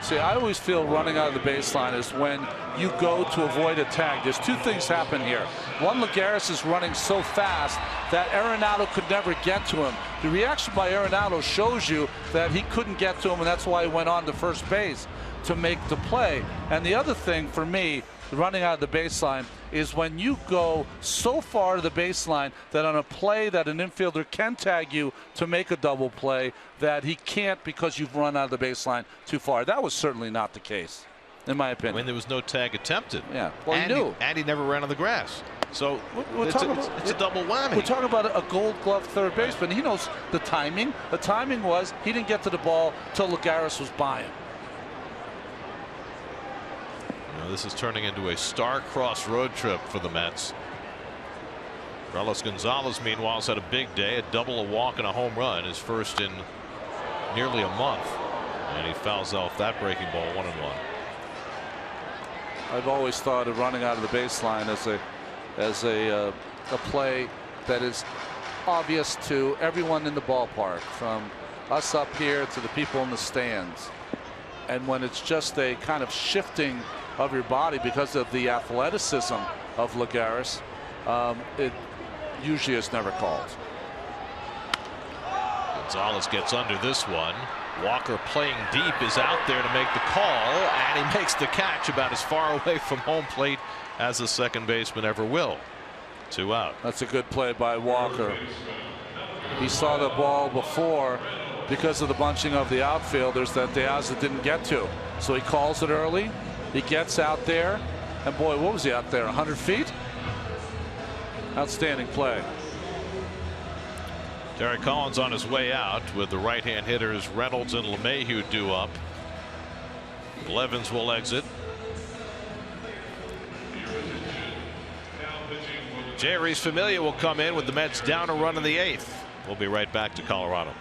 See, I always feel running out of the baseline is when you go to avoid a tag. There's 2 things happen here. One, Lagares is running so fast that Arenado could never get to him. The reaction by Arenado shows you that he couldn't get to him, and that's why he went on to first base to make the play. And the other thing for me, running out of the baseline, is when you go so far to the baseline that on a play that an infielder can tag you to make a double play, that he can't because you've run out of the baseline too far. That was certainly not the case, in my opinion. When there was no tag attempted. Yeah, well, and he knew. And he never ran on the grass. So it's a double whammy. We're talking about a gold glove third baseman. He knows the timing. The timing was he didn't get to the ball till Lagares was by him. This is turning into a star-crossed road trip for the Mets. Carlos Gonzalez, meanwhile, has had a big day, a double, a walk, and a home run, his first in nearly a month. And he fouls off that breaking ball 1-1. I've always thought of running out of the baseline as a play that is obvious to everyone in the ballpark, from us up here to the people in the stands. And when it's just a kind of shifting of your body because of the athleticism of Lagares, it usually is never called. Gonzalez gets under this one. Walker, playing deep, is out there to make the call, and he makes the catch about as far away from home plate as a second baseman ever will. 2 out. That's a good play by Walker. He saw the ball before because of the bunching of the outfielders that De Aza didn't get to. So he calls it early. He gets out there, and boy, what was he out there, 100 feet? Outstanding play. Terry Collins on his way out with the right-hand hitters Reynolds and LeMahieu due up. Blevins will exit. Jeurys Familia will come in with the Mets down a run in the 8th. We'll be right back to Colorado.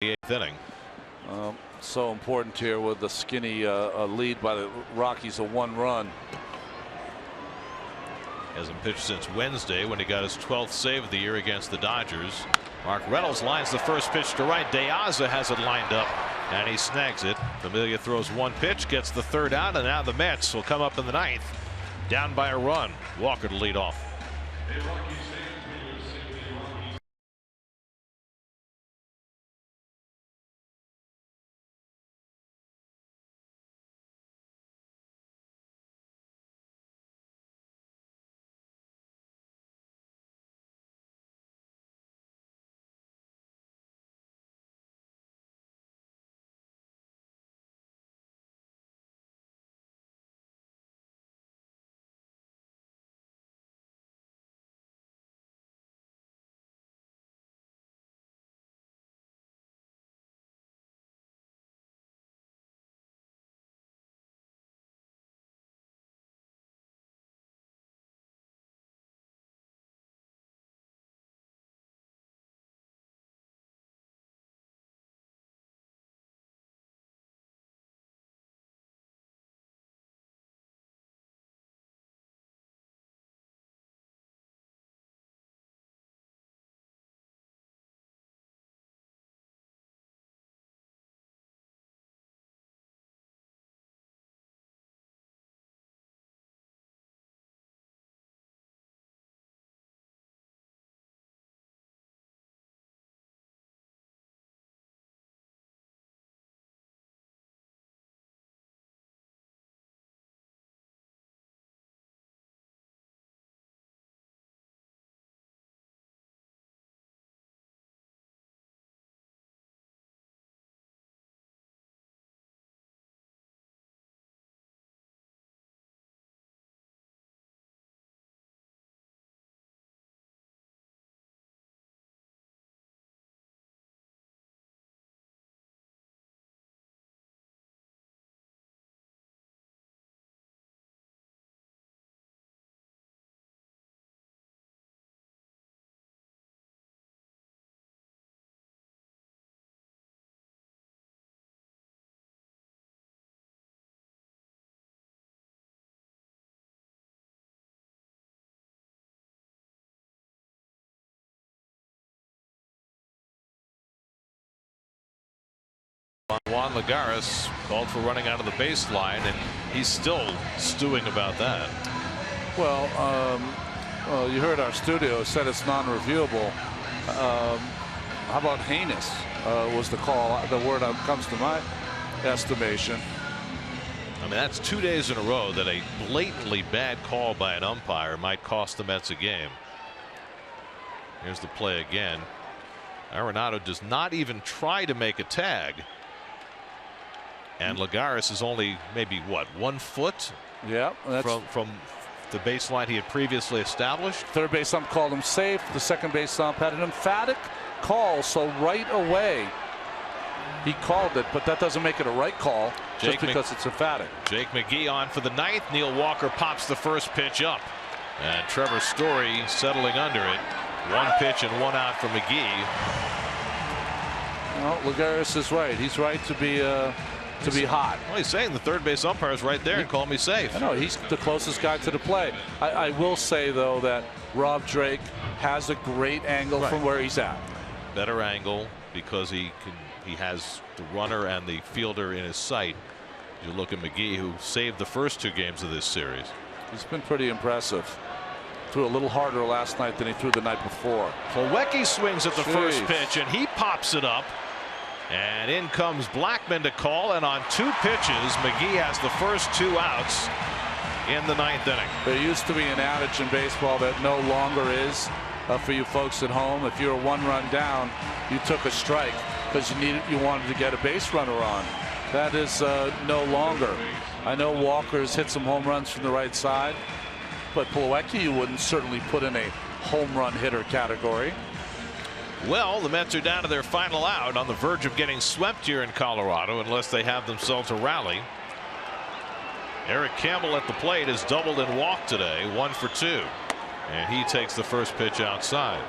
the 8th inning. So important here with the skinny lead by the Rockies, a 1 run. Hasn't pitched since Wednesday when he got his 12th save of the year against the Dodgers. Mark Reynolds lines the first pitch to right. De Aza has it lined up and he snags it. Familia throws 1 pitch, gets the 3rd out, and now the Mets will come up in the 9th down by a run. Walker to lead off. Juan Lagares called for running out of the baseline, and he's still stewing about that. Well, you heard our studio said it's non-reviewable. How about heinous was the call? The word that comes to my estimation. I mean, that's 2 days in a row that a blatantly bad call by an umpire might cost the Mets a game. Here's the play again. Arenado does not even try to make a tag. And Lagares is only maybe what, 1 foot from the baseline he had previously established. Third base ump called him safe. The second base ump had an emphatic call, so right away he called it, but that doesn't make it a right call just because it's emphatic. Jake McGee on for the 9th. Neil Walker pops the first pitch up, and Trevor Story settling under it. 1 pitch and 1 out for McGee. Well, Lagares is right. He's right to be hot. Well, he's saying the third base umpire is right there and call me safe. I know he's the closest guy to the play. I will say though that Rob Drake has a great angle from where he's at. Better angle because he has the runner and the fielder in his sight. You look at McGee, who saved the first 2 games of this series. He's been pretty impressive. Threw a little harder last night than he threw the night before. Plawecki swings at the first pitch and he pops it up. And in comes Blackman to call, and on 2 pitches McGee has the first 2 outs in the 9th inning. There used to be an adage in baseball that no longer is for you folks at home. If you're 1 run down, you took a strike because you wanted to get a base runner on. That is no longer. I know Walker's hit some home runs from the right side, but Plawecki you wouldn't certainly put in a home run hitter category. Well, the Mets are down to their final out, on the verge of getting swept here in Colorado unless they have themselves a rally. Eric Campbell at the plate has doubled and walked today, 1 for 2, and he takes the first pitch outside.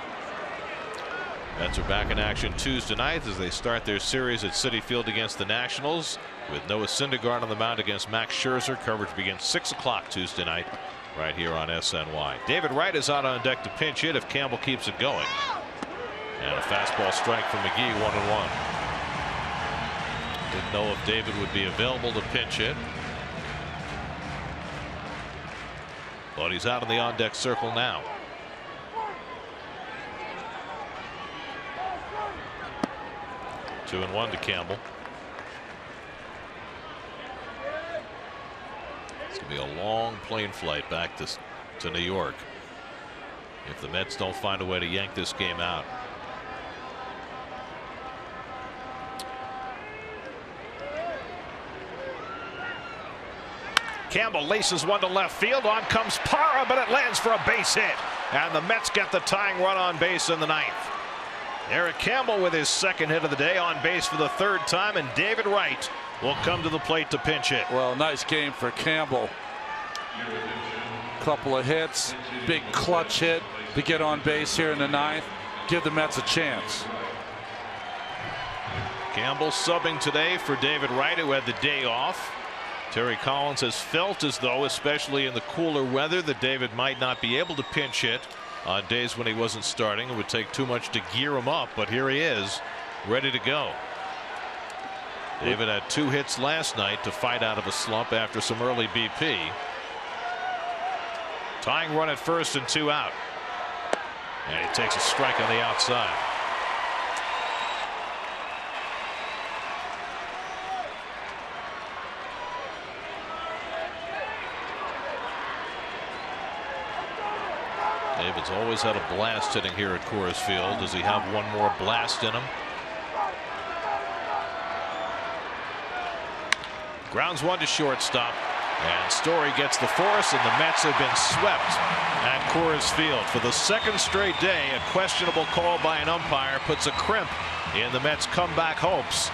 Mets are back in action Tuesday night as they start their series at Citi Field against the Nationals with Noah Syndergaard on the mound against Max Scherzer. Coverage begins 6 o'clock Tuesday night right here on SNY. David Wright is out on deck to pinch hit if Campbell keeps it going. And a fastball strike from McGee, 1-1. Didn't know if David would be available to pinch hit. But he's out in the on-deck circle now. Two and one to Campbell. It's going to be a long plane flight back to New York if the Mets don't find a way to yank this game out. Campbell laces one to left field. On comes Parra, but it lands for a base hit. And the Mets get the tying run on base in the ninth. Eric Campbell with his second hit of the day, on base for the third time, and David Wright will come to the plate to pinch hit. Well, nice game for Campbell. Couple of hits, big clutch hit to get on base here in the ninth. Give the Mets a chance. Campbell subbing today for David Wright, who had the day off. Terry Collins has felt as though, especially in the cooler weather, that David might not be able to pinch hit on days when he wasn't starting. It would take too much to gear him up, but here he is, ready to go. David had 2 hits last night to fight out of a slump after some early BP. Tying run at first and 2 out. And he takes a strike on the outside. David's always had a blast hitting here at Coors Field. Does he have one more blast in him? Grounds one to shortstop, and Story gets the force, and the Mets have been swept at Coors Field for the second straight day. A questionable call by an umpire puts a crimp in the Mets' comeback hopes.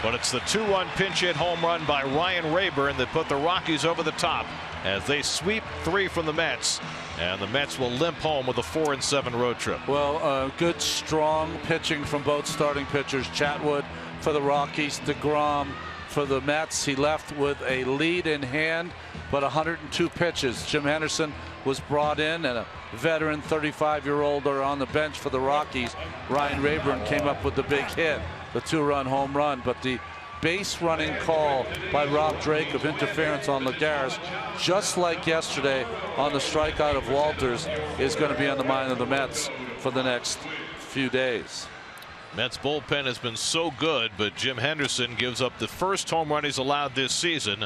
But it's the 2-1 pinch hit home run by Ryan Rayburn that put the Rockies over the top as they sweep 3 from the Mets, and the Mets will limp home with a 4-7 road trip. Well, good strong pitching from both starting pitchers. Chatwood for the Rockies, DeGrom for the Mets. He left with a lead in hand, but 102 pitches. Jim Henderson was brought in, and a veteran 35-year-old are on the bench for the Rockies. Ryan Rayburn came up with the big hit, the 2-run home run, but the base running call by Rob Drake of interference on Lagares, just like yesterday on the strikeout of Walters, is going to be on the mind of the Mets for the next few days. Mets bullpen has been so good, but Jim Henderson gives up the first home run he's allowed this season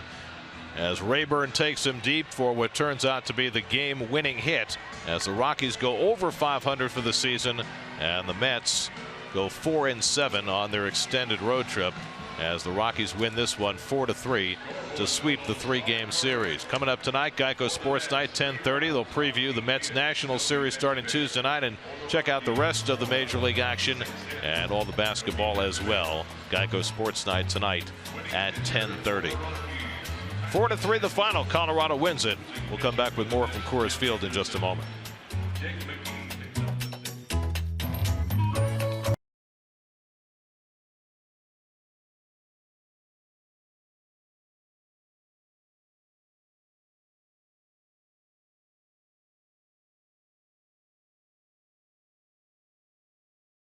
as Rayburn takes him deep for what turns out to be the game-winning hit as the Rockies go over 500 for the season, and the Mets go 4-7 on their extended road trip as the Rockies win this one 4-3 to sweep the 3-game series. Coming up tonight, Geico Sports Night 10:30. They'll preview the Mets National Series starting Tuesday night and check out the rest of the Major League action and all the basketball as well. Geico Sports Night tonight at 10:30. 4-3 the final. Colorado wins it. We'll come back with more from Coors Field in just a moment.